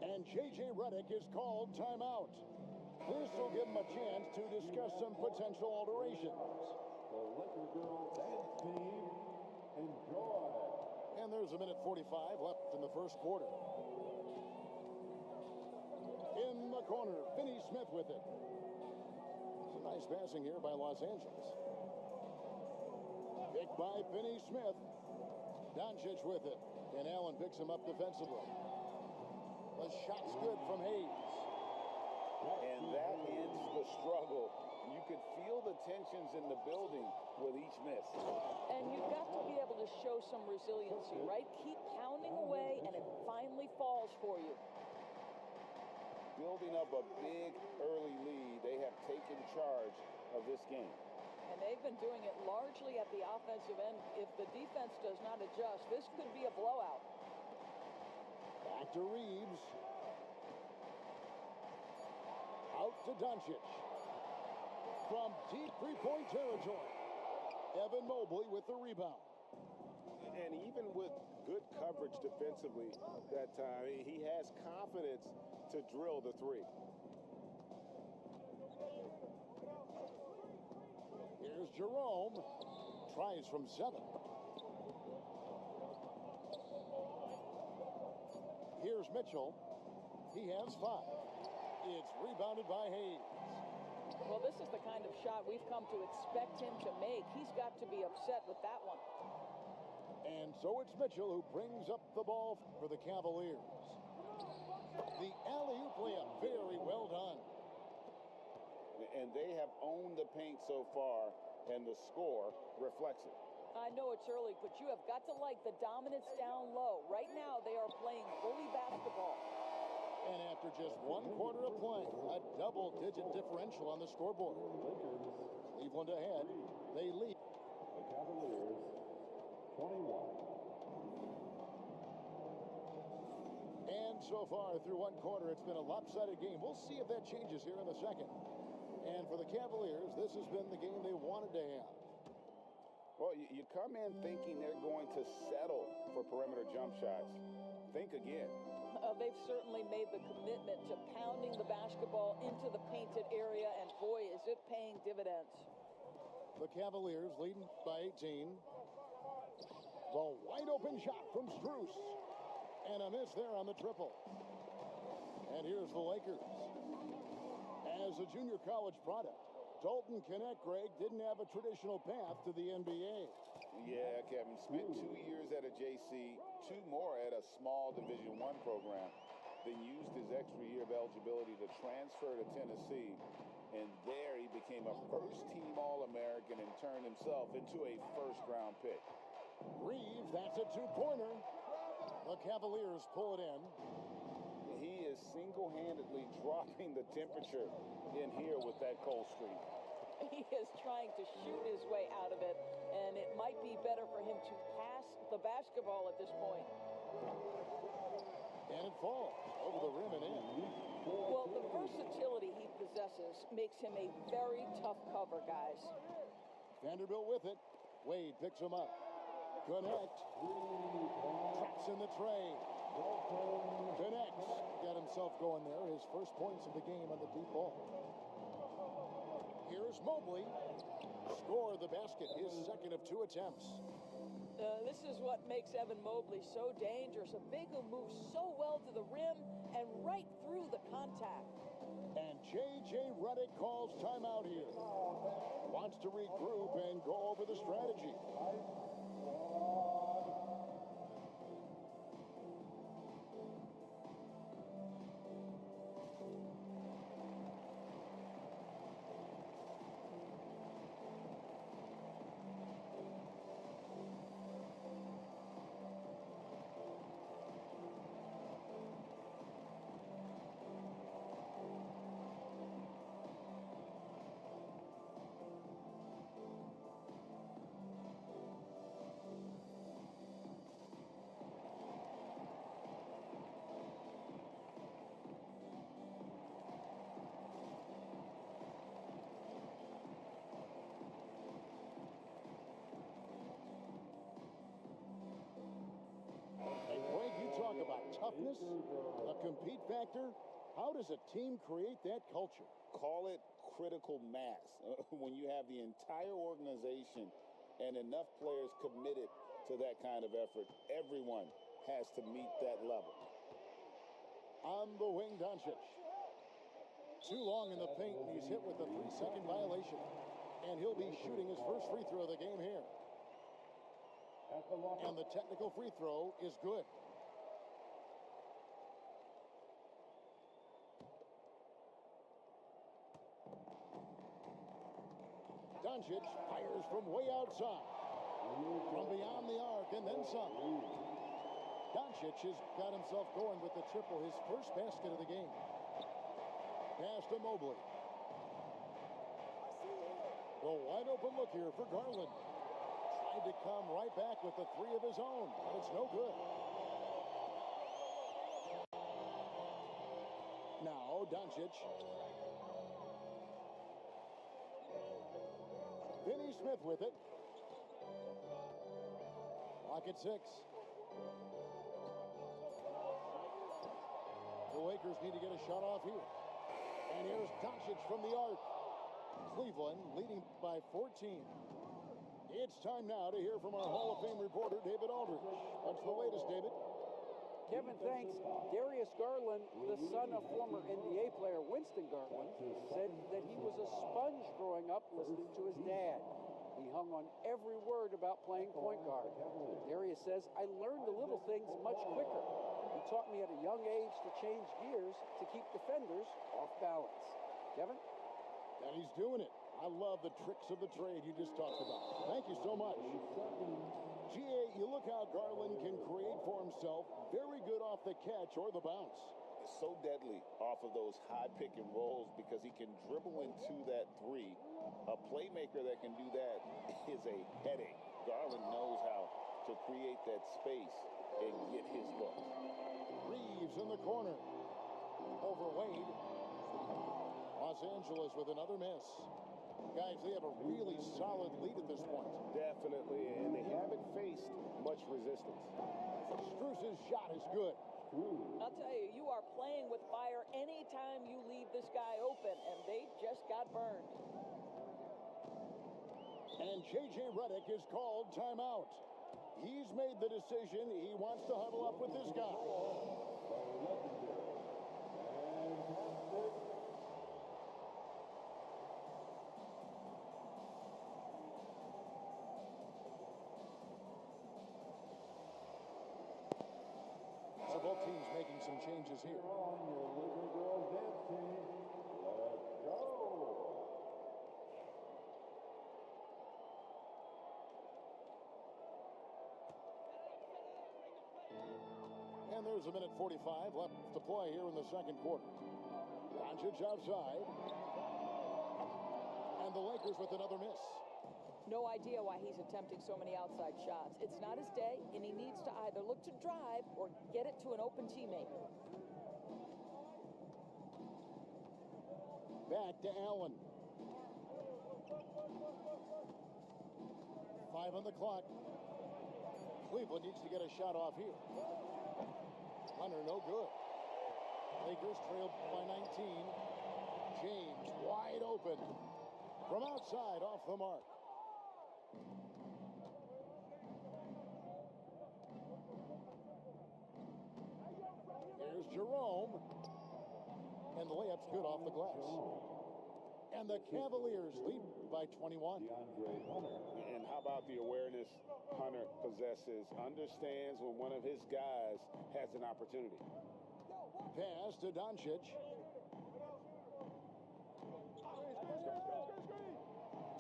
And J.J. Redick is called timeout. This will give him a chance to discuss some potential alterations. The Liquor Girl dance team, enjoy. And there's a minute 45 left in the first quarter. In the corner, Finney Smith with it. Some nice passing here by Los Angeles. Picked by Finney Smith. Doncic with it. And Allen picks him up defensively. The shot's good from Hayes. And that ends the struggle. You could feel the tensions in the building with each miss. And you've got to be able to show some resiliency, right? Keep pounding away, and it finally falls for you. Building up a big early lead, they have taken charge of this game. And they've been doing it largely at the offensive end. If the defense does not adjust, this could be a blowout. Back to Reeves. Out to Doncic. From deep three-point territory, Evan Mobley with the rebound. And even with good coverage defensively that time, he has confidence to drill the three. Here's Jerome. Tries from 7. Here's Mitchell. He has 5. It's rebounded by Hayes. Well, this is the kind of shot we've come to expect him to make. He's got to be upset with that one. And so it's Mitchell who brings up the ball for the Cavaliers. The alley-oop layup, very well done. And they have owned the paint so far, and the score reflects it. I know it's early, but you have got to like the dominance down low. Right now, they are playing bully basketball. And after just 1 quarter of play, a double-digit differential on the scoreboard. Cleveland ahead. They lead. The Cavaliers, 21. And so far, through 1 quarter, it's been a lopsided game. We'll see if that changes here in the second. And for the Cavaliers, this has been the game they wanted to have. Well, you come in thinking they're going to settle for perimeter jump shots. Think again. They've certainly made the commitment to pounding the basketball into the painted area, and boy, is it paying dividends. The Cavaliers leading by 18. The wide open shot from Strus. And a miss there on the triple. And here's the Lakers. As a junior college product, Dalton Knecht, Greg, didn't have a traditional path to the NBA. Yeah, Kevin. Spent 2 years at a JC, 2 more at a small Division I program. Then used his extra year of eligibility to transfer to Tennessee. And there he became a first-team All-American and turned himself into a first-round pick. Reeves, that's a 2-pointer. The Cavaliers pull it in. He is single-handedly dropping the temperature in here with that cold streak. He is trying to shoot his way out of it, and it might be better for him to pass the basketball at this point. And it falls over the rim and in. Well, the versatility he possesses makes him a very tough cover, guys. Vanderbilt with it. Wade picks him up. Knecht. Traps in the tray. Knecht got himself going there. His first points of the game on the deep ball. Here's Mobley. Score the basket, his second of 2 attempts. This is what makes Evan Mobley so dangerous. A big who moves so well to the rim and right through the contact. And J.J. Redick calls timeout here. Wants to regroup and go over the strategy. toughness, the compete factor. How does a team create that culture? Call it critical mass. When you have the entire organization and enough players committed to that kind of effort, everyone has to meet that level. On the wing, Doncic. Too long in the paint, and he's hit with a 3-second violation. And he'll be shooting his first free throw of the game here. And the technical free throw is good. Doncic fires from way outside. From beyond the arc and then some. Doncic has got himself going with the triple, his first basket of the game. Pass to Mobley. The wide open look here for Garland. Tried to come right back with the three of his own, but it's no good. Now Doncic. Finney Smith with it. Lock at 6. The Lakers need to get a shot off here. And here's Doncic from the arc. Cleveland leading by 14. It's time now to hear from our Hall of Fame reporter, David Aldridge. What's the latest, David? Kevin, thanks. Darius Garland, the son of former NBA player Winston Garland, said that he was a sponge growing up listening to his dad. He hung on every word about playing point guard. Darius says, I learned the little things much quicker. He taught me at a young age to change gears to keep defenders off balance. Kevin? And he's doing it. I love the tricks of the trade you just talked about. Thank you so much. GA, you look how Garland can create for himself. Very good off the catch or the bounce. So deadly off of those high pick and rolls because he can dribble into that three. A playmaker that can do that is a headache. Garland knows how to create that space and get his look. Reeves in the corner. Over Wade. Los Angeles with another miss. Guys, they have a really solid lead at this point. Definitely, and they haven't faced much resistance. Strus's shot is good. I'll tell you, you are playing with fire anytime you leave this guy open, and they just got burned. And J.J. Redick is called timeout. He's made the decision. He wants to huddle up with this guy. So both teams making some changes here. And there's a minute 45 left to play here in the second quarter. Doncic outside. And the Lakers with another miss. No idea why he's attempting so many outside shots. It's not his day, and he needs to either look to drive or get it to an open teammate. Back to Allen. 5 on the clock. Cleveland needs to get a shot off here. Hunter, no good. Lakers trail by 19. James wide open. From outside, off the mark. There's Jerome. And the layup's good off the glass. And the Cavaliers lead by 21. And how about the awareness Hunter possesses? Understands when one of his guys has an opportunity. Pass to Doncic.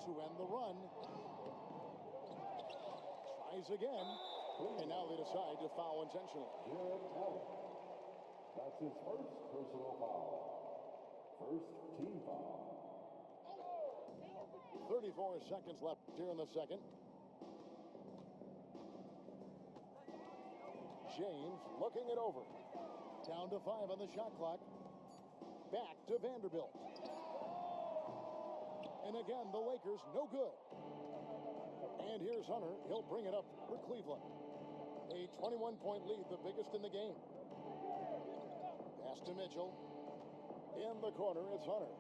To end the run. Tries again. And now they decide to foul intentionally. That's his first personal foul. First team foul. 34 seconds left here in the second. James looking it over. Down to 5 on the shot clock. Back to Vanderbilt. And again, the Lakers no good. And here's Hunter. He'll bring it up for Cleveland. A 21-point lead, the biggest in the game. Pass to Mitchell. In the corner, it's Hunter.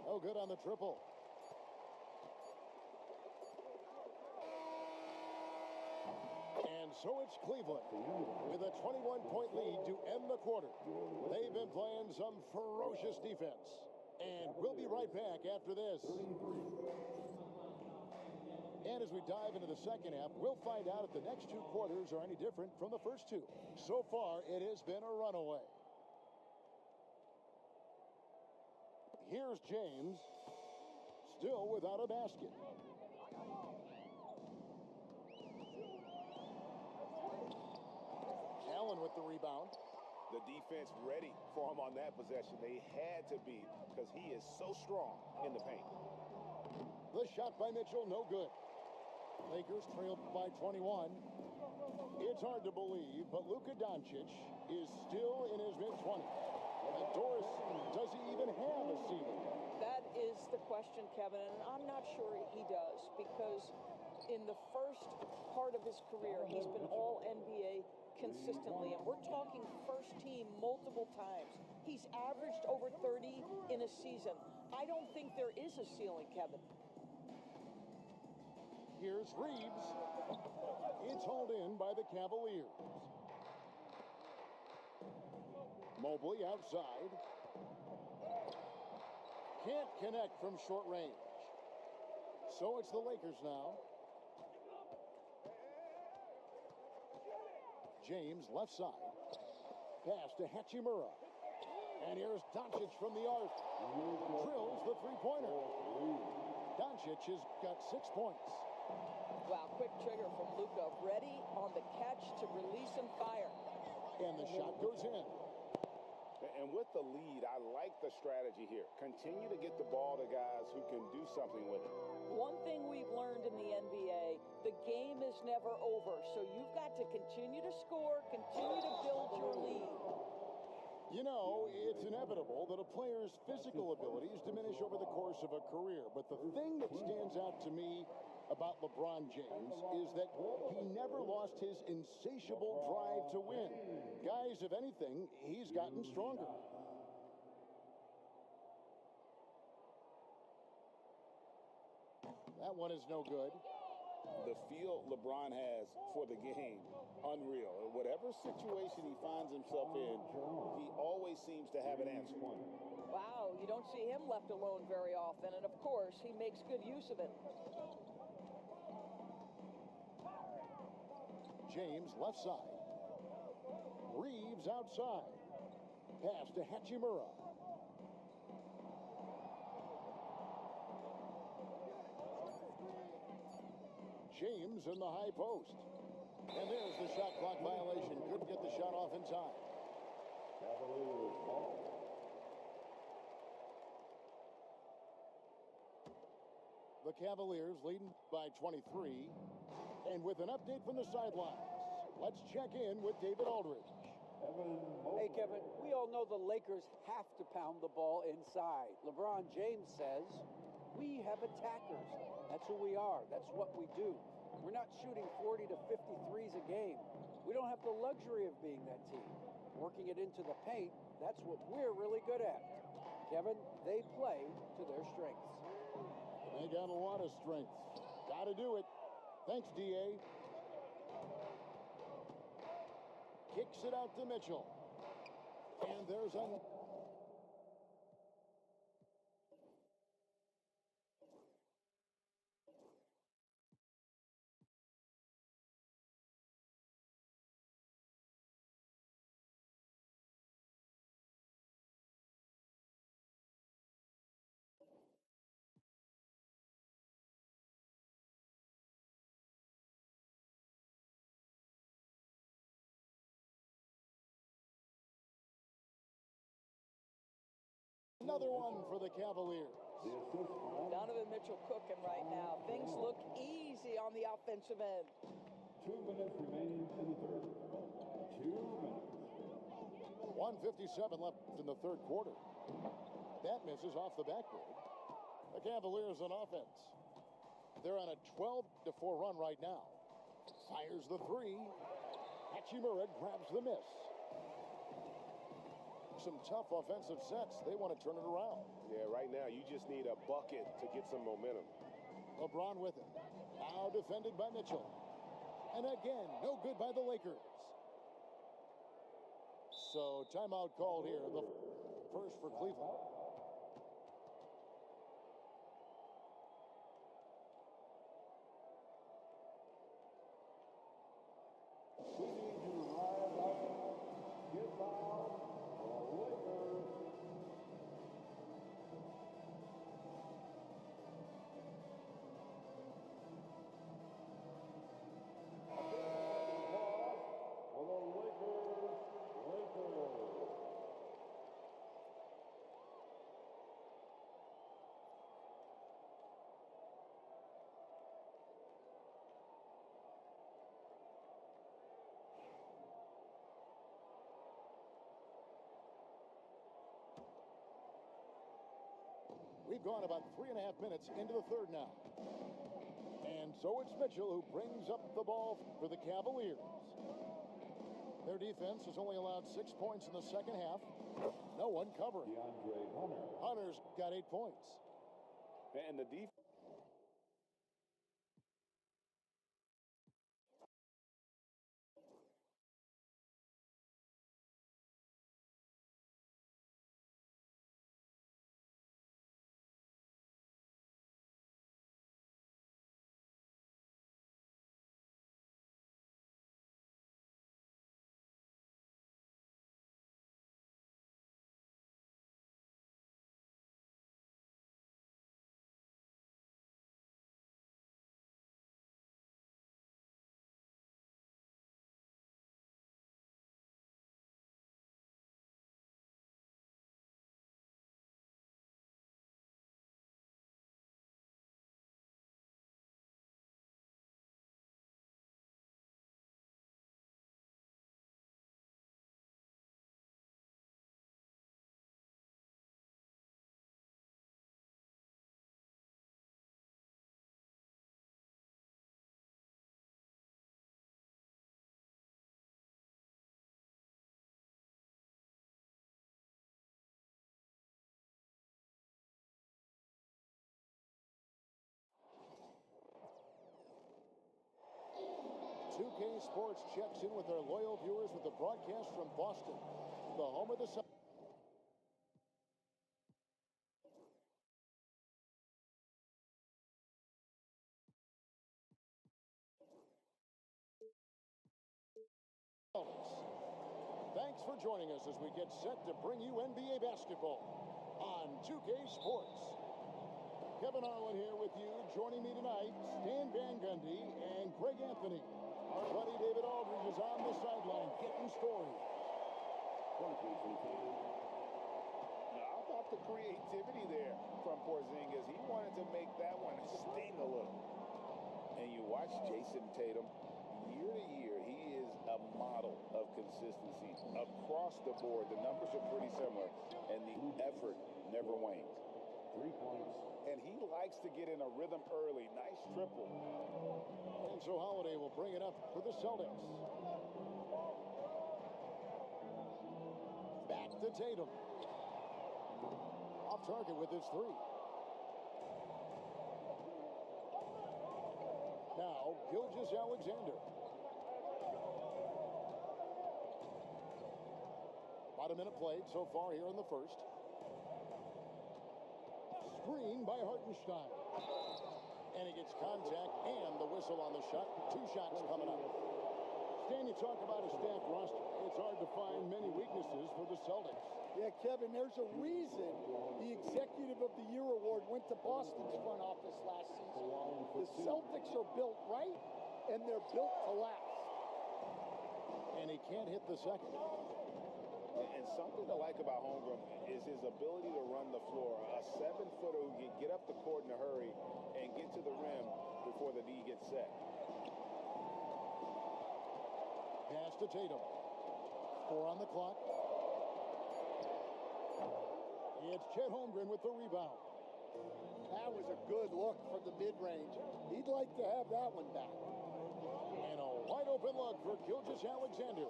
No good on the triple. And so it's Cleveland with a 21-point lead to end the quarter. They've been playing some ferocious defense. And we'll be right back after this. And as we dive into the second half, we'll find out if the next two quarters are any different from the first two. So far, it has been a runaway. Here's James, still without a basket. Allen with the rebound. The defense ready for him on that possession. They had to be, because he is so strong in the paint. The shot by Mitchell, no good. Lakers trailed by 21. It's hard to believe, but Luka Doncic is still in his mid-20s. And Doris, does he even have a ceiling? That is the question, Kevin, and I'm not sure he does, because in the first part of his career, he's been all NBA consistently, and we're talking first team multiple times. He's averaged over 30 in a season. I don't think there is a ceiling, Kevin. Here's Reeves. It's hauled in by the Cavaliers. Mobley outside. Can't connect from short range. So it's the Lakers now. James left side. Pass to Hachimura. And here's Doncic from the arc. Drills the three-pointer. Doncic has got 6 points. Wow, quick trigger from Luka. Ready on the catch to release and fire. And the shot goes in. And with the lead, I like the strategy here. Continue to get the ball to guys who can do something with it. One thing we've learned in the NBA, the game is never over. So you've got to continue to score, continue to build your lead. You know, it's inevitable that a player's physical abilities diminish over the course of a career. But the thing that stands out to me about LeBron James is that he never lost his insatiable drive to win. Guys, if anything, he's gotten stronger. That one is no good. The feel LeBron has for the game, unreal. Whatever situation he finds himself in, he always seems to have an answer. Wow, you don't see him left alone very often, and of course, he makes good use of it. James left side. Reeves outside. Pass to Hachimura. James in the high post. And there's the shot clock violation. Couldn't get the shot off in time. The Cavaliers leading by 23. And with an update from the sidelines, let's check in with David Aldridge. Hey, Kevin, we all know the Lakers have to pound the ball inside. LeBron James says, we have attackers. That's who we are. That's what we do. We're not shooting 40 to 53s a game. We don't have the luxury of being that team. Working it into the paint, that's what we're really good at. Kevin, they play to their strengths. They got a lot of strength. Got to do it. Thanks, D.A. Kicks it out to Mitchell. And there's a... Another one for the Cavaliers. Donovan Mitchell cooking right now. Things look easy on the offensive end. 2 minutes remaining in the third. 2 minutes. 1:57 left in the third quarter. That misses off the backboard. The Cavaliers on offense. They're on a 12-4 run right now. Fires the three. Hachimura grabs the miss. some tough offensive sets. They want to turn it around. Yeah, right now you just need a bucket to get some momentum. LeBron with it. Now defended by Mitchell. And again, no good by the Lakers. So timeout called here. The first for Cleveland. We've gone about 3.5 minutes into the third now. And so it's Mitchell who brings up the ball for the Cavaliers. Their defense has only allowed 6 points in the second half. No one covering. DeAndre Hunter. Hunter's got 8 points. And the defense. Two-K Sports checks in with their loyal viewers with the broadcast from Boston, the home of the Celtics. Thanks for joining us as we get set to bring you NBA basketball on 2K Sports. Kevin Harlan here with you. Joining me tonight, Stan Van Gundy and Greg Anthony. Our buddy David Aldridge is on the sideline getting stories. Now, how about the creativity there from Porzingis? He wanted to make that one sting a little. And you watch Jason Tatum, year to year, he is a model of consistency across the board. The numbers are pretty similar, and the effort never wanes. 3 points. And he likes to get in a rhythm early. Nice triple. And so Holiday will bring it up for the Celtics. Back to Tatum. Off target with his three. Now, Gilgeous-Alexander. About a minute played so far here in the first. Screen by Hartenstein. And he gets contact and the whistle on the shot. 2 shots coming up. Stan, you talk about a stacked roster. It's hard to find many weaknesses for the Celtics. Yeah, Kevin, there's a reason the Executive of the Year award went to Boston's front office last season. The Celtics are built right, and they're built to last. And he can't hit the second. And something to like about Holmgren is his ability to run the floor. A 7-footer who can get up the court in a hurry and get to the rim before the D gets set. Pass to Tatum. 4 on the clock. It's Chet Holmgren with the rebound. That was a good look from the mid-range. He'd like to have that one back. And a wide open look for Gilgeous-Alexander.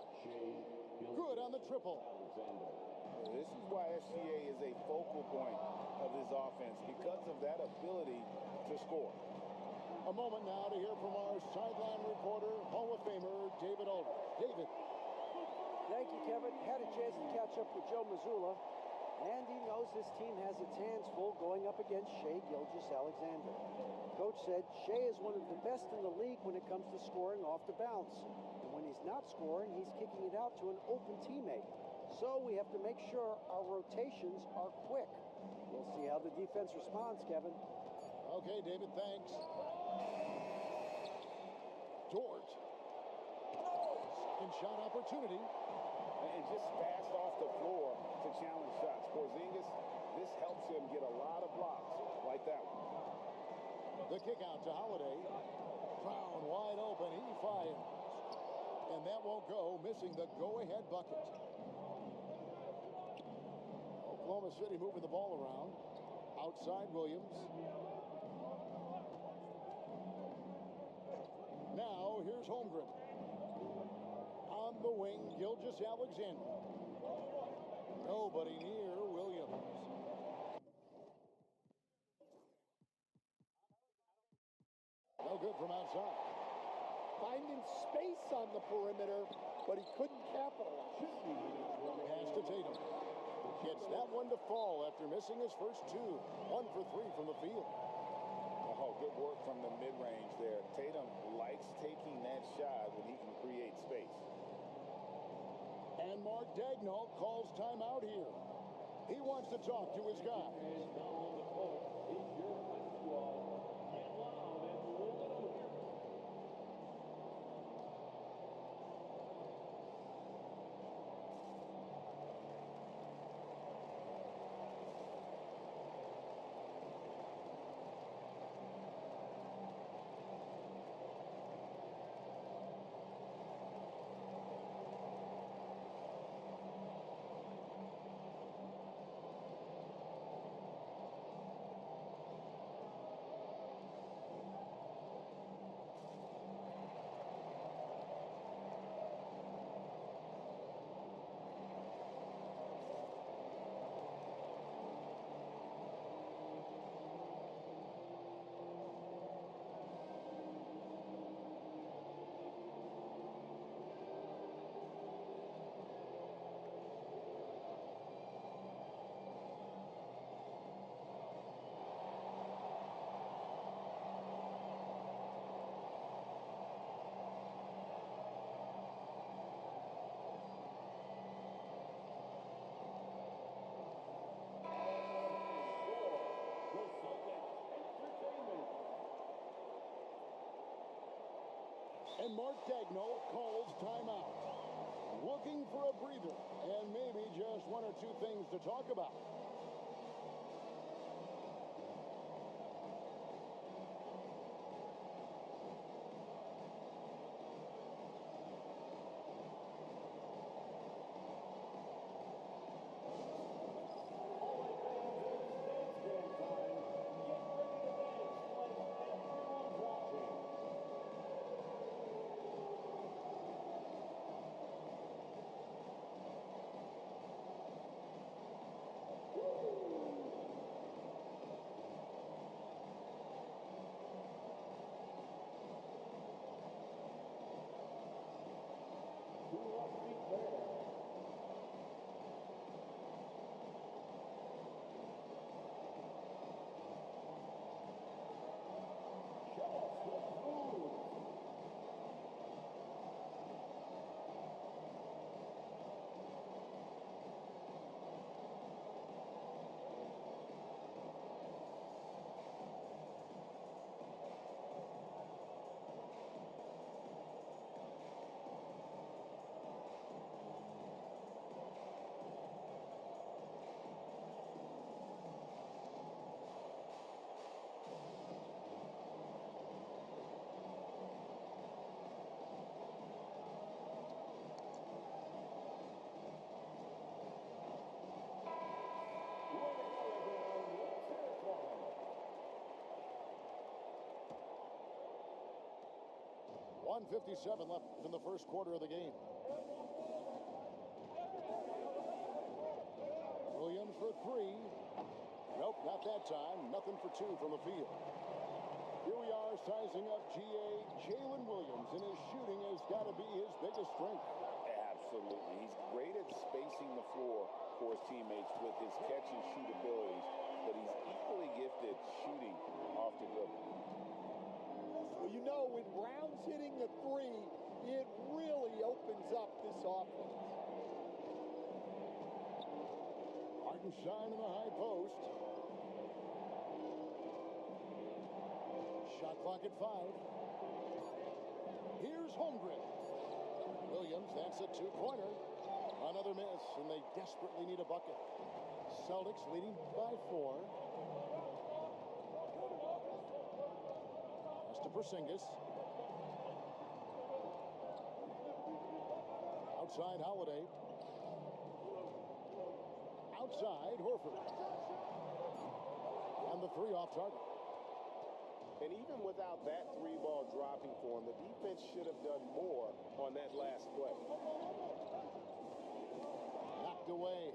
Good on the triple. This is why SGA is a focal point of this offense, because of that ability to score. A moment now to hear from our sideline reporter, Hall of Famer David Aldridge. David. Thank you, Kevin. Had a chance to catch up with Joe Mazzulla, and he knows his team has its hands full going up against Shai Gilgeous-Alexander. Coach said Shai is one of the best in the league when it comes to scoring off the bounce. And when he's not scoring, he's kicking it out to an open teammate. So we have to make sure our rotations are quick. We'll see how the defense responds, Kevin. Okay, David, thanks. Dort. Second shot opportunity. And just fast off the floor to challenge shots. Porzingis, this helps him get a lot of blocks like that one. The kick out to Holiday. Brown wide open. He fires. And that won't go, missing the go-ahead bucket. Oklahoma City moving the ball around. Outside Williams. Now here's Holmgren. On the wing, Gilgeous-Alexander. Nobody near Williams. No good from outside. Finding space on the perimeter, but he couldn't capitalize. Pass to Tatum. Gets that one to fall after missing his first two. 1 for 3 from the field. Oh, good work from the mid-range there. Tatum likes taking that shot when he can create space. And Mark Daigneault calls timeout here. He wants to talk to his guy. And Mark Daigneault calls timeout. Looking for a breather and maybe just one or two things to talk about. .157 left in the first quarter of the game. for three. Nope, not that time. Nothing for two from the field. Here we are sizing up GA. Jalen Williams, and his shooting has got to be his biggest strength. Absolutely. He's great at spacing the floor for his teammates with his catch and shoot abilities, but he's equally gifted shooting off the dribble. Well, you know, when Brown's hitting the three, it really opens up this offense. Hartenstein in the high post. Shot clock at 5. Here's Holmgren. Williams, that's a two-pointer. Another miss, and they desperately need a bucket. Celtics leading by 4. That's to Porzingis. Outside Holiday. Outside Horford. And the three off target. And even without that three ball dropping for him, the defense should have done more on that last play. Knocked away.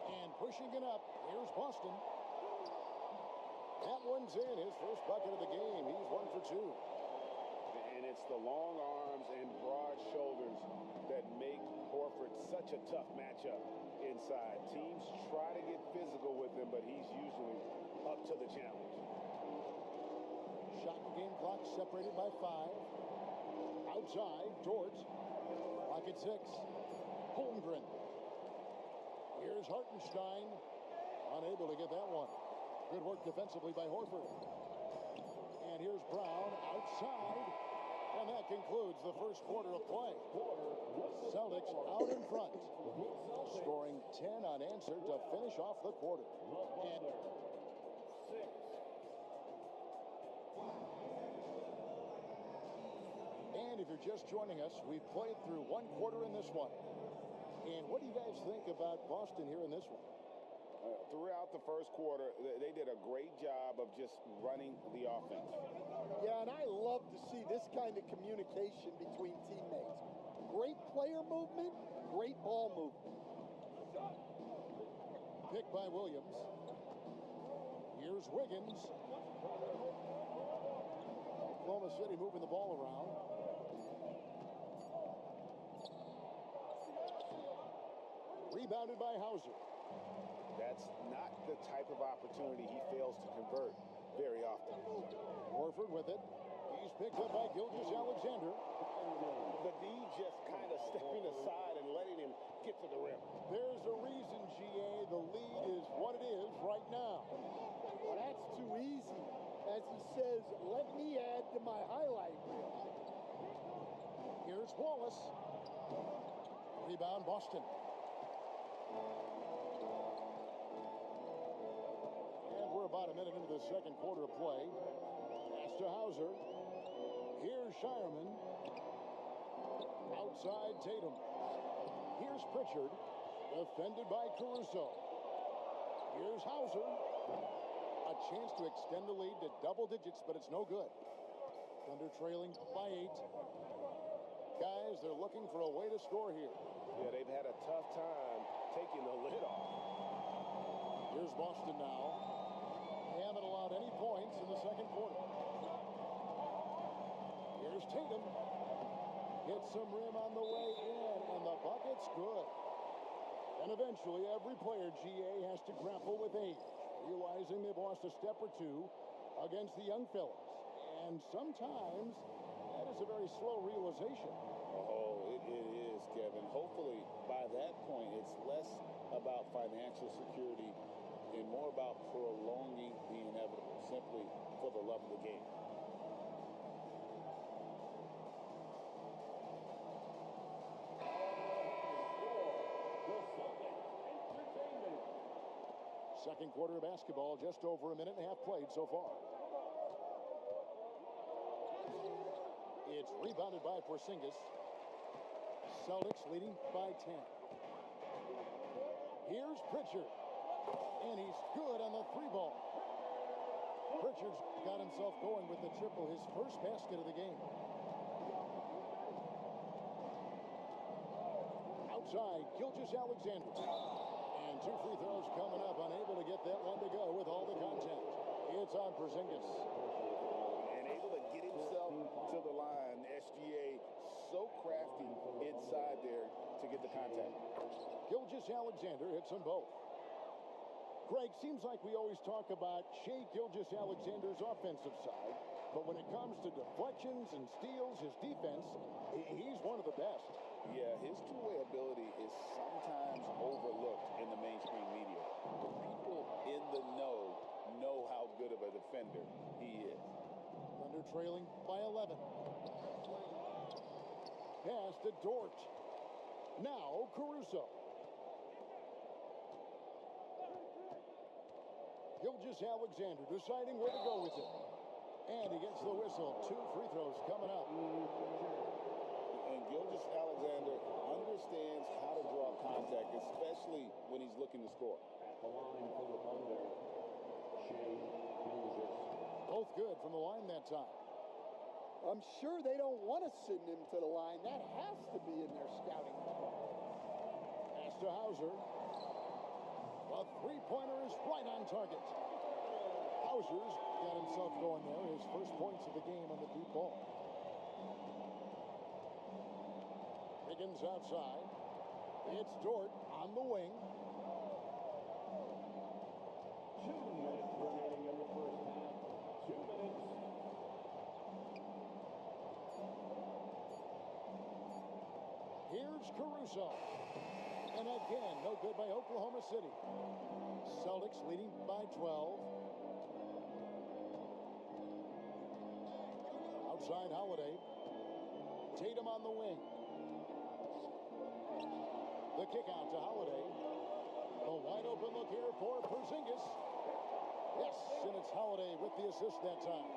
And pushing it up. Here's Boston. That one's in. His first bucket of the game. He's 1 for 2. And it's the long arms and broad shoulders that make Horford such a tough matchup inside. Teams try to get physical with him, but he's usually up to the challenge. Shot and game clock separated by 5. Outside, Dort. Clock at 6. Holmgren. Here's Hartenstein. Unable to get that one. Good work defensively by Horford. And here's Brown outside. And that concludes the first quarter of play. Celtics out in front. Scoring 10 unanswered to finish off the quarter. And if you're just joining us, we've played through one quarter in this one. And what do you guys think about Boston here in this one? Throughout the first quarter, they did a great job of just running the offense. Yeah, and I love to see this kind of communication between teammates. Great player movement, great ball movement. Pick by Williams. Here's Wiggins. Oklahoma City moving the ball around. Rebounded by Hauser. That's not the type of opportunity he fails to convert very often. Horford with it. He's picked up by Gilgeous-Alexander. The D just kind of stepping aside and letting him get to the rim. There's a reason, GA. The lead is what it is right now. Well, that's too easy. As he says, let me add to my highlight reel. Here's Wallace. Rebound, Boston. And we're about a minute into the second quarter of play. Pass to Hauser. Here's Shireman. Outside Tatum. Here's Pritchard. Defended by Caruso. Here's Hauser. A chance to extend the lead to double digits, but it's no good. Thunder trailing by 8. Guys, they're looking for a way to score here. Yeah, they've had a tough time taking the lid off. Here's Boston now. They haven't allowed any points in the second quarter. Here's Tatum. Gets some rim on the way in, and the bucket's good. And eventually, every player, GA, has to grapple with age, realizing they've lost a step or two against the young fellas. And sometimes, that is a very slow realization. Oh, it is, Kevin. Hopefully, by that point, it's less about financial security and more about prolonging the inevitable, simply for the love of the game. Second quarter of basketball, just over a minute and a half played so far. It's rebounded by Porzingis. Celtics leading by 10. Here's Pritchard. And he's good on the three ball. Pritchard's got himself going with the triple, his first basket of the game. Outside, Gilgeous-Alexander. And 2 free throws coming up. Unable to get that one to go with all the contact. It's on Porzingis. And able to get himself to the line. SGA so crafty inside there to get the contact. Gilgeous-Alexander hits them both. Greg, seems like we always talk about Shai Gilgeous-Alexander's offensive side, but when it comes to deflections and steals, his defense, he's one of the best. Yeah, his two-way ability is sometimes overlooked in the mainstream media. The people in the know how good of a defender he is. Thunder trailing by 11. Pass to Dort. Now Caruso. Gilgeous-Alexander deciding where to go with it. And he gets the whistle. 2 free throws coming up. And Gilgeous-Alexander understands how to draw contact, especially when he's looking to score. At the line for the Thunder, Shai Gilgeous. Both good from the line that time. I'm sure they don't want to send him to the line. That has to be in their scouting report. Pass to Hauser. The three-pointer is right on target. Hauser's got himself going there. His first points of the game on the deep ball. Higgins outside. It's Dort on the wing. 2 minutes remaining in the first half. 2 minutes. Here's Caruso. And again, no good by Oklahoma City. Celtics leading by 12. Outside Holiday. Tatum on the wing. The kick out to Holiday. A wide open look here for Porzingis. Yes, and it's Holiday with the assist that time.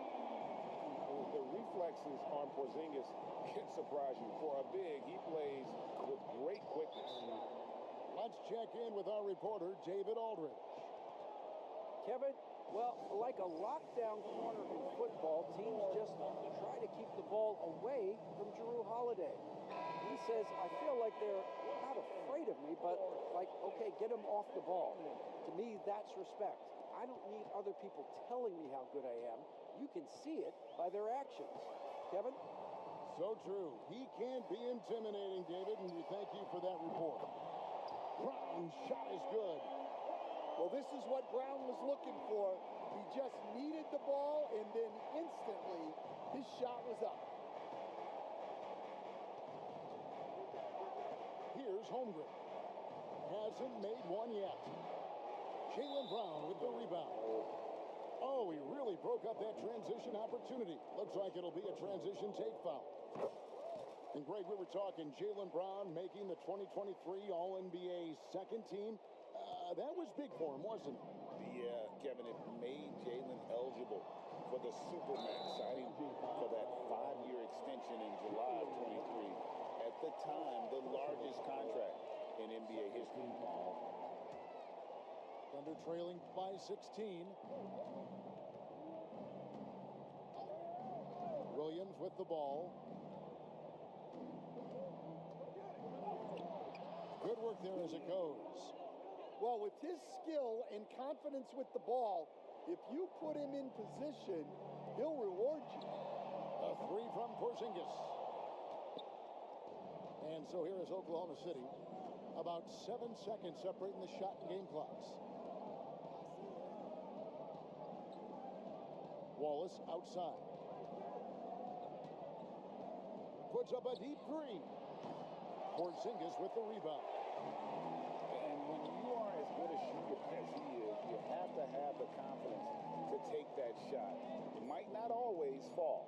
The reflexes on Porzingis can surprise you. For a big, he plays with great quickness. Let's check in with our reporter, David Aldridge. Kevin, well, like a lockdown corner in football, teams just try to keep the ball away from Jrue Holiday. He says, I feel like they're not afraid of me, but like, okay, get him off the ball. To me, that's respect. I don't need other people telling me how good I am. You can see it by their actions. Kevin? So true. He can be intimidating, David, and we thank you for that report. Brown's shot is good. Well, this is what Brown was looking for. He just needed the ball, and then instantly his shot was up. Here's Holmgren. Hasn't made one yet. Jaylen Brown with the rebound. Oh, he really broke up that transition opportunity. Looks like it'll be a transition take foul. And Greg, we were talking Jaylen Brown making the 2023 All-NBA second team. That was big for him, wasn't it? Yeah, Kevin, it made Jaylen eligible for the Supermax, signing for that 5-year extension in July of 23. At the time, the largest contract in NBA history. Thunder trailing by 16. Williams with the ball. Good work there as it goes. Well, with his skill and confidence with the ball, if you put him in position, he'll reward you. A three from Porzingis. And so here is Oklahoma City. About 7 seconds separating the shot and game clocks. Wallace outside. Puts up a deep three. Porzingis with the rebound. And when you are as good a shooter as he is, you have to have the confidence to take that shot. It might not always fall.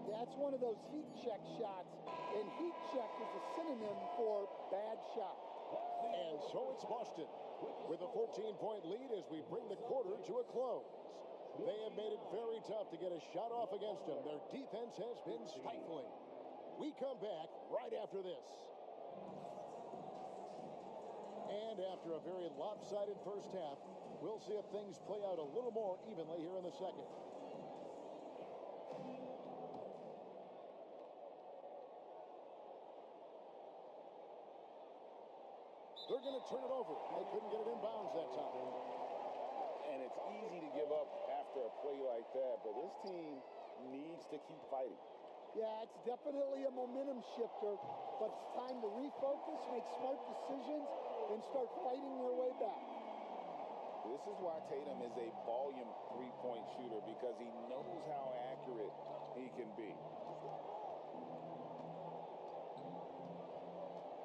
That's one of those heat check shots, and heat check is a synonym for bad shot. And so it's Boston with a 14-point lead as we bring the quarter to a close. They have made it very tough to get a shot off against them. Their defense has been stifling. We come back right after this. And after a very lopsided first half, we'll see if things play out a little more evenly here in the second. They're going to turn it over. They couldn't get it in bounds that time. And it's easy to give up after a play like that, but this team needs to keep fighting. Yeah, it's definitely a momentum shifter, but it's time to refocus, make smart decisions, and start fighting their way back. This is why Tatum is a volume three-point shooter, because he knows how accurate he can be.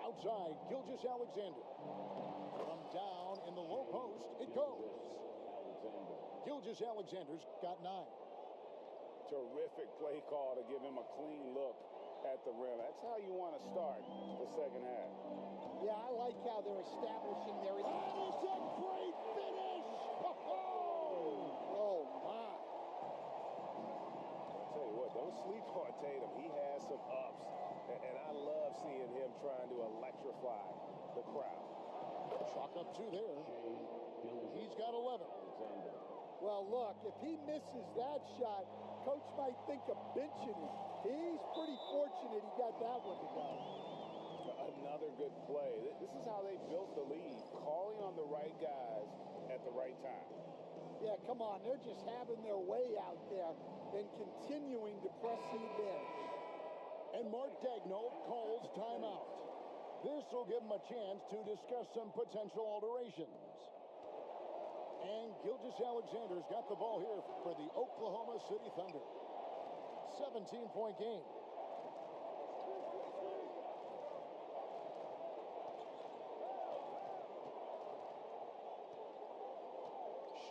Outside, Gilgeous-Alexander. From down in the low post, it goes. Gilgeous-Alexander's got 9. Terrific play call to give him a clean look at the rim. That's how you want to start the second half. Yeah, I like how they're establishing their... That is a great finish! Oh, my. I'll tell you what, don't sleep on Tatum. He has some ups, and I love seeing him trying to electrify the crowd. Chalk up 2 there. He's got 11. Well, look, if he misses that shot, Coach might think of benching him. He's pretty fortunate he got that one to go. Another good play. This is how they built the lead, calling on the right guys at the right time. Yeah, come on. They're just having their way out there and continuing to press the advantage. And Mark Daigneault calls timeout. This will give him a chance to discuss some potential alterations. And Gilgeous-Alexander's got the ball here for the Oklahoma City Thunder. 17-point game.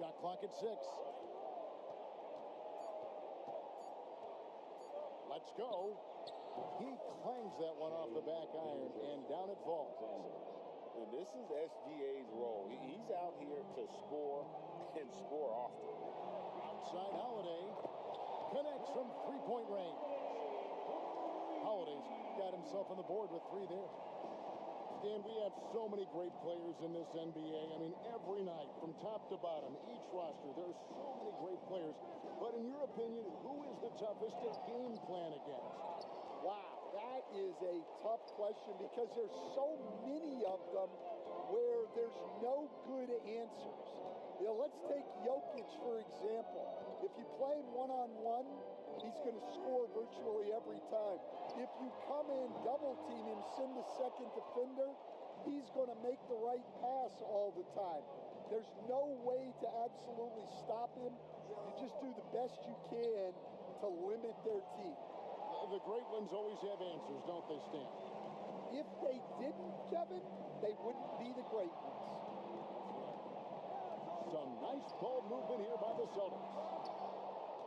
Shot clock at 6. Let's go. He clangs that one off the back iron, and down it falls. And this is SGA's role. He's out here to score and score often. Outside Holiday connects from three-point range. Holiday's got himself on the board with 3 there. Dan, we have so many great players in this NBA. I mean, every night, from top to bottom, each roster, there's so many great players. But in your opinion, who is the toughest to game plan against? Wow, that is a tough question because there's so many of them where there's no good answers. You know, let's take Jokic, for example. If you play him one-on-one, he's going to score virtually every time. If you come in, double team him, send the second defender, he's going to make the right pass all the time. There's no way to absolutely stop him. You just do the best you can to limit their team. The great ones always have answers, don't they, Stan? If they didn't, Kevin, they wouldn't be the great ones. Some nice ball movement here by the Celtics.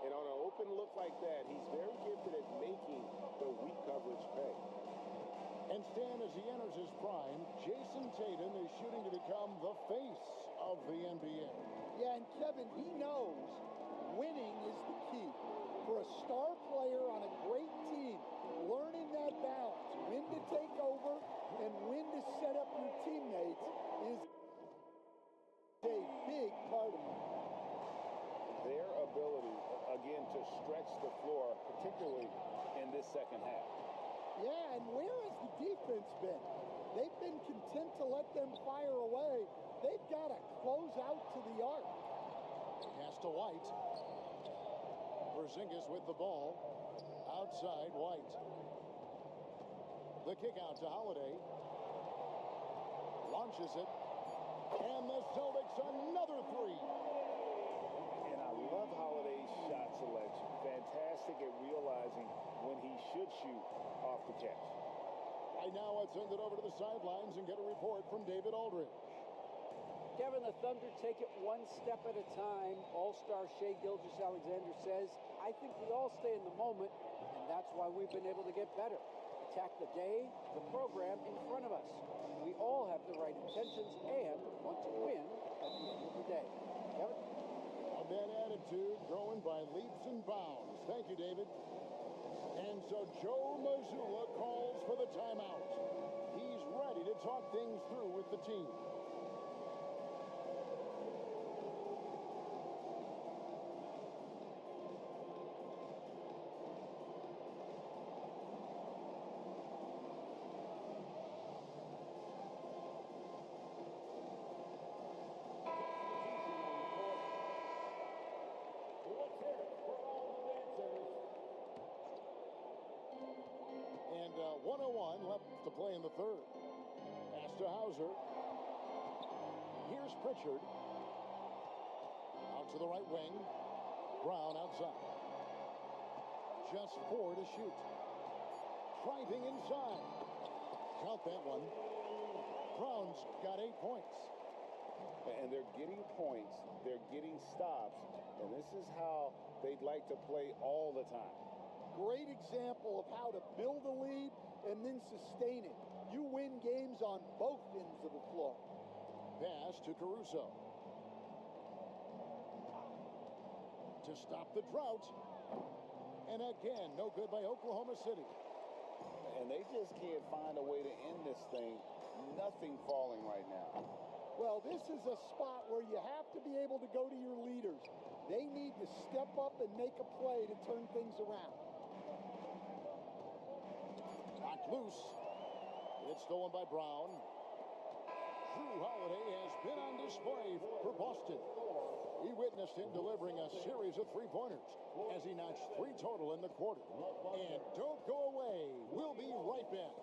And on an open look like that, he's very gifted at making the weak coverage pay. And Stan, as he enters his prime, Jason Tatum is shooting to become the face of the NBA. Yeah, and Kevin, he knows winning is the key. For a star player on a great team, learning that balance, when to take over and when to set up your teammates is a big part of it. Their ability, again, to stretch the floor, particularly in this second half. Yeah, and where has the defense been? They've been content to let them fire away. They've got to close out to the arc. Pass to White. Porzingis with the ball. Outside, White. The kick out to Holiday. Launches it. And the Celtics another 3. And I love Holiday's shot selection. Fantastic at realizing when he should shoot off the catch. Right now, let's send it over to the sidelines and get a report from David Aldridge. Kevin, the Thunder take it one step at a time. All-star Shai Gilgeous-Alexander says, I think we all stay in the moment, and that's why we've been able to get better. Attack the day, the program in front of us. We all have the right intentions and want to win at the end of the day. Kevin? That attitude growing by leaps and bounds. Thank you, David. And so Joe Mazzulla calls for the timeout. He's ready to talk things through with the team. 1:01 left to play in the third. Pass to Hauser. Here's Pritchard. Out to the right wing. Brown outside. Just 4 to shoot. Driving inside. Count that one. Brown's got 8 points. And they're getting points. They're getting stops. And this is how they'd like to play all the time. Great example of how to build a lead and then sustain it. You win games on both ends of the floor. Pass to Caruso. To stop the drought. And again, no good by Oklahoma City. And they just can't find a way to end this thing. Nothing falling right now. Well, this is a spot where you have to be able to go to your leaders. They need to step up and make a play to turn things around. Knocked loose. It's stolen by Brown. Drew Holiday has been on display for Boston. We witnessed him delivering a series of three-pointers as he notched 3 total in the quarter. And don't go away. We'll be right back.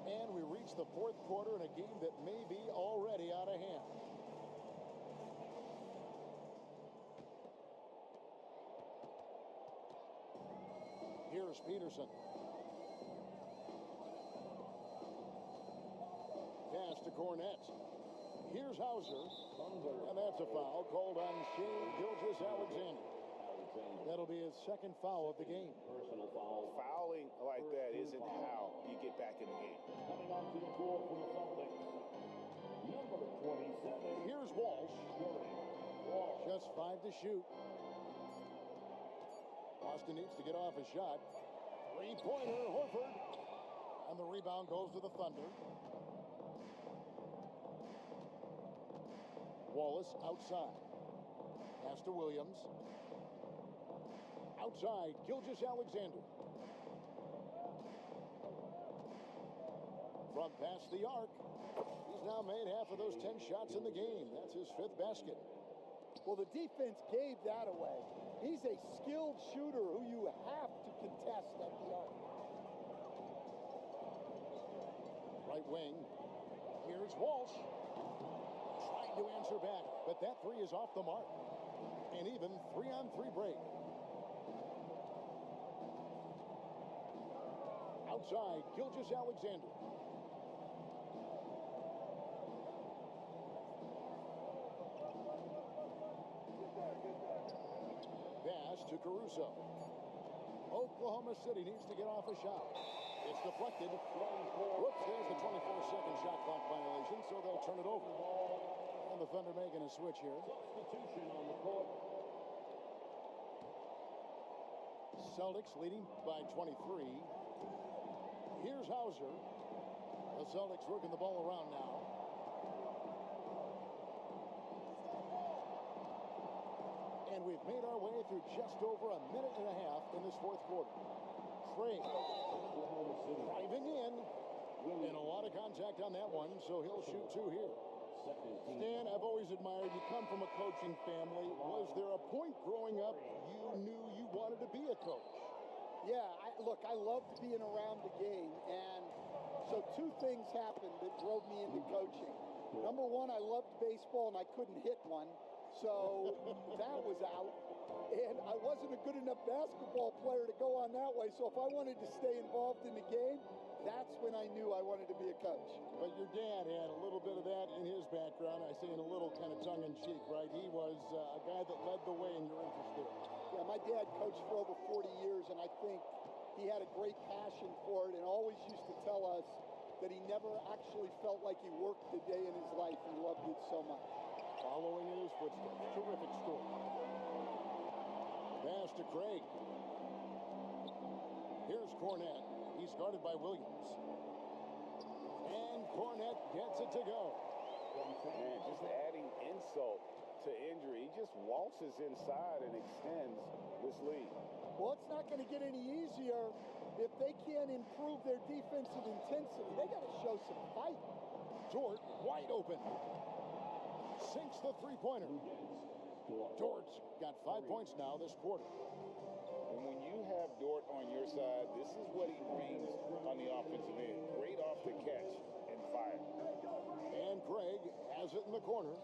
And we reach the fourth quarter in a game that may be already out of hand. Here's Peterson. Pass to Cornett. Here's Hauser. And that's a foul called on Shai Gilgeous-Alexander. That'll be his second foul of the game. Personal foul. Fouling like that isn't how you get back in the game. Coming onto the floor from the Celtics, number 27. Here's Walsh. Just 5 to shoot. Boston needs to get off a shot. 3-pointer, Horford. And the rebound goes to the Thunder. Wallace outside. Pass to Williams. Outside, Gilgeous-Alexander. From past the arc. He's now made half of those 10 shots in the game. That's his 5th basket. Well, the defense gave that away. He's a skilled shooter who you have to contest at the arc. Right wing. Here's Walsh. Trying to answer back, but that 3 is off the mark. An even 3-on-3 break. Outside, Gilgeous-Alexander. Pass to Caruso. Oklahoma City needs to get off a shot. It's deflected. Whoops, there's the 24-second shot clock violation, so they'll turn it over. And the Thunder making a switch here. Substitution on the court. Celtics leading by 23. Here's Hauser. The Celtics working the ball around now. And we've made our way through just over a minute and a half in this fourth quarter. Trey driving in. And a lot of contact on that one, so he'll shoot 2 here. Stan, I've always admired you. Come from a coaching family. Was there a point growing up you knew you wanted to be a coach? Yeah, look, I loved being around the game, and so 2 things happened that drove me into coaching. Number 1, I loved baseball, and I couldn't hit one, so that was out. And I wasn't a good enough basketball player to go on that way, so if I wanted to stay involved in the game, that's when I knew I wanted to be a coach. But your dad had a little bit of that in his background. I say in a little kind of tongue-in-cheek, right? He was a guy that led the way in your interest there. Yeah, my dad coached for over 40 years, and I think he had a great passion for it and always used to tell us that he never actually felt like he worked a day in his life. He loved it so much. Following in his footsteps. Terrific story. Pass to Craig. Here's Cornett. He's guarded by Williams. And Cornett gets it to go. Man, just adding insult to injury. He just waltzes inside and extends this lead. Well, it's not going to get any easier if they can't improve their defensive intensity. They got to show some fight. Dort wide open. Sinks the 3-pointer. Dort's got 5 points now this quarter. And when you have Dort on your side, this is what he brings on the offensive end. Great off the catch and fire. And Craig has it in the corner.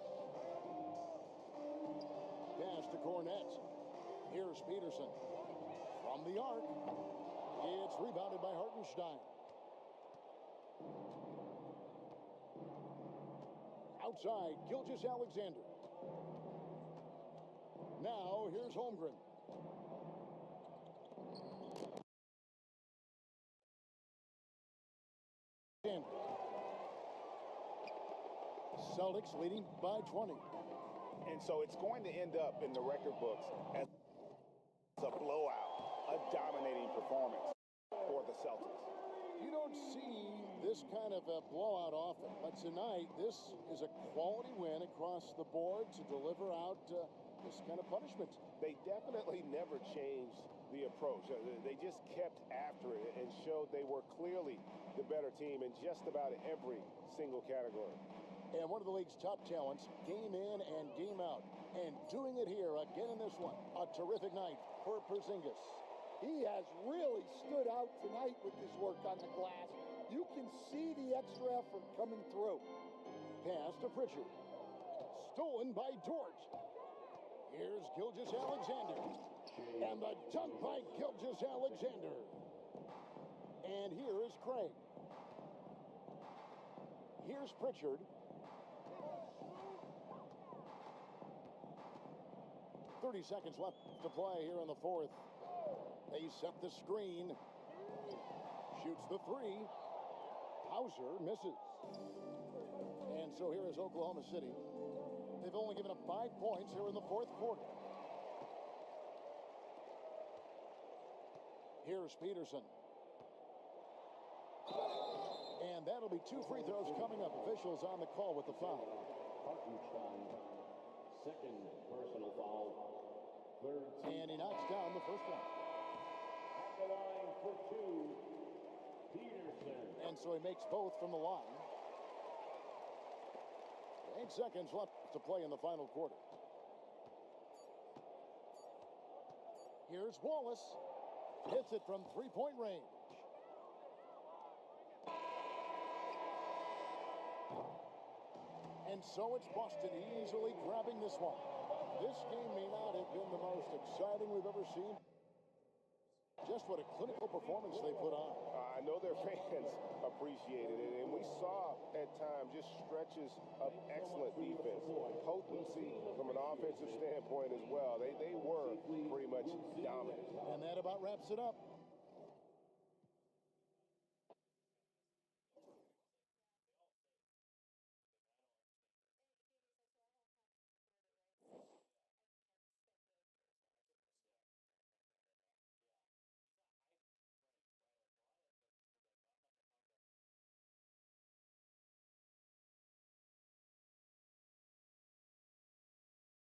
Pass to Cornett. Here's Peterson. From the arc. It's rebounded by Hartenstein. Outside, Gilgeous-Alexander. Now, here's Holmgren. Celtics leading by 20. And so it's going to end up in the record books as a blowout, a dominating performance for the Celtics. You don't see this kind of a blowout often, but tonight this is a quality win across the board to deliver out this kind of punishment. They definitely never changed the approach. They just kept after it and showed they were clearly the better team in just about every single category. And one of the league's top talents, game in and game out. And doing it here again in this one. A terrific night for Porzingis. He has really stood out tonight with his work on the glass. You can see the extra effort coming through. Pass to Pritchard. Stolen by Dort. Here's Gilgeous-Alexander. And the dunk by Gilgeous-Alexander. And here is Craig. Here's Pritchard. 30 seconds left to play here in the fourth. They set the screen. Shoots the three. Hauser misses. And so here is Oklahoma City. They've only given up 5 points here in the fourth quarter. Here's Peterson. And that'll be 2 free throws coming up. Officials on the call with the foul. Second personal foul. And he knocks down the first one. At the line for 2, Peterson. And so he makes both from the line. 8 seconds left to play in the final quarter. Here's Wallace. Hits it from 3-point range. And so it's Boston easily grabbing this one. This game may not have been the most exciting we've ever seen. Just what a clinical performance they put on. I know their fans appreciated it, and we saw at times just stretches of excellent defense, potency from an offensive standpoint as well. They were pretty much dominant. And that about wraps it up.